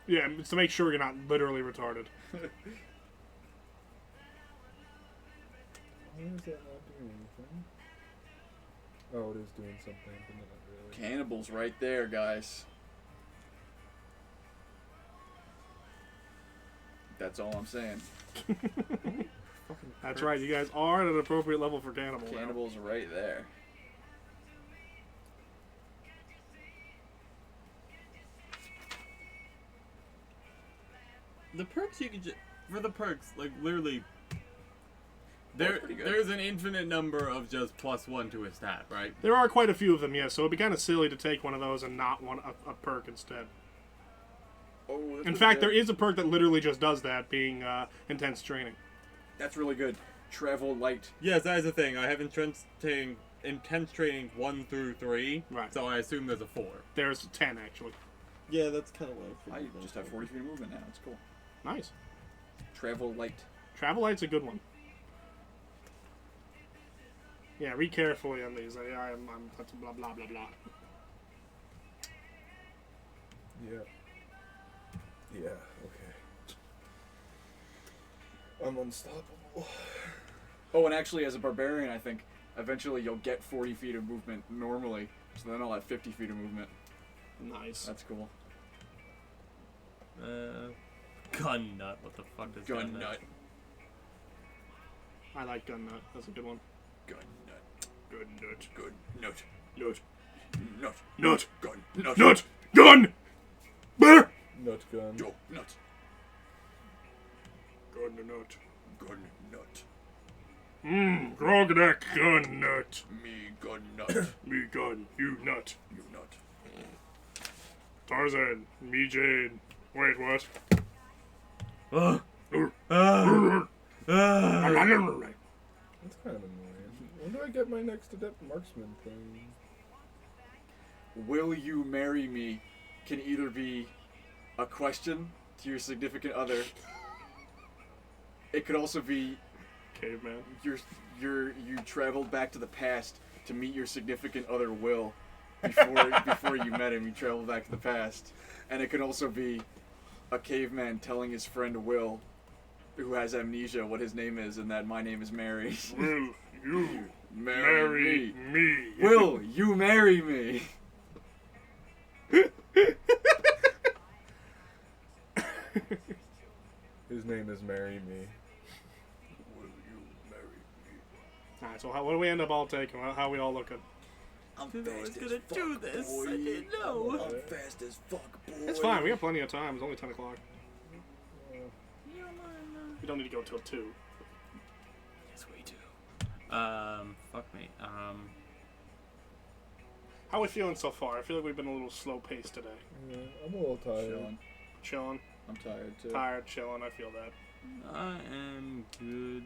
Yeah, it's to make sure you're not literally retarded. Why is that not doing anything? Oh, it is doing something, but not really. Cannibals right there, guys. That's all I'm saying. That's right, you guys are at an appropriate level for cannibal. now. Cannibals right there. The perks you can just for the perks, like literally. That's pretty good. There's an infinite number of just +1 to a stat, right? There are quite a few of them, yes. So it'd be kind of silly to take one of those and not want a perk instead. Oh, that's In really fact, good. there is a perk that literally just does that, being intense training. That's really good. Travel light. Yes, that is the thing. I have intense training 1 through 3, Right. so I assume there's a 4. There's 10 actually. Yeah, that's kind of what I I figured. just have 40 feet of movement now. It's cool. Nice. Travel light. Travel light's a good one. Yeah, read carefully on these. I'm that's blah blah blah blah. Yeah. Yeah, okay. I'm unstoppable. Oh, and actually, as a barbarian, I think eventually you'll get 40 feet of movement normally. So then I'll have 50 feet of movement. Nice. That's cool. Gun nut. What the fuck is Gun nut. I like gun nut. That's a good one. Gun nut. Good nut. Good nut. Nut. Nut. Nut. Gun nut. Nut. Gun. Brr. Nut gun. Yo, nut. Gun nut. Gun nut. Grognak gun nut. Me gun nut. Me gun. You nut. You nut. Tarzan. Me Jane. Wait, what? That's kind of annoying. When do I get my next adept marksman thing? Will you marry me can either be a question to your significant other. It could also be Caveman. you traveled back to the past to meet your significant other Will before you met him. You traveled back to the past, and it could also be a caveman telling his friend Will, who has amnesia, what his name is, and that my name is Mary. Will you Marry me. me? Will you marry me? His name is Marry Me. Will you marry me? Alright, so what do we end up all taking? How are we all looking? I'm I was fast gonna as fuck, do this. boy. I didn't know. I'm fast as fuck, boy. It's fine. We have plenty of time. It's only 10 o'clock. We don't need to go till 2. Yes, we do. Fuck me. How are we feeling so far? I feel like we've been a little slow paced today. Yeah, I'm a little tired. Chilling. Chilling, I'm tired too. tired, chilling. I feel that. I am good.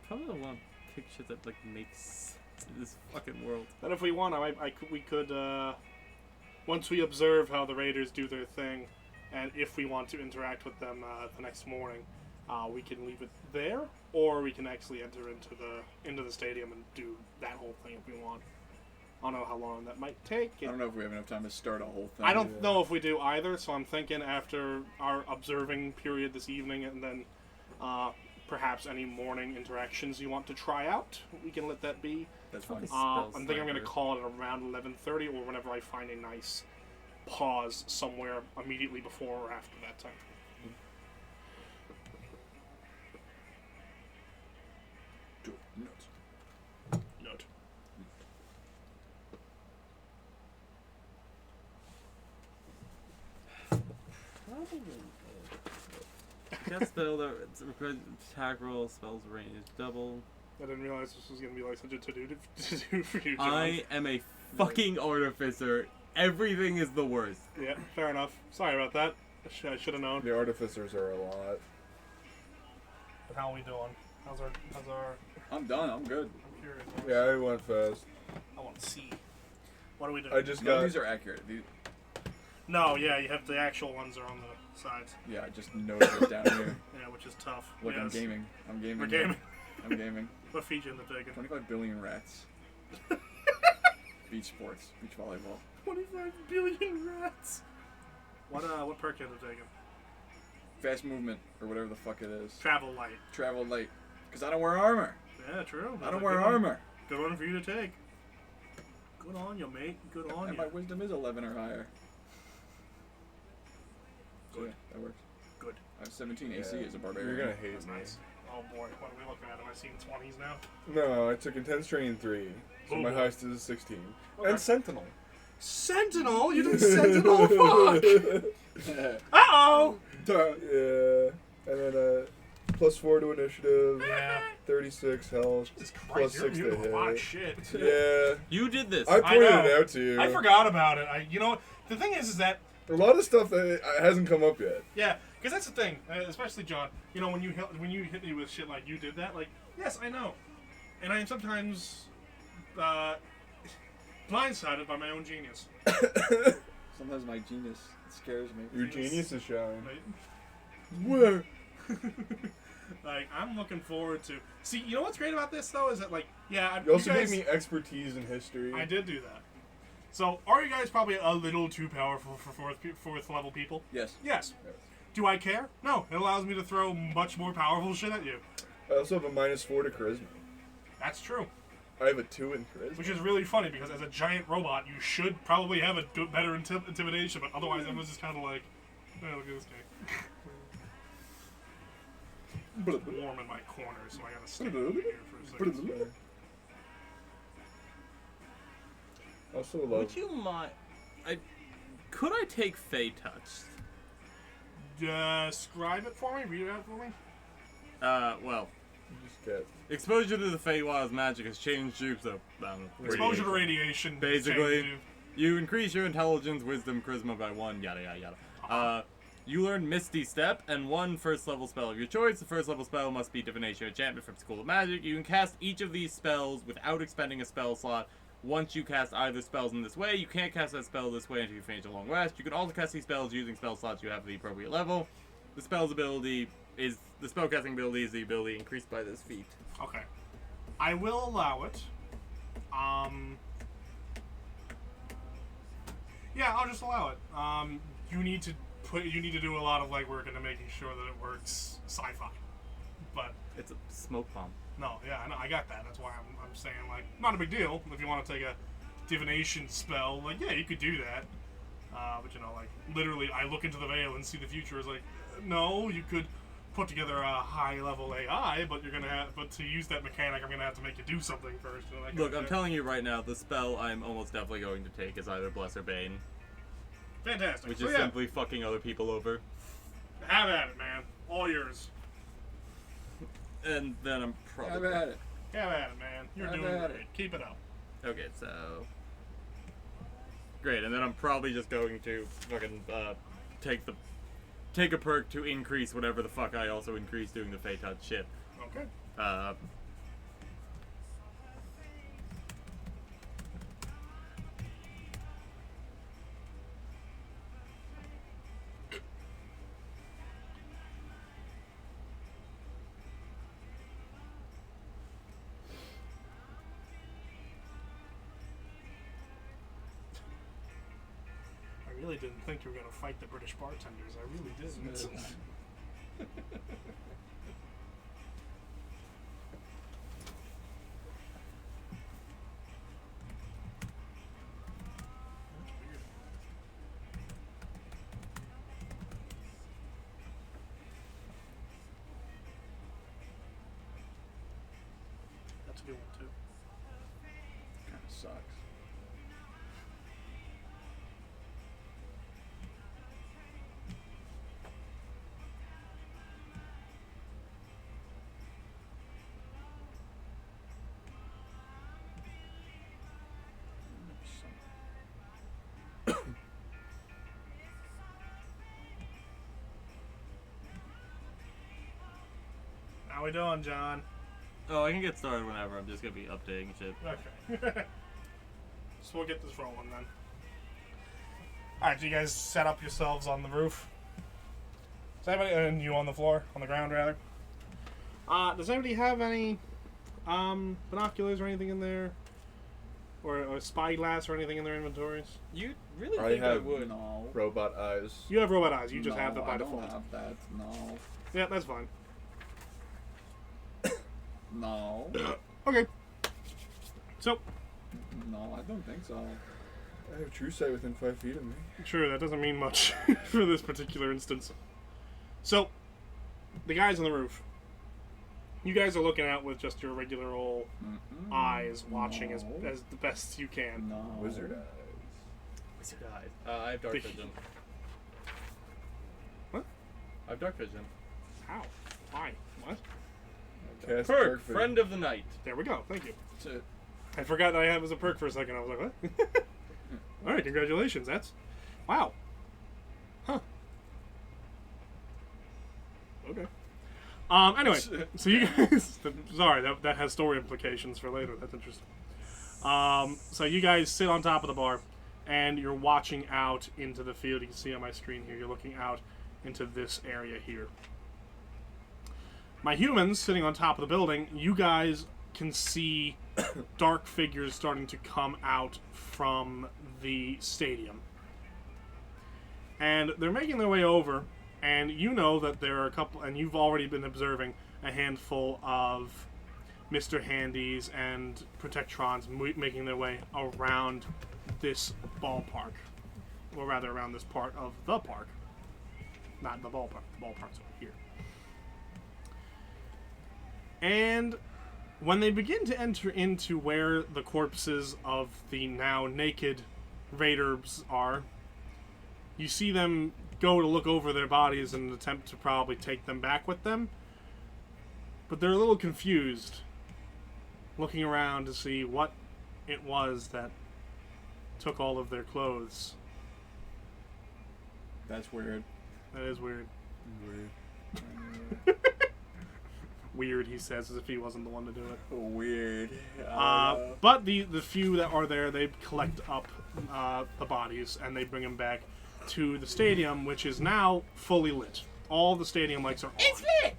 Probably don't want to pick shit that like makes sense in this fucking world. And if we want, we could once we observe how the Raiders do their thing, and if we want to interact with them the next morning, we can leave it there, or we can actually enter into the stadium and do that whole thing if we want. I don't know how long that might take. I don't know if we have enough time to start a whole thing. I don't know if we do either, so I'm thinking after our observing period this evening, and then perhaps any morning interactions you want to try out, we can let that be. That's fine. I think I'm going to call it around 11:30, or whenever I find a nice pause somewhere immediately before or after that time. Cast spell that requires attack roll, spells range double. I didn't realize this was gonna be like such a to-do for you, John. I am a fucking artificer. Everything is the worst. Yeah, fair enough. Sorry about that. I should have known. The artificers are a lot. But how are we doing? How's our I'm done. I'm good. I'm curious. Yeah, I went fast. I want to see. What do we do? I just None of got. these are accurate. No, yeah, you have the actual ones are on the sides. Yeah, I just noticed it down here. Yeah, which is tough. Look, I'm Yes. gaming. I'm gaming. We're gaming. I'm gaming. What feed you in the taking? 25 billion rats. Beach sports. Beach volleyball. 25 billion rats. What perk you have taken? Fast movement, or whatever the fuck it is. Travel light. Travel light. Because I don't wear armor. Yeah, true. I don't wear armor. Good one for you to take. Good on you, mate. Good on And you. my wisdom is 11 or higher. So Good. yeah, that works. Good. I have 17 AC Yeah. as a barbarian. You're gonna hate That's me. nice. Oh boy, what are we looking at? Am I seeing 20s now? No, I took intense training 3, so Oh, my boy. highest is 16. Okay. And Sentinel. Sentinel? You did Sentinel? Fuck! Uh-oh! Yeah, and then +4 to initiative, Yeah. 36 health, Jesus Christ, plus you're 6 doing to a lot of hit. shit. Yeah, You did this. I pointed know. it out to you. I forgot about it. You know, the thing is that, A lot of stuff that hasn't come up yet. yeah, because that's the thing, especially John. You know, when you hit me with shit like you did that, like, yes, I know, and I am sometimes blindsided by my own genius. Sometimes my genius scares me. Your genius is showing. Right? Where? Like, I'm looking forward to. See, you know what's great about this though is that, like, yeah, You also guys, gave me expertise in history. I did do that. So, are you guys probably a little too powerful for fourth level people? Yes. Yes. Yes. Do I care? No. It allows me to throw much more powerful shit at you. I also have a -4 to charisma. That's true. I have a 2 in charisma. Which is really funny because as a giant robot, you should probably have a better intimidation, but otherwise everyone's just kind of like, oh, look at this guy. It's warm in my corner, so I gotta stay over here for a second. Also love. Would you mind? Could I take Fey Touch? Describe it for me. Read it out for me. Well, Just get. exposure to the Feywild's magic has changed you, so Exposure to radiation. Basically, changes you. you increase your intelligence, wisdom, charisma by 1, yada yada yada. You learn Misty Step and 1 first level spell of your choice. The first level spell must be Divination Enchantment from School of Magic. You can cast each of these spells without expending a spell slot. Once you cast either spells in this way, you can't cast that spell this way until you finish a long rest. You can also cast these spells using spell slots you have at the appropriate level. The spellcasting ability is the ability increased by this feat. Okay. I will allow it. Yeah, I'll just allow it. You need to do a lot of legwork into making sure that it works sci-fi. But It's a smoke bomb. no, yeah, I got that. That's why I'm saying, like, not a big deal. If you want to take a divination spell, like, yeah, you could do that. But, you know, like, literally, I look into the veil and see the future is like, no, you could put together a high-level AI, but but to use that mechanic, I'm gonna have to make you do something first. And that Look, kind I'm of telling you right now, the spell I'm almost definitely going to take is either Bless or Bane, fantastic. which So, is yeah, simply fucking other people over. have at it, man. All yours. And then I'm probably... Have at it. Have at it, man. You're Have doing at great. it. Keep it up. Okay, so... Great, and then I'm probably just going to fucking, take a perk to increase whatever the fuck I also increase doing the Fey Touch shit. Okay. I really didn't think you were gonna fight the British bartenders. I really didn't. That's a good one too. Kind of sucks. How we doing, John? Oh, I can get started whenever. I'm just gonna be updating shit. Okay. So we'll get this rolling then. Alright, so you guys set up yourselves on the roof. Does anybody, and you on the floor? On the ground, rather? Does anybody have any binoculars or anything in there? Or spyglass or anything in their inventories? You really I think I have would? No. robot eyes. You have robot eyes. You just No, have them by I default. don't have that. No. Yeah, that's fine. No. Okay. So, No, I don't think so. I have true sight within 5 feet of me. sure, that doesn't mean much for this particular instance. So, the guys on the roof. You guys are looking out with just your regular old eyes, watching as the best you can. No. Wizard eyes. Wizard eyes. I have dark vision. What? I have dark vision. How? Why? What? Cast Perk, dark vision. friend of the night. There we go. Thank you. That's it. I forgot that I had it as a perk for a second. I was like, what? All right, congratulations. That's wow. Huh. Okay. Anyway, so you guys, sorry, that has story implications for later. That's interesting. So you guys sit on top of the bar, and you're watching out into the field. You can see on my screen here. You're looking out into this area here. My humans sitting on top of the building. You guys can see dark figures starting to come out from the stadium, and they're making their way over. And you know that there are a couple, and you've already been observing a handful of Mr. Handies and Protectrons making their way around this ballpark. Or rather, around this part of the park. Not the ballpark. The ballpark's over here. And when they begin to enter into where the corpses of the now naked raiders are, you see them go to look over their bodies in an attempt to probably take them back with them. But they're a little confused, looking around to see what it was that took all of their clothes. That's weird. That is weird. Weird. Weird, he says, as if he wasn't the one to do it. Weird. But the few that are there, they collect up the bodies and they bring them back to the stadium, which is now fully lit. All the stadium lights are on. It's lit!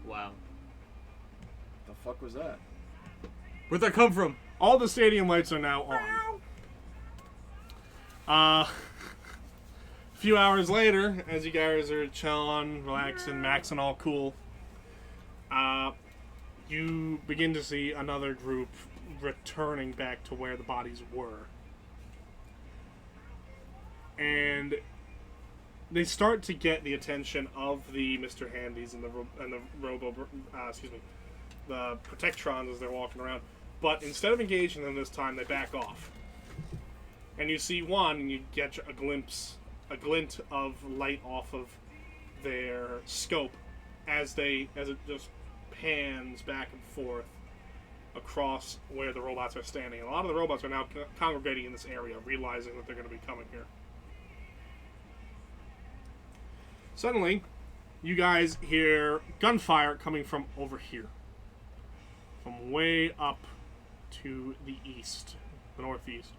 Wow. The fuck was that? Where'd that come from? All the stadium lights are now on. A few hours later, as you guys are chilling, relaxing, maxing all cool, you begin to see another group returning back to where the bodies were. And they start to get the attention of the Mr. Handies and the Protectrons as they're walking around. But instead of engaging them this time, they back off. And you see one, and you get a glint of light off of their scope as it just pans back and forth across where the robots are standing. A lot of the robots are now congregating in this area, realizing that they're going to be coming here. Suddenly, you guys hear gunfire coming from over here. From way up to the east, the northeast.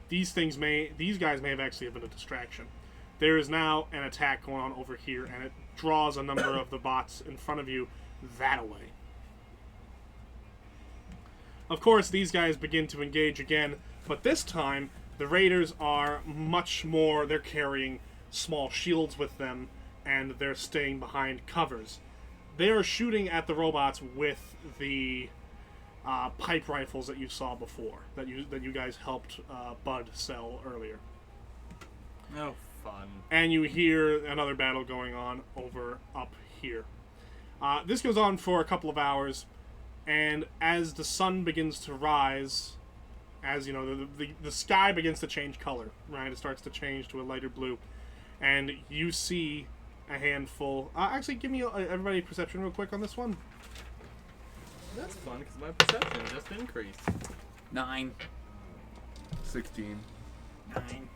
These guys may have actually been a distraction. There is now an attack going on over here, and it draws a number of the bots in front of you that way. Of course, these guys begin to engage again, but this time, the raiders are much more, they're carrying small shields with them, and they're staying behind covers. They are shooting at the robots with the pipe rifles that you saw before, that you guys helped Bud sell earlier. Oh, fun. And you hear another battle going on up here. This goes on for a couple of hours, and as the sun begins to rise, as you know, the sky begins to change color, right? It starts to change to a lighter blue. And you see a handful. Actually, give me everybody perception real quick on this one. That's fun because my perception just increased. 9. 16. 9.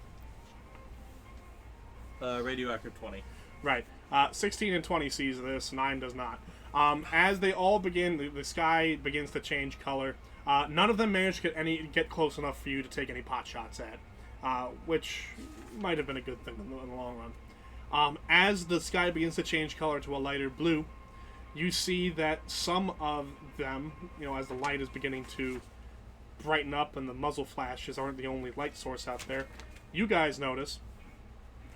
Radioactive 20. Right. 16 and 20 sees this. 9 does not. As they all begin, the sky begins to change color. None of them manage to get close enough for you to take any pot shots at, which might have been a good thing in the long run. As the sky begins to change color to a lighter blue, you see that some of them, as the light is beginning to brighten up and the muzzle flashes aren't the only light source out there, you guys notice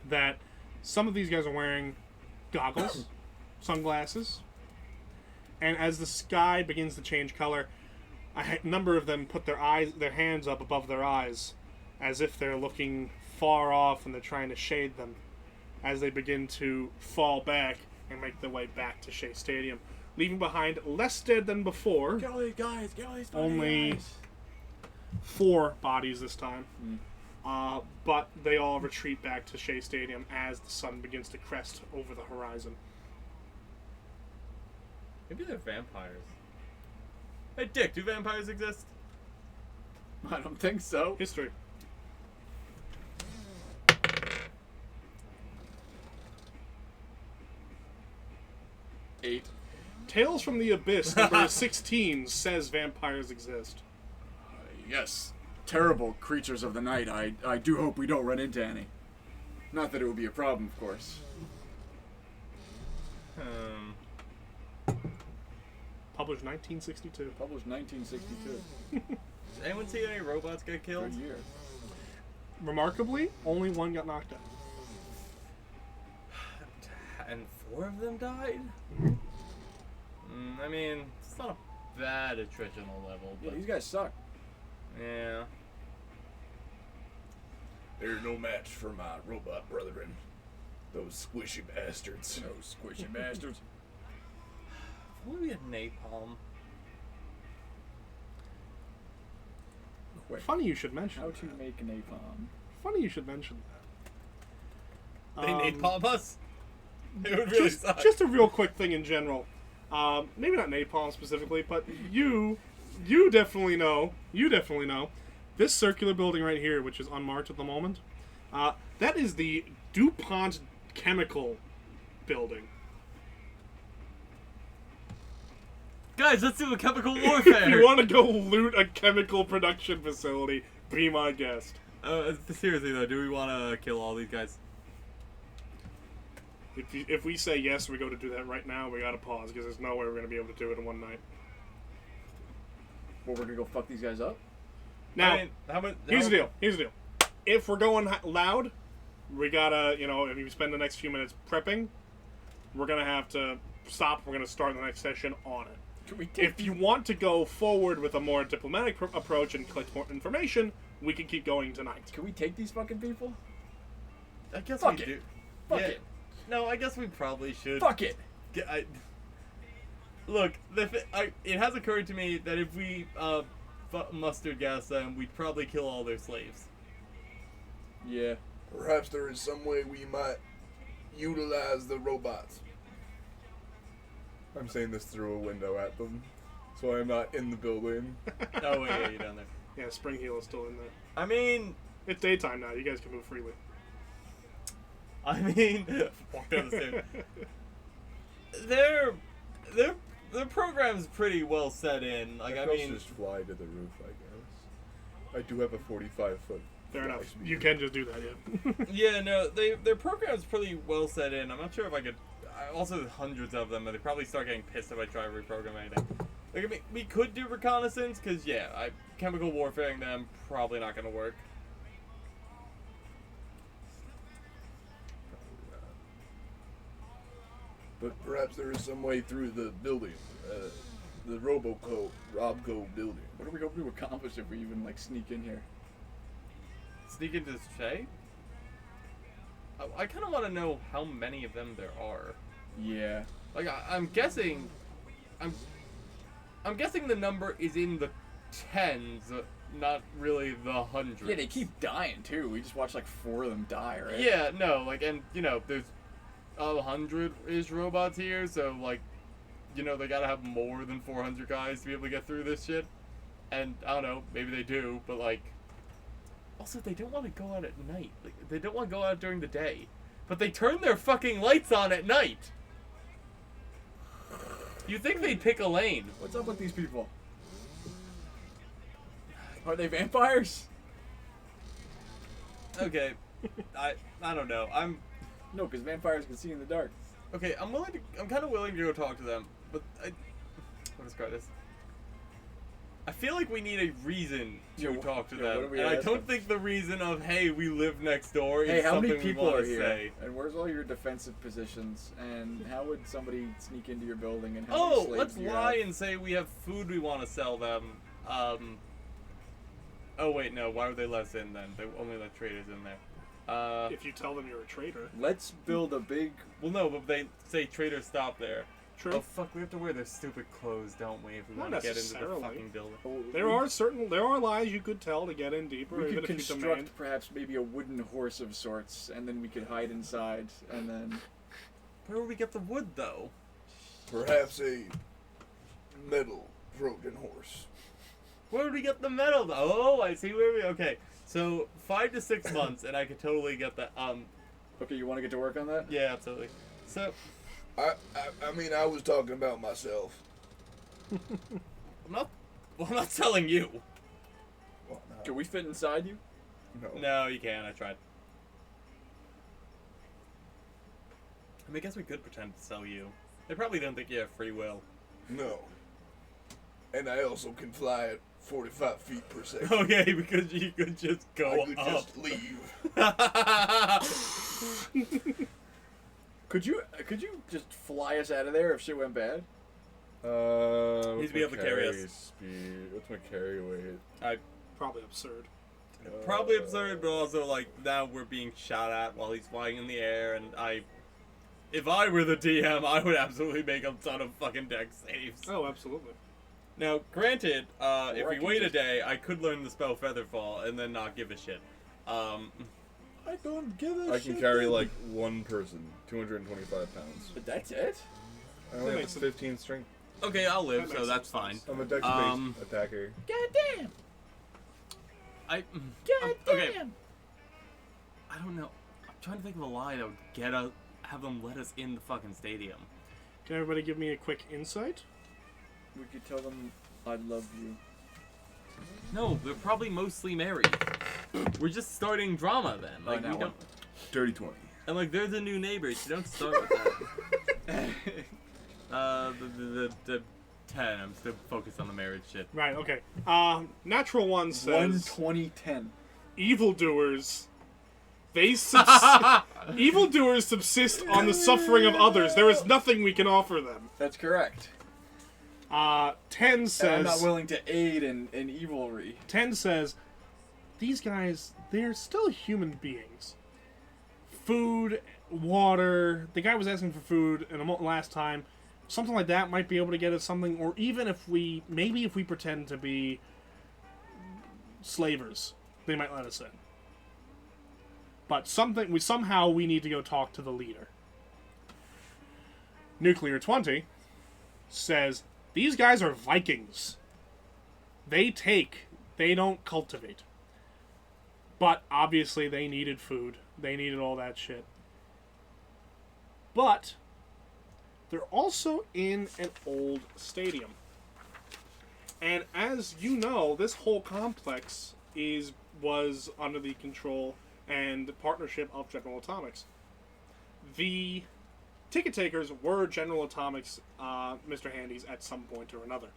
that some of these guys are wearing goggles, sunglasses, and as the sky begins to change color, a number of them put their hands up above their eyes as if they're looking far off and they're trying to shade them as they begin to fall back and make their way back to Shea Stadium, leaving behind less dead than before. Get all these guys. Get all these fucking Only guys. 4 bodies this time. But they all retreat back to Shea Stadium as the sun begins to crest over the horizon. Maybe they're vampires. Hey, Dick, do vampires exist? I don't think so. History. Eight. Tales from the Abyss, number 16, says vampires exist. Yes. Terrible creatures of the night. I do hope we don't run into any. Not that it would be a problem, of course. Published 1962. Published 1962. Did anyone see any robots get killed? Good year. Remarkably, only 1 got knocked out. And 4 of them died? I mean, it's not a bad attritional level, Yeah, but these guys suck. yeah. They're no match for my robot brethren. Those squishy bastards. Those squishy bastards. If only we had napalm. Quick. Funny you should mention How that. to make napalm. Funny you should mention that. They napalm us? It would really suck. Just a real quick thing in general. Maybe not napalm specifically, but you definitely know. This circular building right here, which is unmarked at the moment, that is the DuPont chemical building. Guys, let's do a chemical If warfare! you want to go loot a chemical production facility, be my guest. Seriously though, do we want to kill all these guys? If we say yes, we go to do that right now, we gotta pause, because there's no way we're going to be able to do it in one night. Well, we're gonna go fuck these guys up? Now, I mean, here's the deal. If we're going loud, we gotta, if you spend the next few minutes prepping, we're gonna have to stop. We're gonna start the next session on it. Can we take If you want to go forward with a more diplomatic approach and collect more information, we can keep going tonight. Can we take these fucking people? I guess Fuck we it. do. Fuck Yeah. it. No, I guess we probably should. Fuck it. Look, it has occurred to me that if we mustard gas them, we'd probably kill all their slaves. Yeah. Perhaps there is some way we might utilize the robots. I'm saying this through a window at them, so I'm not in the building. Oh wait, yeah, you're down there. Yeah, Spring Heel is still in there. I mean, It's daytime now. You guys can move freely. walk down the stairs. Their program's pretty well set in. Like, I mean, just fly to the roof, I guess. I do have a 45-foot. Fair enough. You can just do that, yeah. yeah, no, their program's pretty well set in. I'm not sure if I could. Also, there's hundreds of them, and they probably start getting pissed if I try to reprogram anything. Like, I mean, we could do reconnaissance, because, yeah, chemical warfaring them, probably not going to work. But perhaps there is some way through the building. The Robco building. What are we hoping to accomplish if we even, sneak in here? Sneak into Shay? I kind of want to know how many of them there are. Yeah. Like, I'm guessing... I'm guessing the number is in the tens, not really the hundreds. Yeah, they keep dying, too. We just watched, 4 of them die, right? Yeah, no, and, there's 100-ish robots here, so, they gotta have more than 400 guys to be able to get through this shit. And, I don't know, maybe they do, but, also, they don't want to go out at night. They don't want to go out during the day. But they turn their fucking lights on at night. You think they'd pick a lane? What's up with these people? Are they vampires? Okay, I don't know. No, because vampires can see in the dark. Okay. I'm kind of willing to go talk to them, but I'll describe this. I feel like we need a reason to Yeah, talk to yeah, what them, do we and I ask don't them? think the reason of "Hey, we live next door" is Hey, how something many people we want are to here? say. And where's all your defensive positions? And how would somebody sneak into your building? And how many Oh, slaves let's do you lie have? and say we have food we want to sell them. Oh wait, no. Why would they let us in then? They only let traders in there. If you tell them you're a traitor. Let's build a big. Well, no, but they say traders stop there. True. Oh fuck, we have to wear their stupid clothes, don't we? If we Not want to get into the necessarily. fucking building. There are lies you could tell to get in deeper, We even could if you demand. construct perhaps maybe a wooden horse of sorts, and then we could hide inside, and then. Where would we get the wood though? Perhaps a metal Trojan horse. Where would we get the metal though? Oh, I see where we. Okay, so 5 to 6 months, and I could totally get that. Okay, you want to get to work on that? Yeah, absolutely. So I mean, I was talking about myself. I'm not telling you. Well, no. Can we fit inside you? No. No, you can't. I tried. I mean, I guess we could pretend to sell you. They probably don't think you have free will. No. And I also can fly at 45 feet per second. Okay, because you could just go I could up. just leave. Could you just fly us out of there if shit went bad? He's be able to carry us. Speed. What's my carry weight? Probably absurd. Probably absurd, but also like now we're being shot at while he's flying in the air, and if I were the DM, I would absolutely make a ton of fucking deck saves. Oh, absolutely. Now, granted, if I we can wait a just- day, I could learn the spell Featherfall and then not give a shit. I don't give a I can carry like one person, 225 pounds. But that's it? I only have makes 15 strength. Okay, I'll live, That so makes that's some fine. sense. I'm a dex-based Um, attacker. Goddamn! Okay. I don't know. I'm trying to think of a lie that would have them let us in the fucking stadium. Can everybody give me a quick insight? We could tell them I love you. No, they're probably mostly married. We're just starting drama then. Like now we what? don't. Dirty 20. And like, there's a new neighbor. You don't start with that. The 10. I'm still focused on the marriage shit. Right, okay. Natural one says 12010. evildoers. Evildoers subsist on the suffering of others. There is nothing we can offer them. That's correct. 10 And I'm says not willing to aid in evilry. 10 says these guys, they're still human beings. Food, water. The guy was asking for food and last time. Something like that might be able to get us something, or even if we pretend to be slavers, they might let us in. But somehow we need to go talk to the leader. Nuclear 20 says these guys are Vikings. They take, they don't cultivate. But obviously they needed food. They needed all that shit. But they're also in an old stadium. And as you know, this whole complex was under the control and partnership of General Atomics. The ticket takers were General Atomics, Mr. Handy's at some point or another.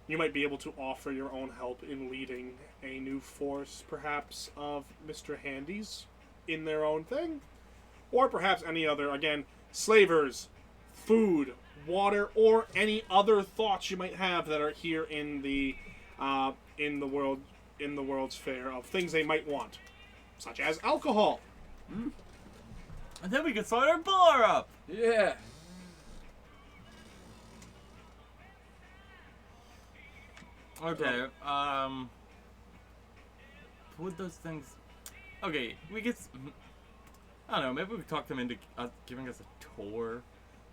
You might be able to offer your own help in leading a new force, perhaps, of Mr. Handy's in their own thing. Or perhaps any other, again, slavers, food, water, or any other thoughts you might have that are here in the World's Fair of things they might want, such as alcohol. And then we can start our bar up. Yeah. Okay. Would those things? Okay, we get. I don't know. Maybe we could talk them into giving us a tour,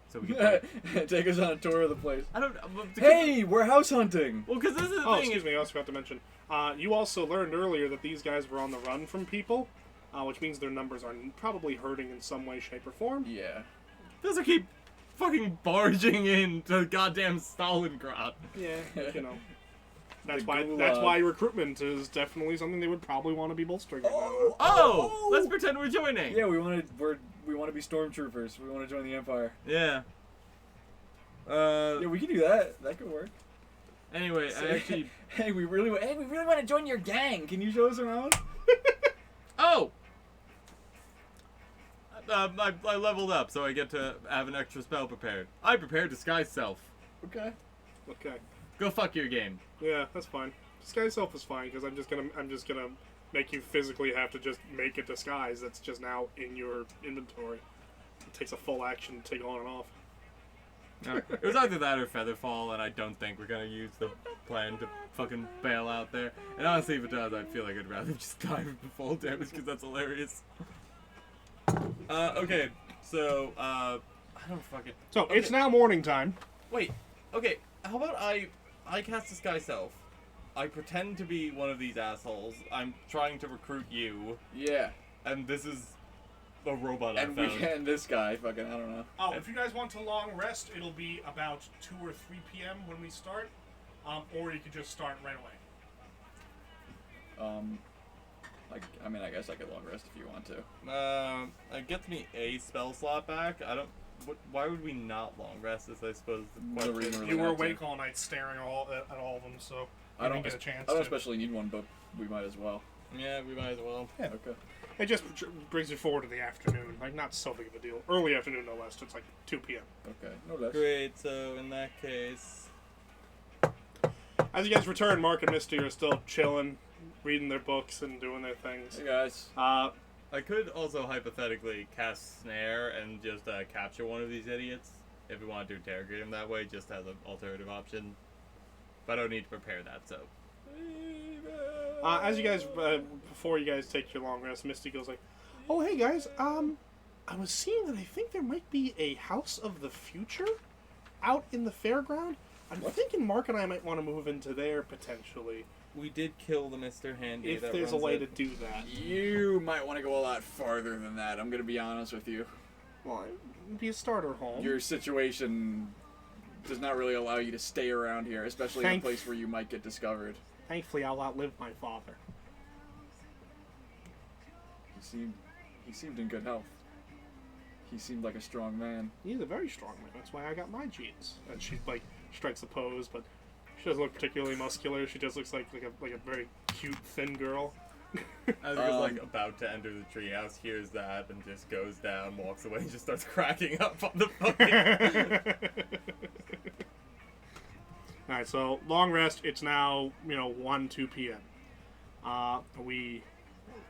so we can. Take us on a tour of the place. I don't. Hey, we're house hunting. Well, because this is the Oh, thing. excuse me, I also forgot to mention. You also learned earlier that these guys were on the run from people. which means their numbers are probably hurting in some way, shape, or form. Yeah. Doesn't keep fucking barging into goddamn Stalingrad. Yeah, you know. That's The why. gulag. That's why recruitment is definitely something they would probably want to be bolstering. Right now. Oh, let's pretend we're joining. Yeah, we want to be stormtroopers. We want to join the Empire. Yeah. Yeah, we can do that. That could work. Anyway, I actually. Hey, we really want to join your gang. Can you show us around? Oh. I leveled up, so I get to have an extra spell prepared. I prepared Disguise Self. Okay. Okay. Go fuck your game. Yeah, that's fine. Disguise self is fine because I'm just gonna make you physically have to just make a disguise that's just now in your inventory. It takes a full action to take on and off. It was either that or Featherfall, and I don't think we're gonna use the plan to fucking bail out there. And honestly, if it does, I feel like I'd rather just die with full damage because that's hilarious. Okay, so I don't fucking. So Okay. it's now morning time. Wait, okay, how about I cast Disguise Self. I pretend to be one of these assholes. I'm trying to recruit you, Yeah. and this is a robot I And found. and this guy, fucking, I don't know. Oh, if you guys want to long rest, it'll be about 2 or 3 p.m. when we start, or you could just start right away. I mean, I guess I could long rest if you want to. It gets me a spell slot back. I don't. Why would we not long rest? Is I suppose the No question. reason really You were not to. awake all night staring at all of them, so I you don't didn't get a chance I don't to. especially need one, but we might as well. Yeah, we might as well. Yeah. Okay. It just brings you forward to the afternoon. Like, not so big of a deal. Early afternoon, no less. It's like 2 p.m. Okay. No less. Great. So in that case, As you guys return, Mark and Misty are still chilling, reading their books and doing their things. Hey guys. I could also hypothetically cast Snare and just capture one of these idiots if we wanted to interrogate him that way, just as an alternative option. But I don't need to prepare that, so. As you guys, before you guys take your long rest, Misty goes like, "Oh, hey guys, I was seeing that I think there might be a House of the Future out in the fairground. I'm thinking Mark and I might want to move into there potentially, We did kill the Mr. Handy. if that there's a runs way it. to do that. You might want to go a lot farther than that. I'm gonna be honest with you. Well, it'd be a starter home. Your situation does not really allow you to stay around here, especially in a Thank- place where you might get discovered. Thankfully, I'll outlive my father. He seemed in good health. He seemed like a strong man. He's a very strong man. That's why I got my genes." And she like strikes the pose, but she doesn't look particularly muscular. She just looks like a very cute, thin girl. As he was like about to enter the treehouse, hears that and just goes down, walks away, and just starts cracking up on the fucking. Alright, so long rest. It's now 1, 2 p.m. What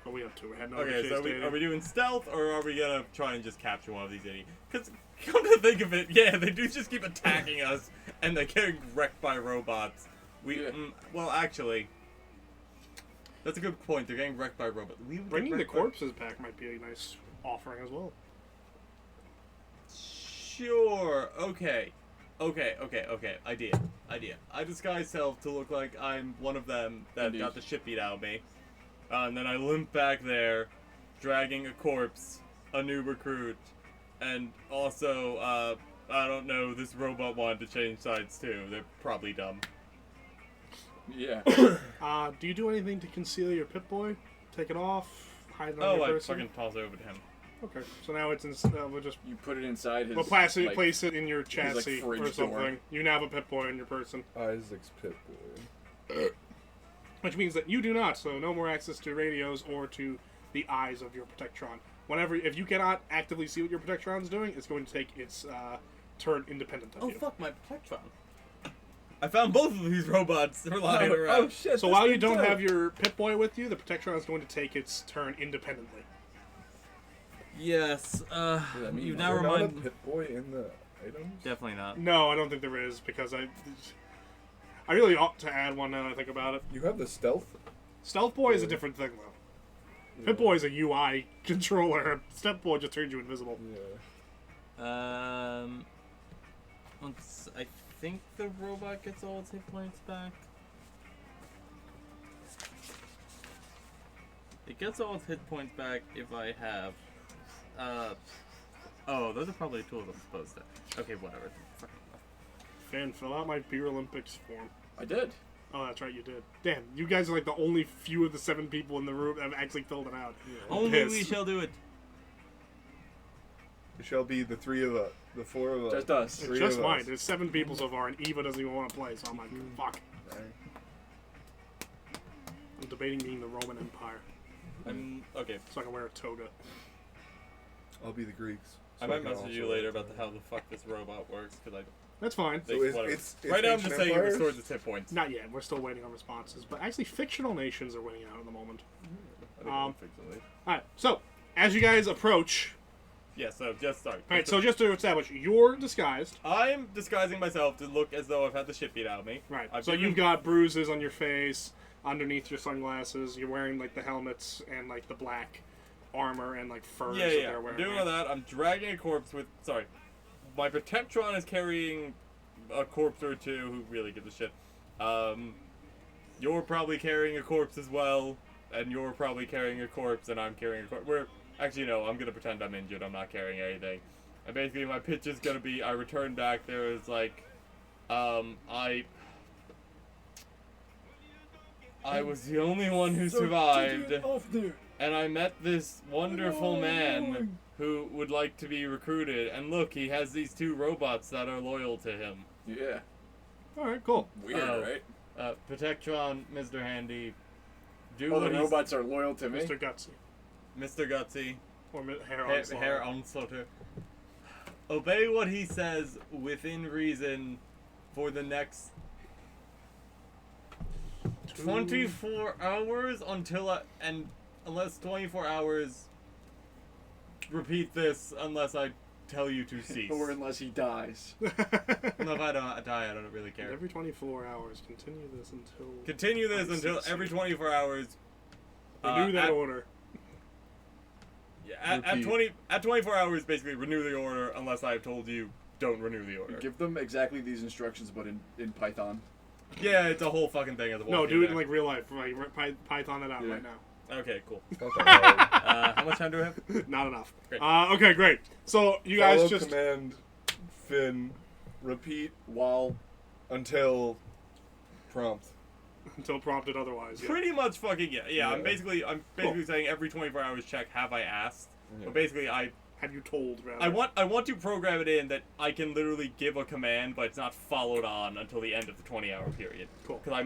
are we up to? We're heading over Okay, to so Chase Stadium. are we doing stealth, or are we gonna try and just capture one of these idiots? Because, come to think of it, yeah, they do just keep attacking us, and they're getting wrecked by robots. Yeah. Well, actually, that's a good point. They're getting wrecked by robots. We would get Bringing the wrecked by- corpses back might be a nice offering as well. Sure. Okay. Idea. I disguise self to look like I'm one of them that Indeed. got the shit beat out of me. And then I limp back there, dragging a corpse, a new recruit, and also, I don't know, this robot wanted to change sides too. They're probably dumb. Yeah. Do you do anything to conceal your Pip-Boy? Take it off? Hide it on Oh, your I person? fucking toss it over to him. Okay, so now it's in, we'll just You put it inside his. place like, it in your chassis fridge or door. something. You now have a Pip-Boy in your person. Isaac's Pit Boy. Which means that you do not, so no more access to radios or to the eyes of your Protectron. If you cannot actively see what your Protectron's doing, it's going to take its turn independent of Oh you. fuck, my Plectron. I found both of these robots. They're lying around. Oh shit! So while you don't have your Pip-Boy with you, the Protectron is going to take its turn independently. Yes. What does that mean? You've Is now there not a reminded. Pit Boy in the items? Definitely not. No, I don't think there is, because I really ought to add one now that I think about it. You have the stealth. Stealth Boy is a different thing, though. Pip-Boy is a UI controller. Step Boy just turns you invisible. Yeah. Once I think the robot gets all its hit points back. It gets all its hit points back if I have. Oh, those are probably tools I'm supposed to. Okay, whatever. Fuck. Finn, fill out my Beer Olympics form. I did. Oh, that's right, you did. Damn, you guys are like the only few of the 7 people in the room that have actually filled it out. Only Pissed. we shall do it. It shall be the 3 of us. The 4 of us. Just us. It's 3 just of mine. us. There's 7 people so far, and Eva doesn't even want to play, so I'm like, fuck. I'm debating being the Roman Empire, Okay. so I can wear a toga. I'll be the Greeks. I so might can message you also- later about how the fuck this robot works, because I That's fine. So it's, whatever. it's right now I'm ancient just saying it empires? restores its hit points. Not yet. We're still waiting on responses. But actually, fictional nations are winning out at the moment. I think I'll fix it later. Alright, so, as you guys approach... Yeah, so just start. Alright, so just to establish, you're disguised. I'm disguising myself to look as though I've had the shit beat out of me. Right. I've So given- you've got bruises on your face, underneath your sunglasses. You're wearing, like, the helmets and, like, the black armor and, like, furs Yeah, that yeah. they're I'm wearing. doing all that. I'm dragging a corpse with. Sorry. My Protectron is carrying a corpse or two who really give a shit. You're probably carrying a corpse as well, and you're probably carrying a corpse, and I'm carrying a corpse. Actually, no, I'm gonna pretend I'm injured. I'm not carrying anything. And basically, my pitch is gonna be I return back there as like, I was the only one who survived, and I met this wonderful man who would like to be recruited. And look, he has these 2 robots that are loyal to him. Yeah. Alright, cool. Weird, Oh. right? Protectron, Mr. Handy, do All what the he's... robots are loyal to me. Mr. Gutsy. Mr. Gutsy, Or Hair Hair Onslaughter. Obey what he says within reason for the next 24 hours unless 24 hours, repeat this unless I tell you to cease. Or unless he dies. No, if I don't die, I don't really care. Every 24 hours, continue this until... Continue this until every 24 hours. Renew that at- order. Yeah, at 24 hours, basically renew the order unless I've told you don't renew the order. Give them exactly these instructions, but in Python. Yeah, it's a whole fucking thing as a No, do it in like real life. Like Python that out Yeah. right now. Okay, cool. Okay. How much time do I have? Not enough. Great. Okay, great. So you guys Follow just command Finn. Repeat While until prompt. until prompted otherwise. Yeah. Pretty much fucking yeah. I'm Yeah. basically saying every 24 hours check have I asked. Yeah. But basically Have you told? Rather. I want to program it in that I can literally give a command, but it's not followed on until the end of the 20-hour period. Cool. Because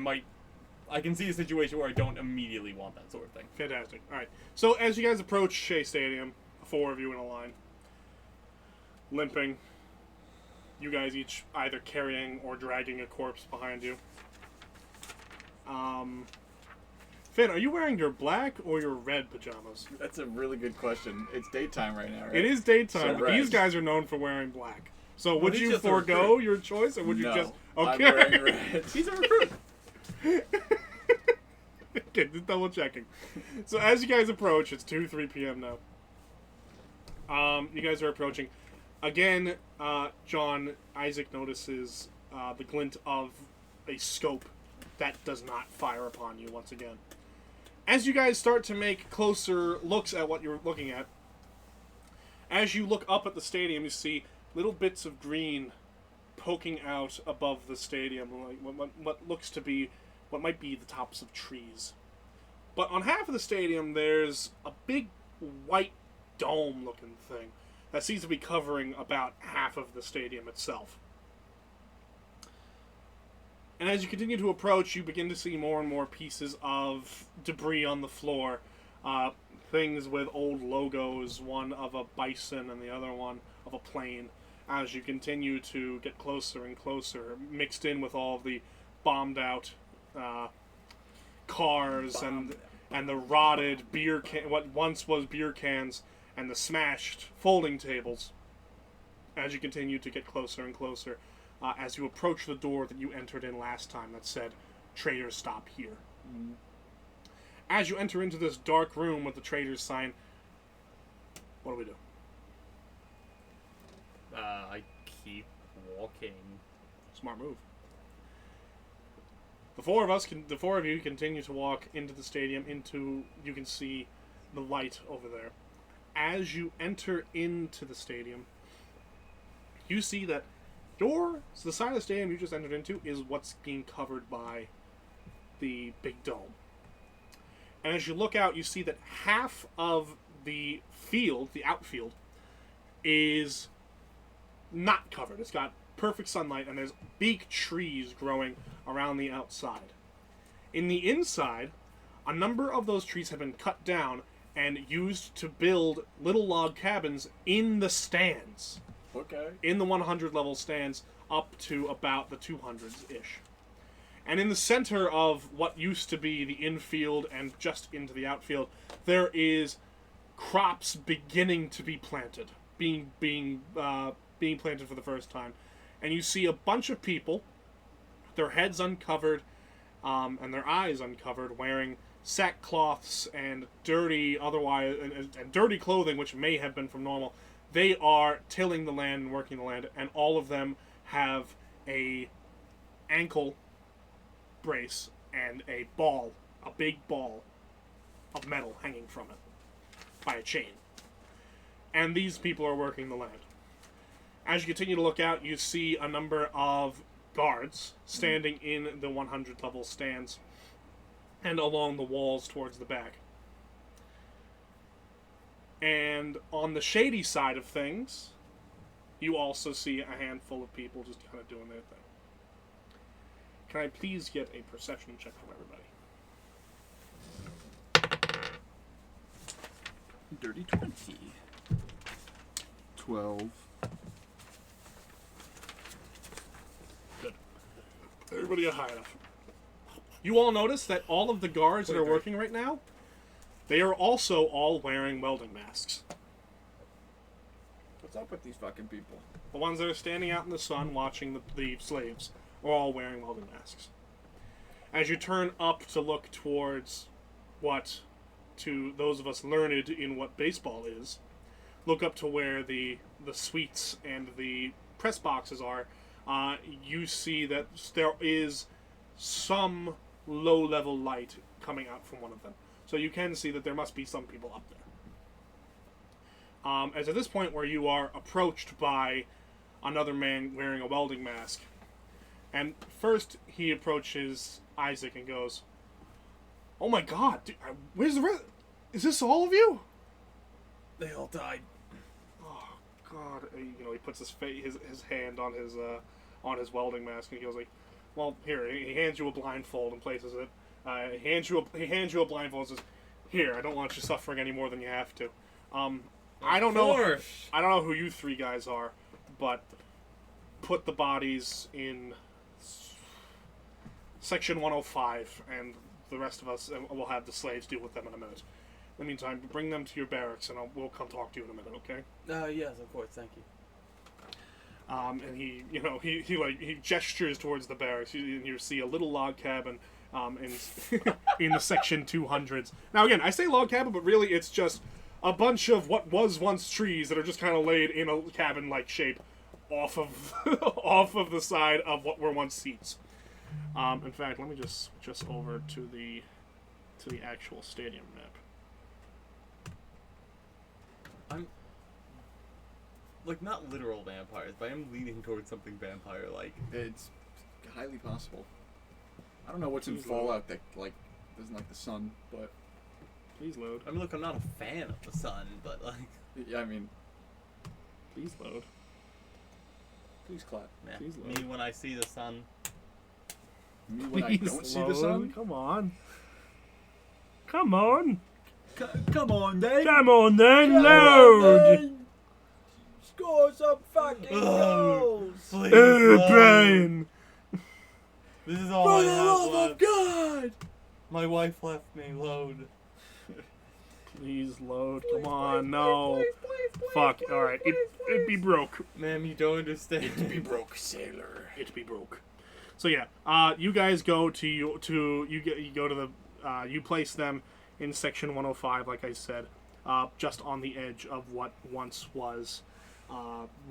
I can see a situation where I don't immediately want that sort of thing. Fantastic. All right. So as you guys approach Shea Stadium, 4 of you in a line, limping. You guys each either carrying or dragging a corpse behind you. Finn, are you wearing your black or your red pajamas? that's a really good question. It's daytime right now, right? It is daytime, So but red. these guys are known for wearing black. So would he's you just a forego your choice, or would you No, just... I'm Okay. wearing red. He's a recruit. Okay, just double checking. So as you guys approach, it's 3 p.m. now. You guys are approaching. Again, John, Isaac notices the glint of a scope that does not fire upon you once again. As you guys start to make closer looks at what you're looking at, as you look up at the stadium, you see little bits of green poking out above the stadium, like what looks to be what might be the tops of trees. But on half of the stadium, there's a big white dome-looking thing that seems to be covering about half of the stadium itself. And as you continue to approach, you begin to see more and more pieces of debris on the floor. Things with old logos, one of a bison and the other one of a plane. As you continue to get closer and closer, mixed in with all the bombed-out cars and the rotted beer can, what once was beer cans, and the smashed folding tables. As you continue to get closer and closer, as you approach the door that you entered in last time that said, "Traders stop here." As you enter into this dark room with the traders sign, what do we do? I keep walking. Smart move. The four of you continue to walk into the stadium. You can see the light over there. As you enter into the stadium, you see that the side of the stadium you just entered into is what's being covered by the big dome. And as you look out, you see that half of the field, the outfield, is not covered. It's got perfect sunlight, and there's big trees growing around the outside. In the inside, a number of those trees have been cut down and used to build little log cabins in the stands. Okay. In the 100 level stands up to about the 200s-ish. And in the center of what used to be the infield and just into the outfield, there is crops beginning to be planted, being planted for the first time. And you see a bunch of people, their heads uncovered, and their eyes uncovered, wearing sackcloths and dirty and dirty clothing, which may have been from normal. They are tilling the land and working the land, and all of them have a ankle brace and a big ball of metal hanging from it by a chain. And these people are working the land. As you continue to look out, you see a number of guards standing in the 100 level stands and along the walls towards the back. And on the shady side of things, you also see a handful of people just kind of doing their thing. Can I please get a perception check from everybody? Dirty 20. 12. Good. Everybody got high enough. You all notice that all of the guards that are working right now, they are also all wearing welding masks. What's up with these fucking people? The ones that are standing out in the sun watching the slaves are all wearing welding masks. As you turn up to look towards to those of us learned in what baseball is, look up to where the suites and the press boxes are, you see that there is some low-level light coming out from one of them. So you can see that there must be some people up there. As at this point where you are approached by another man wearing a welding mask, and first he approaches Isaac and goes, "Oh my God, dude, where's the rest? Is this all of you?" They all died. Oh God! He puts his hand on his welding mask and he goes like, "Well, here." He hands you a blindfold and places it. He hands you a blindfold and says, "Here, I don't want you suffering any more than you have to." I don't know who you three guys are, but put the bodies in Section 105, and the rest of us will have the slaves deal with them in a minute. In the meantime, bring them to your barracks, and we'll come talk to you in a minute, okay? Yes, of course, thank you. And he gestures towards the barracks. You see a little log cabin in the Section 200s. Now again, I say log cabin, but really it's just a bunch of what was once trees that are just kind of laid in a cabin-like shape off of the side of what were once seats. In fact, let me just switch over to the actual stadium map. I'm not literal vampires, but I am leaning towards something vampire-like. It's highly possible. I don't know what's in Fallout that doesn't like the sun, but Please load. I mean, look, I'm not a fan of the sun, but yeah, I mean, Please load. please clap. yeah, Please load. me when I see the sun. Me when I don't see the sun. Come on. Come on. Come on, then. Come on then, load. Score some fucking goals. Please, Brian. This is all For I the have love left. of God. My wife left me. Load. Please load. Come on, no. Fuck. All right. It be broke. Ma'am, you don't understand. Be broke, sailor. It be broke. So yeah, you guys go you place them in Section 105, like I said, just on the edge of what once was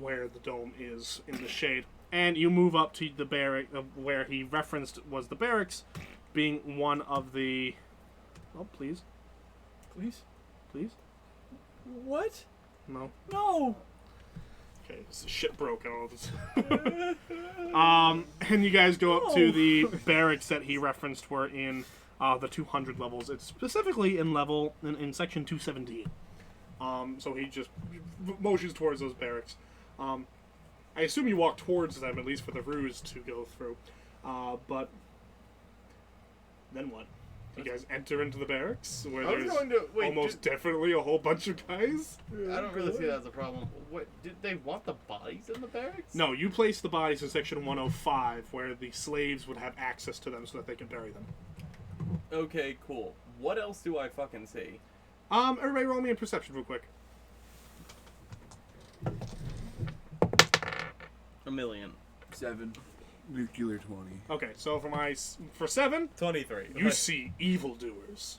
where the dome is in the shade. And you move up to the barrack where he referenced was the barracks, being one of the... Oh, please. Please? Please? What? No. No! Okay, this shit broke and all this. And you guys go up to the barracks that he referenced were in the 200 levels. It's specifically in section 217. So he just motions towards those barracks. I assume you walk towards them, at least for the ruse to go through. But then what? You guys enter into the barracks where I was there's going to wait. almost definitely a whole bunch of guys. I don't really see that as a problem. What did they want the bodies in the barracks? No, you place the bodies in section 105 where the slaves would have access to them so that they could bury them. Okay, cool. What else do I fucking see? Everybody roll me in perception real quick. A million. 7. Nuclear 20. Okay, so for 7, 23. you see evildoers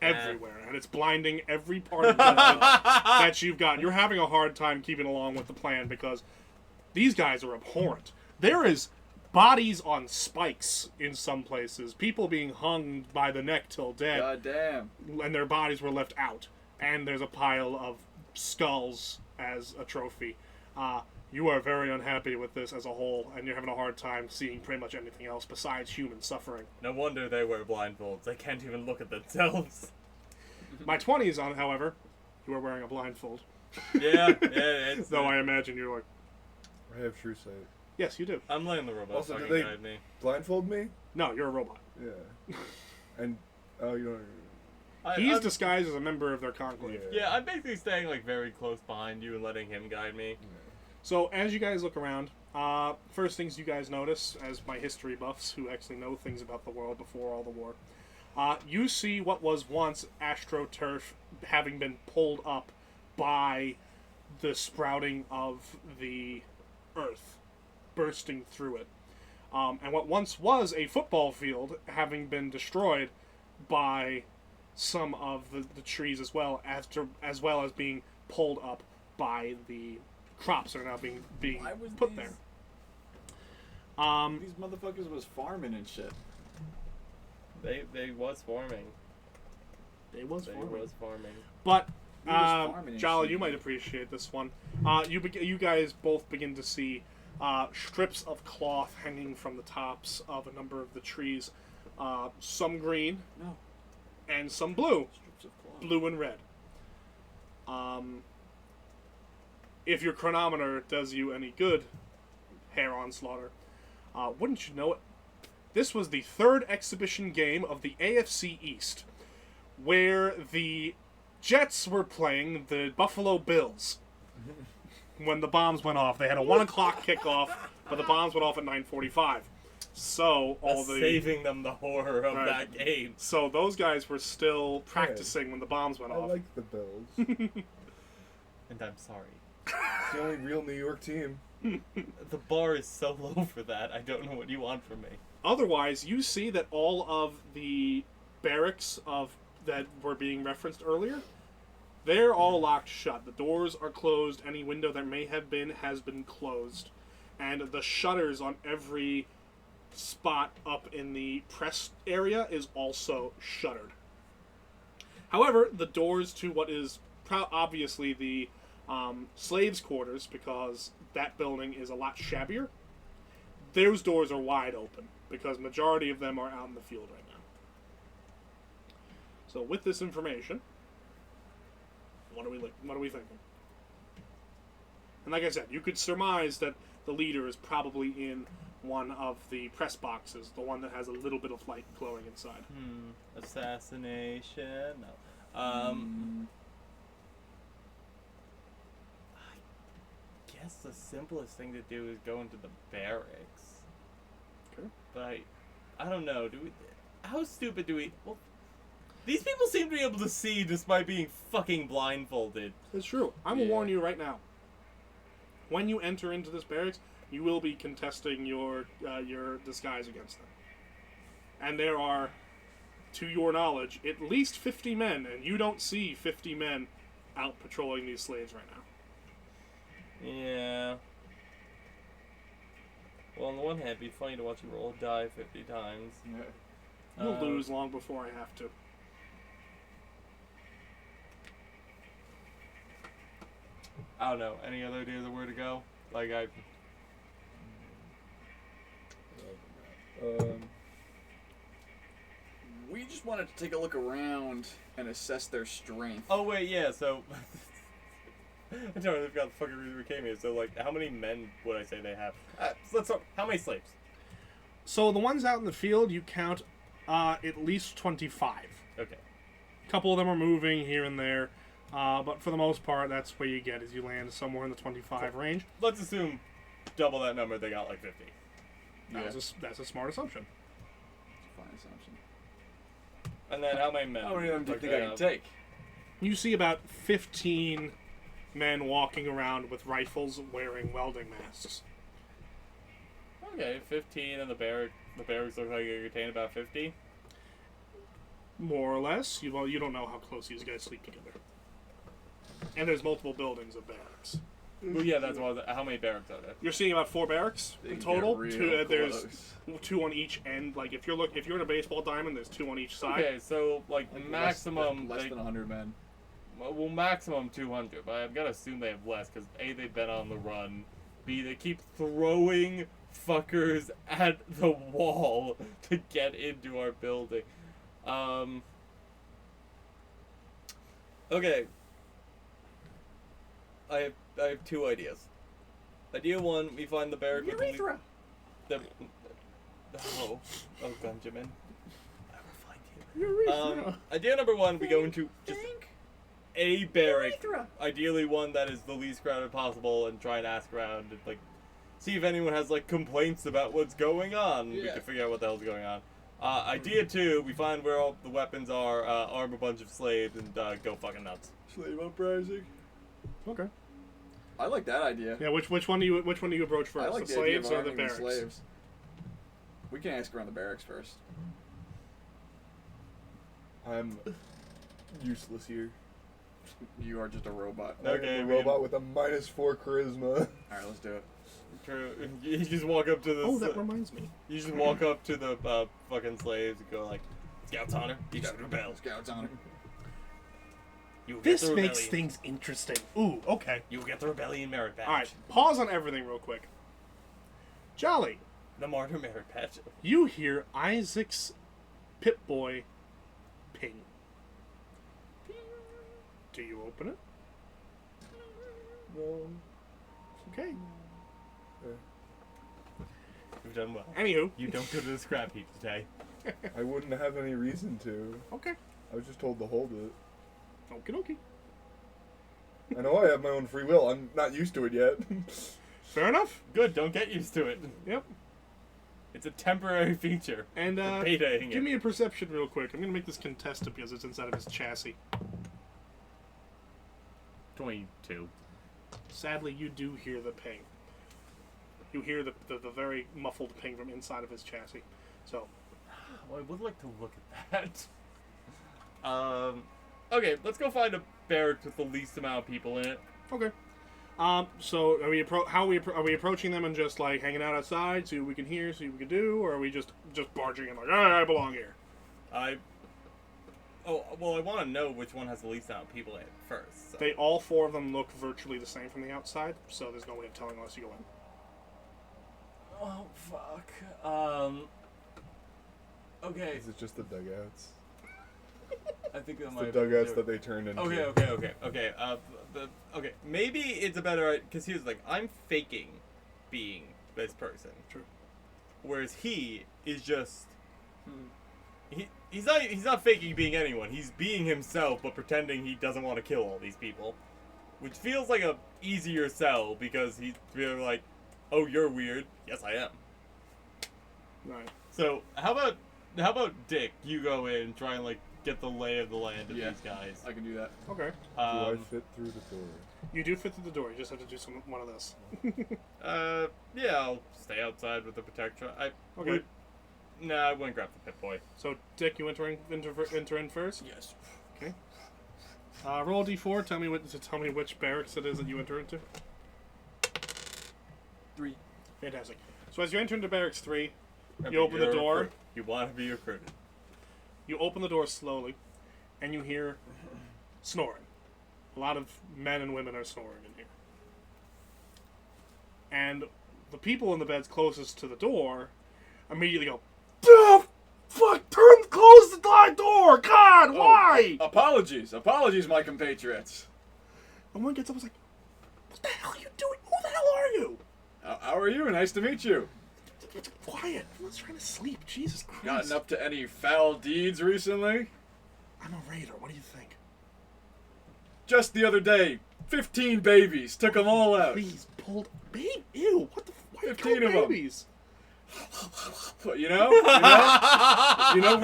everywhere, and it's blinding every part of the that you've got. You're having a hard time keeping along with the plan because these guys are abhorrent. There is bodies on spikes in some places, people being hung by the neck till dead, God damn. and their bodies were left out. And there's a pile of skulls as a trophy. You are very unhappy with this as a whole, and you're having a hard time seeing pretty much anything else besides human suffering. No wonder they wear blindfolds. They can't even look at themselves. My 20s on, however, you are wearing a blindfold. Yeah, it's... Though I imagine you're like, I have true sight. yes, you do. I'm letting the robot Also, fucking do they- guide me. Blindfold me? No, you're a robot. Yeah. And, oh, you don't... He's I'm- disguised as a member of their conclave. Yeah, I'm basically staying like very close behind you and letting him guide me. So as you guys look around, first things you guys notice, as my history buffs who actually know things about the world before all the war, you see what was once AstroTurf having been pulled up by the sprouting of the earth, bursting through it. And what once was a football field having been destroyed by some of the trees as well as being pulled up by the crops that are now being Why was put these- there. These motherfuckers was farming and shit. They was farming. It was They farming. was farming. But He was farming and Jala, shit. you might appreciate this one. You guys both begin to see strips of cloth hanging from the tops of a number of the trees. Some green, No. and some blue. Strips of cloth. Blue and red. If your chronometer does you any good, Hair Onslaughter, wouldn't you know it? This was the third exhibition game of the AFC East, where the Jets were playing the Buffalo Bills. When the bombs went off, they had a 1 o'clock kickoff, but the bombs went off at 9:45. So all the saving them the horror of Right. that game. so those guys were still practicing when the bombs went I off. like the Bills. And I'm sorry. It's the only real New York team. The bar is so low for that. I don't know what you want from me. Otherwise, you see that all of the barracks that were being referenced earlier, they're all locked shut. The doors are closed. Any window that may have been has been closed. And the shutters on every spot up in the press area is also shuttered. However, the doors to what is obviously the slaves' quarters, because that building is a lot shabbier, those doors are wide open, because majority of them are out in the field right now. So with this information, what are we thinking? And like I said, you could surmise that the leader is probably in one of the press boxes, the one that has a little bit of light glowing inside. Assassination? No. I guess the simplest thing to do is go into the barracks. Okay. But I don't know. How stupid do we? Well, these people seem to be able to see despite being fucking blindfolded. It's true. I'm gonna warn you right now. When you enter into this barracks, you will be contesting your disguise against them. And there are, to your knowledge, at least 50 men, and you don't see 50 men out patrolling these slaves right now. Yeah. Well, on the one hand, it'd be funny to watch you roll a die 50 times. You'll lose long before I have to. I don't know. Any other ideas of where to go? Like, We just wanted to take a look around and assess their strength. Oh, wait, yeah, so... I totally forgot the fucking reason we came here. So, like, how many men would I say they have? So let's start. How many slaves? So the ones out in the field, you count at least 25. Okay. A couple of them are moving here and there, but for the most part, that's where you get is you land somewhere in the 25 range. Let's assume double that number, they got like 50. That's a smart assumption. Fine assumption. And then how many men? How many of them do you Like, think I can take? You see about 15 men walking around with rifles wearing welding masks. Okay, 15 and the barracks look like you contain about 50. More or less. You don't know how close these guys sleep together. And there's multiple buildings of barracks. Well, yeah, that's one. How many barracks are there? You're seeing about 4 barracks They in get total. real There's close. 2 on each end. Like if you're in a baseball diamond, there's 2 on each side. Okay, so like maximum less they- than 100 men. well, maximum 200, but I've got to assume they have less because A, they've been on the run. B, they keep throwing fuckers at the wall to get into our building. Okay. I have 2 ideas. Idea 1, we find the barrack with Urethra! oh, Benjamin. I will find you. Idea number 1, we go into just a barrack, ideally one that is the least crowded possible, and try and ask around and like see if anyone has like complaints about what's going on. We Yeah. can figure out what the hell's going on. Idea 2, we find where all the weapons are, arm a bunch of slaves, and go fucking nuts. Slave uprising. Okay. I like that idea. Yeah. Which one do you approach first? I like The the idea of slaves or the arming the barracks? slaves. We can ask around the barracks first. I'm useless here. You are just a robot. Okay, I'm a we robot with a -4 charisma. Alright, let's do it. True. You just walk up to the. Oh, that reminds me. You just walk up to the fucking slaves and go like, "Scouts honor, you should rebel. Scouts on it. You will get This the makes rebellion. things interesting. Ooh, okay. You will get the rebellion merit badge. All right, pause on everything real quick. Jolly, The martyr merit badge. you hear Isaac's Pip-Boy ping. Do you open it? No. Okay. You've done well. Anywho. You don't go to the scrap heap today. I wouldn't have any reason to. Okay. I was just told to hold it. Okie dokie. I know I have my own free will. I'm not used to it yet. Fair enough. Good, don't get used to it. Yep. It's a temporary feature. And We're betaing give it. me a perception real quick. I'm gonna make this contested because it's inside of his chassis. 22. Sadly, you do hear the ping. You hear the very muffled ping from inside of his chassis. So, Well, I would like to look at that. Okay, let's go find a barrack with the least amount of people in it. okay. So are we are we approaching them and just like hanging out outside, see what we can hear, see what we can do, or are we just barging in like, I belong here? I want to know which one has the least amount of people in it first. So. They all 4 of them look virtually the same from the outside, so there's no way of telling unless you go in. Oh fuck. Okay. Is it just the dugouts? I think that It's might the have dugouts been that they turned into. Okay. Okay. Maybe it's a better because he was like, I'm faking being this person. True. Whereas he is just he's not faking being anyone. He's being himself, but pretending he doesn't want to kill all these people, which feels like a easier sell because he's really like, oh, you're weird. Yes, I am. Right. So how about Dick? You go in and try and like get the lay of the land of Yeah. these guys. I can do that. Okay. Do I fit through the door? You do fit through the door. You just have to do one of this. Yeah, I'll stay outside with the protector. Okay. I wouldn't grab the pit boy. So, Dick, you enter in first. Yes. Okay. Roll a d4. Tell me which barracks it is that you enter into. 3. Fantastic. So as you enter into Barracks 3, Remember, you open the you're a door. recruit. You want to be recruited. You open the door slowly, and you hear snoring. A lot of men and women are snoring in here. And the people in the beds closest to the door immediately go, "Oh, fuck, close the door! God, why?" Apologies, my compatriots. And one gets up and is like, "What the hell are you doing? Who the hell are you?" How are you? Nice to meet you. Quiet. I'm not trying to sleep. Jesus Christ. Gotten up to any foul deeds recently? I'm a raider. What do you think? Just the other day, 15 babies. Took them all out. Please, pulled... Babe, ew. What the... Why 15 of them. babies? You know, we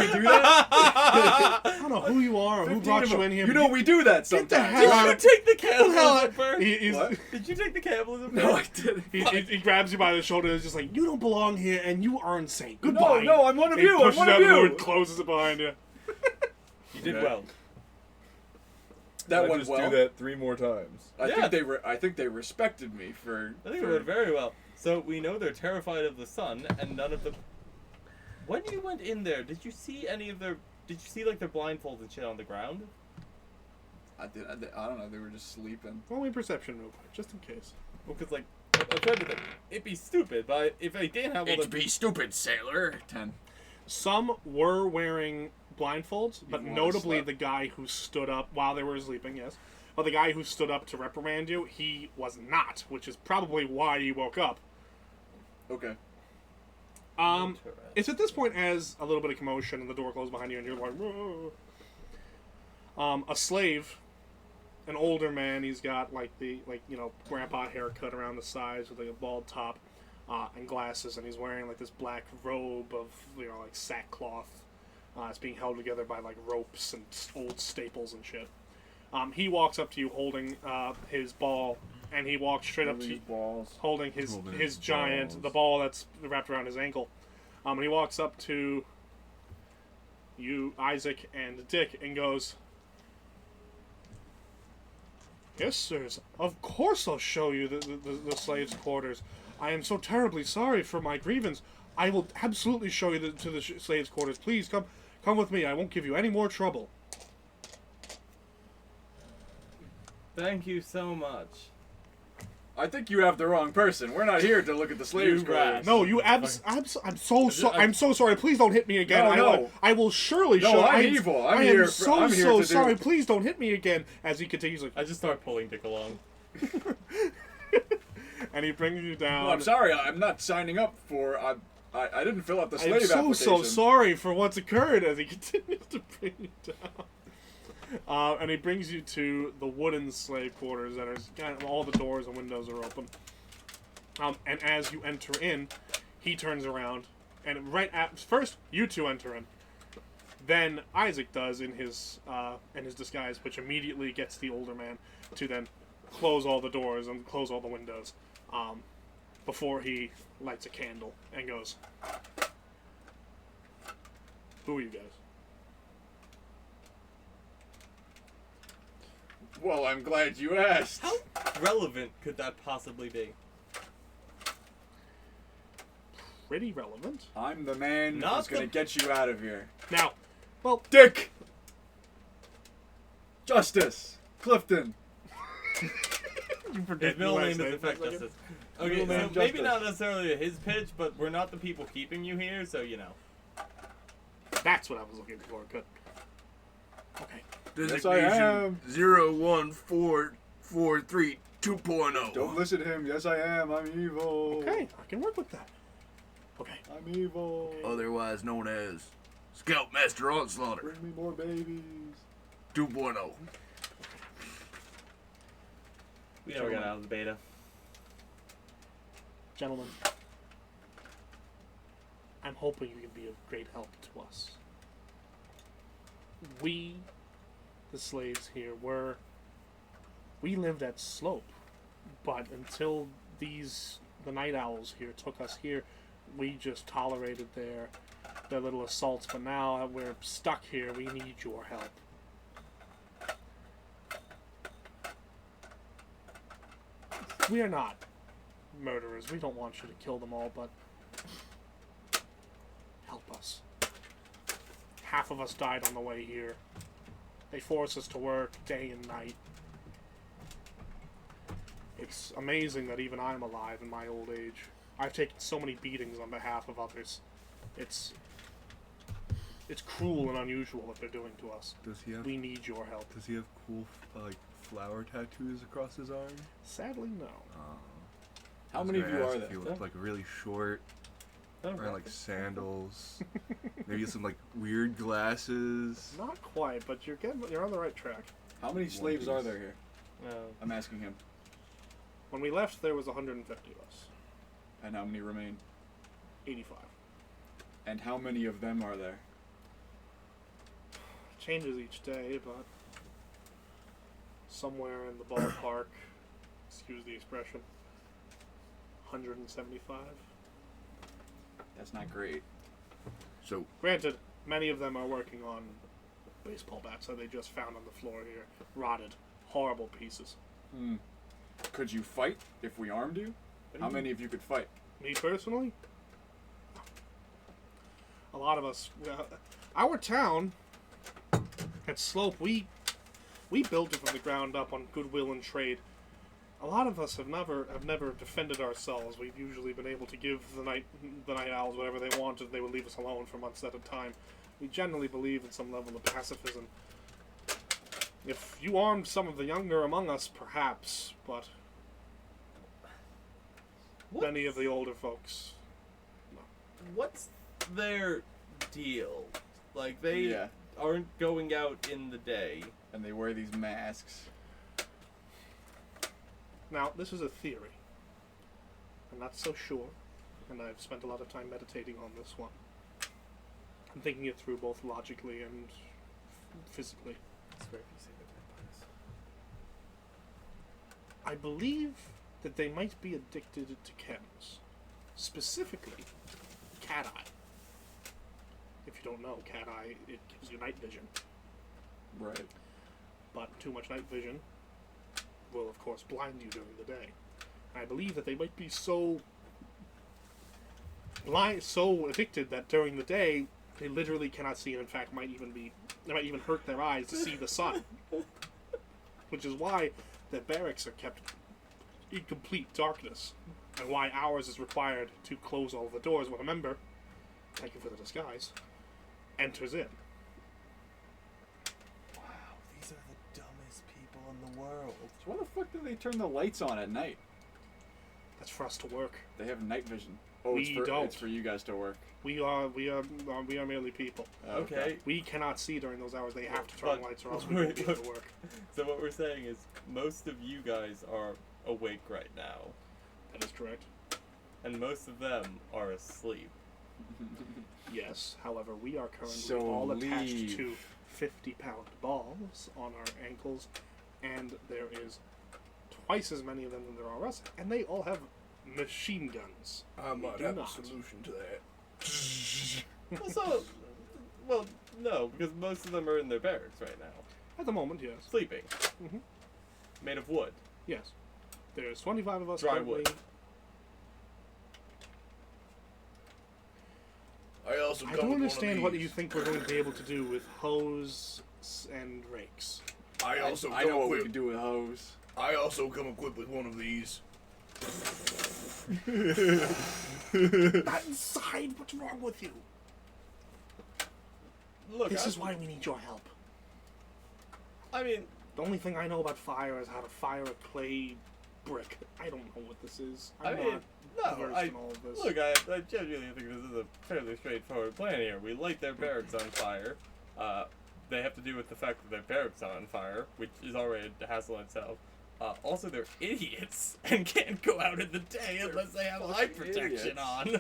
do that. I don't know who you are or who 15 brought of you them. in here. You but know, we do that sometimes. the hell out right? of- Take the Get the hell cannibalism out- first. He's- What? Did you take the cannibalism No, I first? didn't. he grabs you by the shoulder and is just like, "You don't belong here and you are insane. Goodbye." No, I'm one of And he you. I'm pushes one out of the door you. and closes it behind you. You did Okay. well. That I went just well. do that 3 more times. I think they respected me for. I think it went very well. So we know they're terrified of the sun, and none of them. When you went in there, did you see any of their? Did you see like their blindfolds and shit on the ground? I don't know. They were just sleeping. Roll me perception real quick, just in case. Well, because like I'm trying to think. It'd be stupid, but if they didn't have all the. be stupid, sailor. 10. Some were wearing blindfolds, but Even while they notably slept. the guy who stood up while they were sleeping, yes. But the guy who stood up to reprimand you, he was not, which is probably why you woke up. Okay. It's at this point as a little bit of commotion and the door closed behind you and you're like, "Whoa." A slave, an older man, he's got like the grandpa haircut around the sides with like a bald top and glasses, and he's wearing like this black robe of like sackcloth. It's being held together by like ropes and old staples and shit. He walks up to you holding his ball, and he walks straight up to you, balls. holding his Holding giant, balls. the ball that's wrapped around his ankle. And he walks up to you, Isaac, and Dick, and goes, "Yes, sirs. Of course I'll show you the slaves' quarters. I am so terribly sorry for my grievance. I will absolutely show you to the slaves' quarters. Please come with me. I won't give you any more trouble." Thank you so much. I think you have the wrong person. We're not here to look at the slaves' You quarters. rat. No, you I'm so sorry. Please don't hit me again. No. I will surely No, show. I'm evil. I'm I here am for- so I'm here so to do- sorry. Please don't hit me again. As he continues, like, I just start pulling Dick along. and he brings you down. No, I'm sorry. I'm not signing up for. I didn't fill out the I'm slave so application. sorry for what's occurred. As he continues to bring you down. And he brings you to the wooden slave quarters that are kind of, all the doors and windows are open. And as you enter in, he turns around, and right at first you two enter in. Then Isaac does in his disguise, which immediately gets the older man to then close all the doors and close all the windows, before he lights a candle and goes, "Who are you guys?" Well, I'm glad you asked. How relevant could that possibly be? Pretty relevant. I'm the man Not who's gonna the- get you out of here. Now, well, Dick! Justice! Clifton! His middle name is Effect Justice. Okay, Middle so name maybe Justice. not necessarily his pitch, but we're not the people keeping you here, so you know. that's what I was looking for. Good. Okay. Yes, I am. 01443 2.0. Don't listen to him. Yes, I am. I'm evil. Okay, I can work with that. Okay. I'm evil. Otherwise known as Scoutmaster Onslaughter Bring me more babies. 2.0. We never got out of the beta. Gentlemen, I'm hoping you can be of great help to us. We, the slaves here, we lived at Slope, but until the night owls here took us here, we just tolerated their little assaults, but now that we're stuck here, we need your help. We are not murderers. We don't want you to kill them all, but help us. Half of us died on the way here. They force us to work day and night. It's amazing that even I'm alive in my old age. I've taken so many beatings on behalf of others. It's cruel and unusual what they're doing to us. Does he have? We need your help. Does he have cool like flower tattoos across his arm? Sadly, no. How many of you are He there? looked like really short, Oh, wearing like sandals, maybe some like weird glasses. Not quite, but you're on the right track. How many slaves are there here? no. I'm asking him. When we left, there was 150 of us. And how many remain? 85. And how many of them are there? Changes each day, but somewhere in the ballpark, excuse the expression, 175. That's not great. So Granted, many of them are working on baseball bats that they just found on the floor here. Rotted. Horrible pieces. Could you fight if we armed you? How many of you could fight? Me personally? A lot of us. Our town at Slope, we built it from the ground up on goodwill and trade. A lot of us have never defended ourselves. We've usually been able to give the night owls whatever they wanted, and they would leave us alone for months at a time. We generally believe in some level of pacifism. If you armed some of the younger among us, perhaps, but many of the older folks. What's their deal? Like, they Yeah. aren't going out in the day. And they wear these masks. Now, this is a theory. I'm not so sure, and I've spent a lot of time meditating on this one. I'm thinking it through both logically and physically. I believe that they might be addicted to chems. Specifically, cat eye. If you don't know, cat eye, it gives you night vision. Right. But too much night vision will, of course, blind you during the day. I believe that they might be so addicted that during the day they literally cannot see, and in fact might even hurt their eyes to see the sun. Which is why the barracks are kept in complete darkness, and why ours is required to close all the doors when a member, thank you for the disguise, enters in. Wow, these are the dumbest people in the world. So why the fuck do they turn the lights on at night? That's for us to work. They have night vision. Oh, We it's don't. for you guys to work. We are merely people. Okay. We cannot see during those hours. They have to turn But- the lights or else we won't be able to work. So what we're saying is most of you guys are awake right now, That is correct. and most of them are asleep. Yes. However, we are currently So all attached leave. to 50-pound balls on our ankles, and there is twice as many of them than there are us, and they all have machine guns. I might do have not. a solution to that. Well, no, because most of them are in their barracks right now, At the moment, yes. sleeping. Mhm. Made of wood. Yes. There's 25 of us Dry currently. wood. I also I don't understand what you think we're going to be able to do with hoes and rakes. I also I know what we could do with hose. I also come equipped with one of these. Not inside! What's wrong with you? Look, This is why we need your help. I mean, The only thing I know about fire is how to fire a clay brick. I don't know what this is. I I'm mean, not no, versed in all of this. look, I genuinely think this is a fairly straightforward plan here. We light their barracks on fire. They have to deal with the fact that their barracks are on fire, which is already a hassle in itself. Also, they're idiots and can't go out in the day unless they have eye protection idiots. on,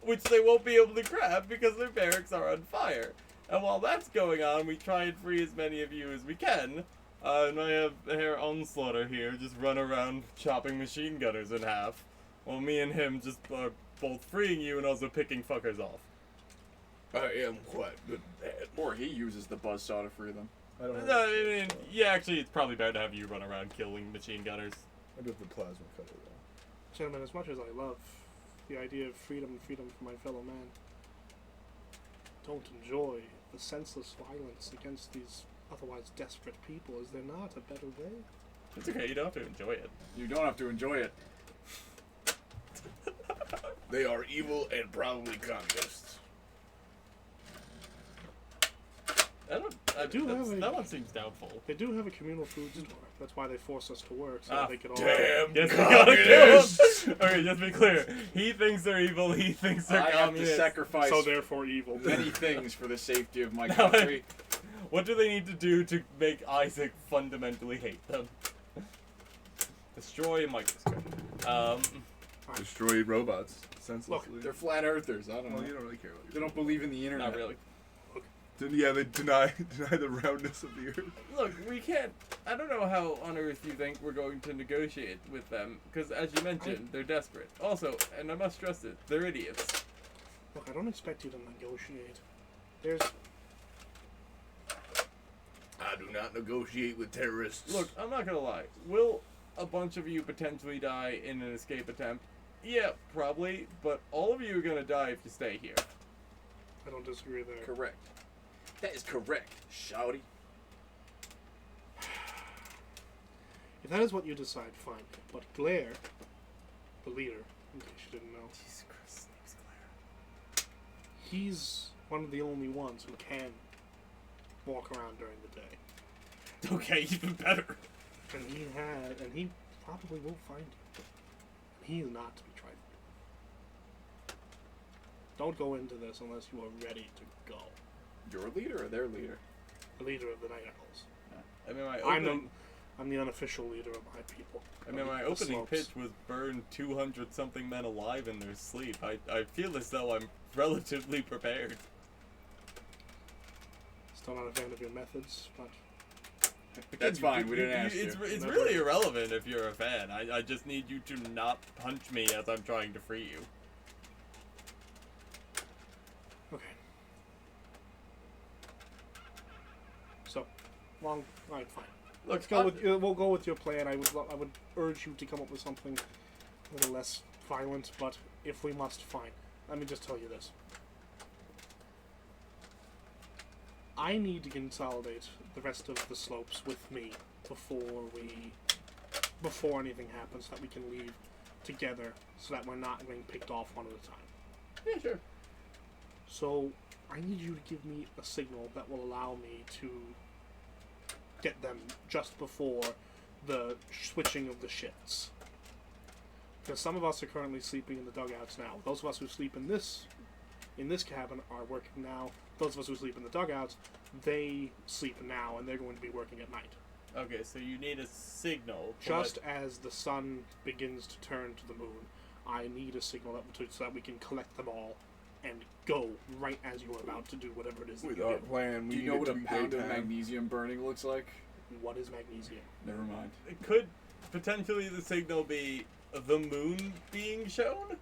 which they won't be able to grab because their barracks are on fire. And while that's going on, we try and free as many of you as we can. And I have Herr Onslaughter here just run around chopping machine gunners in half, while me and him just are both freeing you and also picking fuckers off. I am quite good at that. Or he uses the buzzsaw to free them. I don't No, I mean, yeah, actually, it's probably better to have you run around killing machine gunners. I do have the plasma cutter Gentlemen, as much as I love the idea of freedom and freedom for my fellow man, don't enjoy the senseless violence against these otherwise desperate people. Is there not a better way? It's okay, you don't have to enjoy it. You don't have to enjoy it. They are evil and probably communists. That one seems doubtful. They do have a communal food store. That's why they force us to work, so Ah, they can all... Damn Yes, we gotta kill communists! him! Okay, just be clear. He thinks they're evil, he thinks they're I have to communists. sacrifice So therefore evil. many things for the safety of my Now, country. What do they need to do to make Isaac fundamentally hate them? Destroy a microscope. Destroy robots senselessly. They're flat earthers. I don't well, know. you don't really care about They don't believe in the internet. Not really. Yeah, they deny the roundness of the earth. Look, we can't. I don't know how on earth you think we're going to negotiate with them, because as you mentioned, they're desperate. Also, and I must stress it, they're idiots. Look, I don't expect you to negotiate. There's... I do not negotiate with terrorists. Look, I'm not gonna lie. Will a bunch of you potentially die in an escape attempt? Yeah, probably, but all of you are gonna die if you stay here. I don't disagree there. Correct. That is correct, shouty. If that is what you decide, fine. But Glare, the leader, in case you didn't know, Jesus Christ, Snape's Claire. he's one of the only ones who can walk around during the day. Okay, even better. And he probably will find you. And he is not to be trifled with. Don't go into this unless you are ready to go. Your leader or their leader? The leader of the Night Owls. I mean, I'm the unofficial leader of my people. my The opening slopes. pitch was burn 200 something men alive in their sleep. I feel as though I'm relatively prepared. Still not a fan of your methods, but That's fine. We didn't ask you. It's really irrelevant if you're a fan. I just need you to not punch me as I'm trying to free you. okay. So, alright, fine. Look, Let's go with we'll go with your plan. I would urge you to come up with something a little less violent, but if we must, fine. Let me just tell you this. I need to consolidate the rest of the slopes with me before anything happens, so that we can leave together, so that we're not being picked off one at a time. Yeah, sure. So I need you to give me a signal that will allow me to get them just before the switching of the shifts. Because some of us are currently sleeping in the dugouts now. Those of us who sleep in this cabin are working now. Those of us who sleep in the dugouts, they sleep now, and they're going to be working at night. Okay, so you need a signal. Just as the sun begins to turn to the moon, I need a signal so that we can collect them all and go right as you are about to do whatever it is that With you our do. plan, we Do you need know it what to a be pound of daytime. magnesium burning looks like? What is magnesium? Never mind. Could potentially the signal be the moon being shown?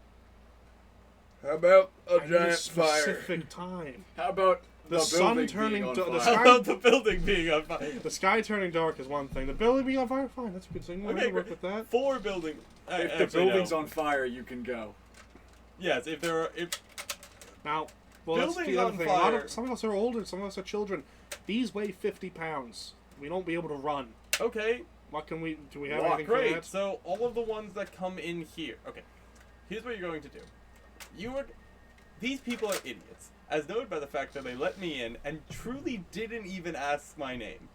How about a I need a giant fire? specific time. How about The sun building turning being on to- the fire? How sky- about the building being on fire? The sky turning dark is one thing. The building being on fire, fine. That's a good signal. Okay, We'll work great. with that. 4 building. If the building's on fire, you can go. Yes, if there are. If Now, well, that's Buildings the other on thing. fire. Some of us are older. Some of us are children. These weigh 50 pounds. We don't be able to run. okay, What can we? Do we have well, anything great. for that? So all of the ones that come in here. Okay, here's what you're going to do. These people are idiots, as noted by the fact that they let me in and truly didn't even ask my name.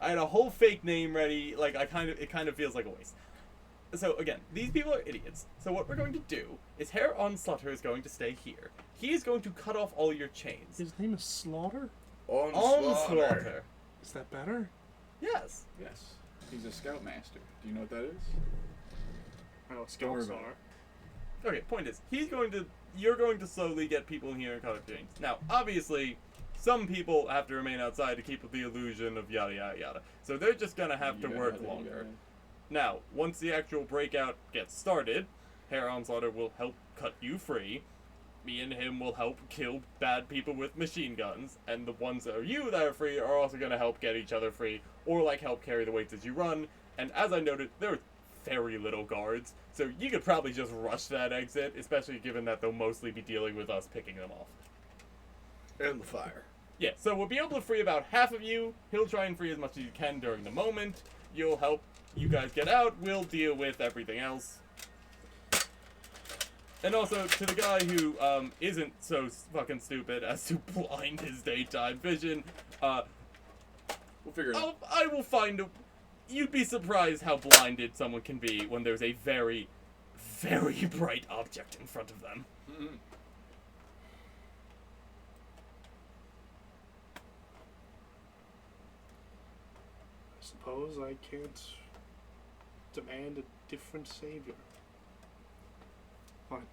I had a whole fake name ready. Like it kind of feels like a waste. So again, these people are idiots. So what we're going to do is Herr Onslaughter is going to stay here. He is going to cut off all your chains. His name is Slaughter. Onslaughter. Is that better? Yes. Yes. He's a scoutmaster. Do you know what that is? I know what Don't worry scouts about are. Okay, point is, you're going to slowly get people in here and cut off chains. Now, obviously, some people have to remain outside to keep up the illusion of yada yada yada. So they're just gonna have to work longer. Now, once the actual breakout gets started, Herr Onslaughter will help cut you free. Me and him will help kill bad people with machine guns, and the ones that are free are also gonna help get each other free, or like help carry the weights as you run. And as I noted, there are very little guards, so you could probably just rush that exit, especially given that they'll mostly be dealing with us picking them off. And the fire. Yeah, so we'll be able to free about half of you. He'll try and free as much as you can during the moment. You'll help you guys get out. We'll deal with everything else. And also, to the guy who isn't so fucking stupid as to blind his daytime vision, We'll figure it out. I will find a... You'd be surprised how blinded someone can be when there's a very, very bright object in front of them. Mm-hmm. I suppose I can't demand a different savior. Fine.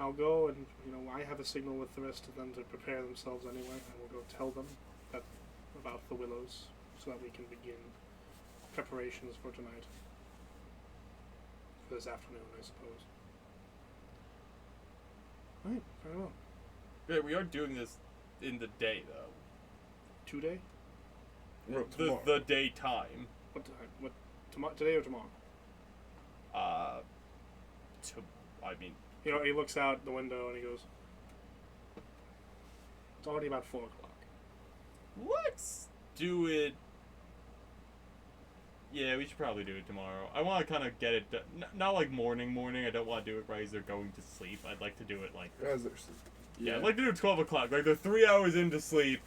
I'll go and, I have a signal with the rest of them to prepare themselves anyway. I will go tell them about the willows so that we can begin preparations for tonight. For this afternoon, I suppose. Alright, very well. Yeah, we are doing this in the day, though. Today? No, The tomorrow. daytime. What time? What, today or tomorrow? I mean, He looks out the window and he goes, it's already about 4 o'clock. let's do it. Yeah, we should probably do it tomorrow. I want to kind of get it done. Not like morning. I don't want to do it right as they're going to sleep. I'd like to do it like... As they're sleeping. Yeah, I'd like to do it 12 o'clock. Like, they're 3 hours into sleep.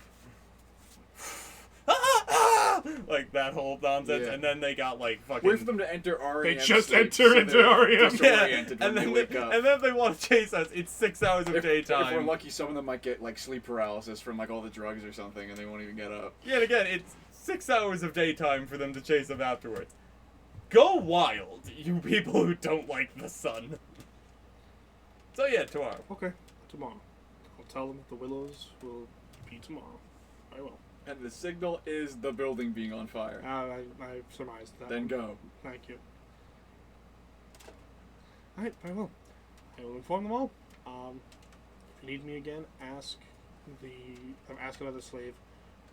Like, that whole nonsense. Yeah. And then they got, like, fucking... Wait for them to enter REM. They just sleep, enter so into they're REM. disoriented when and they then wake up. And then if they want to chase us, it's 6 hours of If we're daytime. lucky, some of them might get like sleep paralysis from like all the drugs or something, and they won't even get up. Yeah, and again, it's 6 hours of daytime for them to chase them afterwards. Go wild, you people who don't like the sun. So yeah, tomorrow. Okay, tomorrow. I'll tell them that the willows will be tomorrow. I will. And the signal is the building being on fire. I surmised that. Then one. go. Thank you. Alright, I will. I will inform them all. If you need me again, ask another slave,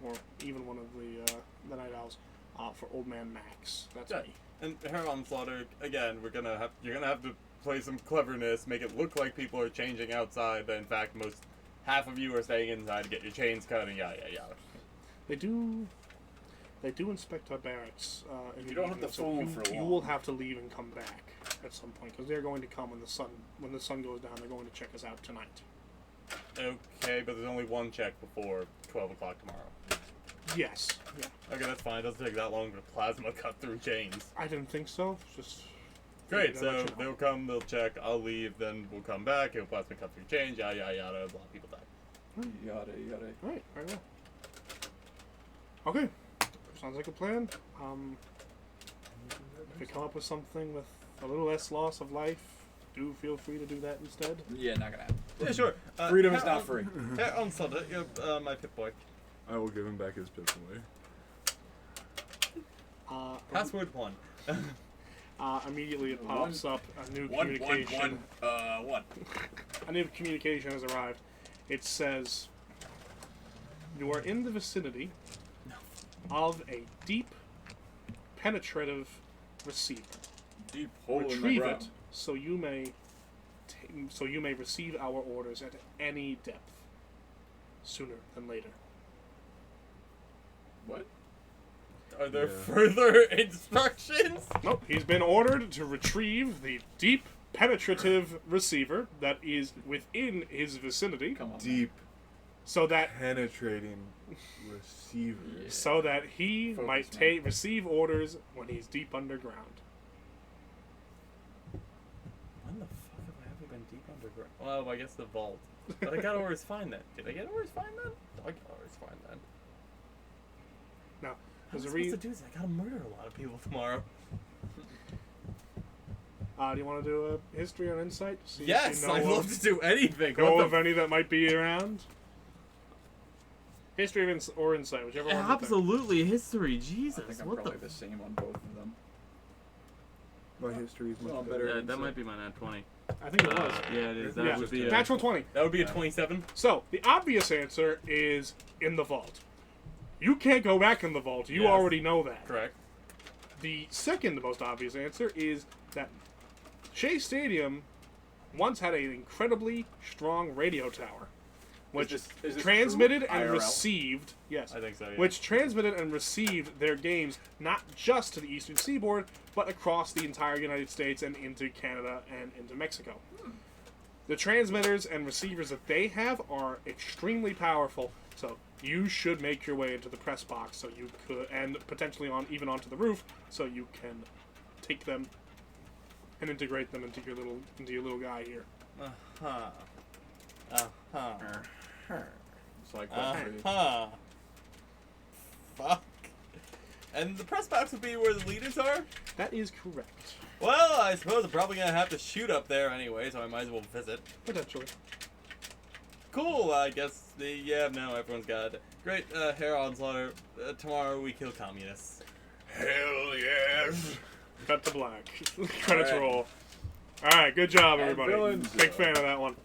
or even one of the night owls, for Old Man Max. That's Yeah. me. And Heron Slaughter, again, you're gonna have to play some cleverness, make it look like people are changing outside, but in fact half of you are staying inside to get your chains cut and yada. They do inspect our barracks. In You the don't have evening, to fool them for you long. will have to leave and come back at some point because they're going to come when the sun goes down. They're going to check us out tonight. Okay, but there's only one check before 12 o'clock tomorrow. Yes. Yeah. Okay, that's fine. It doesn't take that long to plasma cut through chains. I didn't think so. Just Great, I'll let so you know. they'll come, they'll check, I'll leave, then we'll come back, it'll plasma cut through chains, yada, blah, people die. Yada. All right. Very well. Okay. Sounds like a plan. If you come up with something with a little less loss of life, do feel free to do that instead. Yeah, not gonna happen. Yeah, sure. Freedom is not free. On Sunday, you're my pit boy. I will give him back his pip away. Password 1. Immediately it pops up a new One. communication. One. A new communication has arrived. It says, you are in the vicinity of a deep, penetrative receiver. Deep hole in the Retrieve ground. it so you may receive our orders at any depth, sooner than later. What? Are there Yeah. further instructions? Nope, he's been ordered to retrieve the deep, penetrative receiver that is within his vicinity, Come on. Deep, so that penetrating receiver. he Focus, might man. receive orders when he's deep underground. When the fuck have I ever been deep underground? Well, I guess the vault. But I got orders fine then. Did I get orders fine then? I got orders fine then. Now, What there's am a I supposed reason. to do this? I gotta murder a lot of people tomorrow. Do you want to do a history or insight? See if Yes, you know I'd of- love to do anything. Know What of the any that might be around? History or insight, whichever one. you pick. Absolutely, history. I Jesus, think I'm what probably the? the same on both of them. My history is much Well, better. better. Yeah, that might be my nat 20. I think it was. Yeah, it is. That Yeah, would be a, natural 20. That would be a 27. So, the obvious answer is in the vault. You can't go back in the vault. You Yes. already know that. Correct. The second most obvious answer is that Shea Stadium once had an incredibly strong radio tower, which Is this transmitted true? and IRL? received. Yes, I think so. Yeah. which transmitted and received their games not just to the eastern seaboard, but across the entire United States and into Canada and into Mexico. The transmitters and receivers that they have are extremely powerful, so you should make your way into the press box so you could, and potentially even onto the roof, so you can take them and integrate them into your little guy here. Uh-huh. Uh-huh. It's like that for you. Uh-huh. Fuck. And the press box would be where the leaders are? That is correct. Well, I suppose I'm probably gonna have to shoot up there anyway, so I might as well visit. Potentially. Cool, I guess now everyone's got it. Great, hair onslaughter. Tomorrow we kill communists. Hell yes. Cut to black. Credits Alright. roll. Alright, good job, And everybody. villains. Big fan of that one.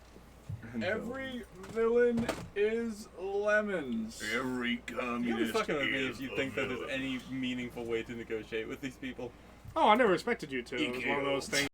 Every villain is lemons. Every You're communist fucking with me is if you a think that there's villain. any meaningful way to negotiate with these people. Oh, I never expected you to. It was one of those things.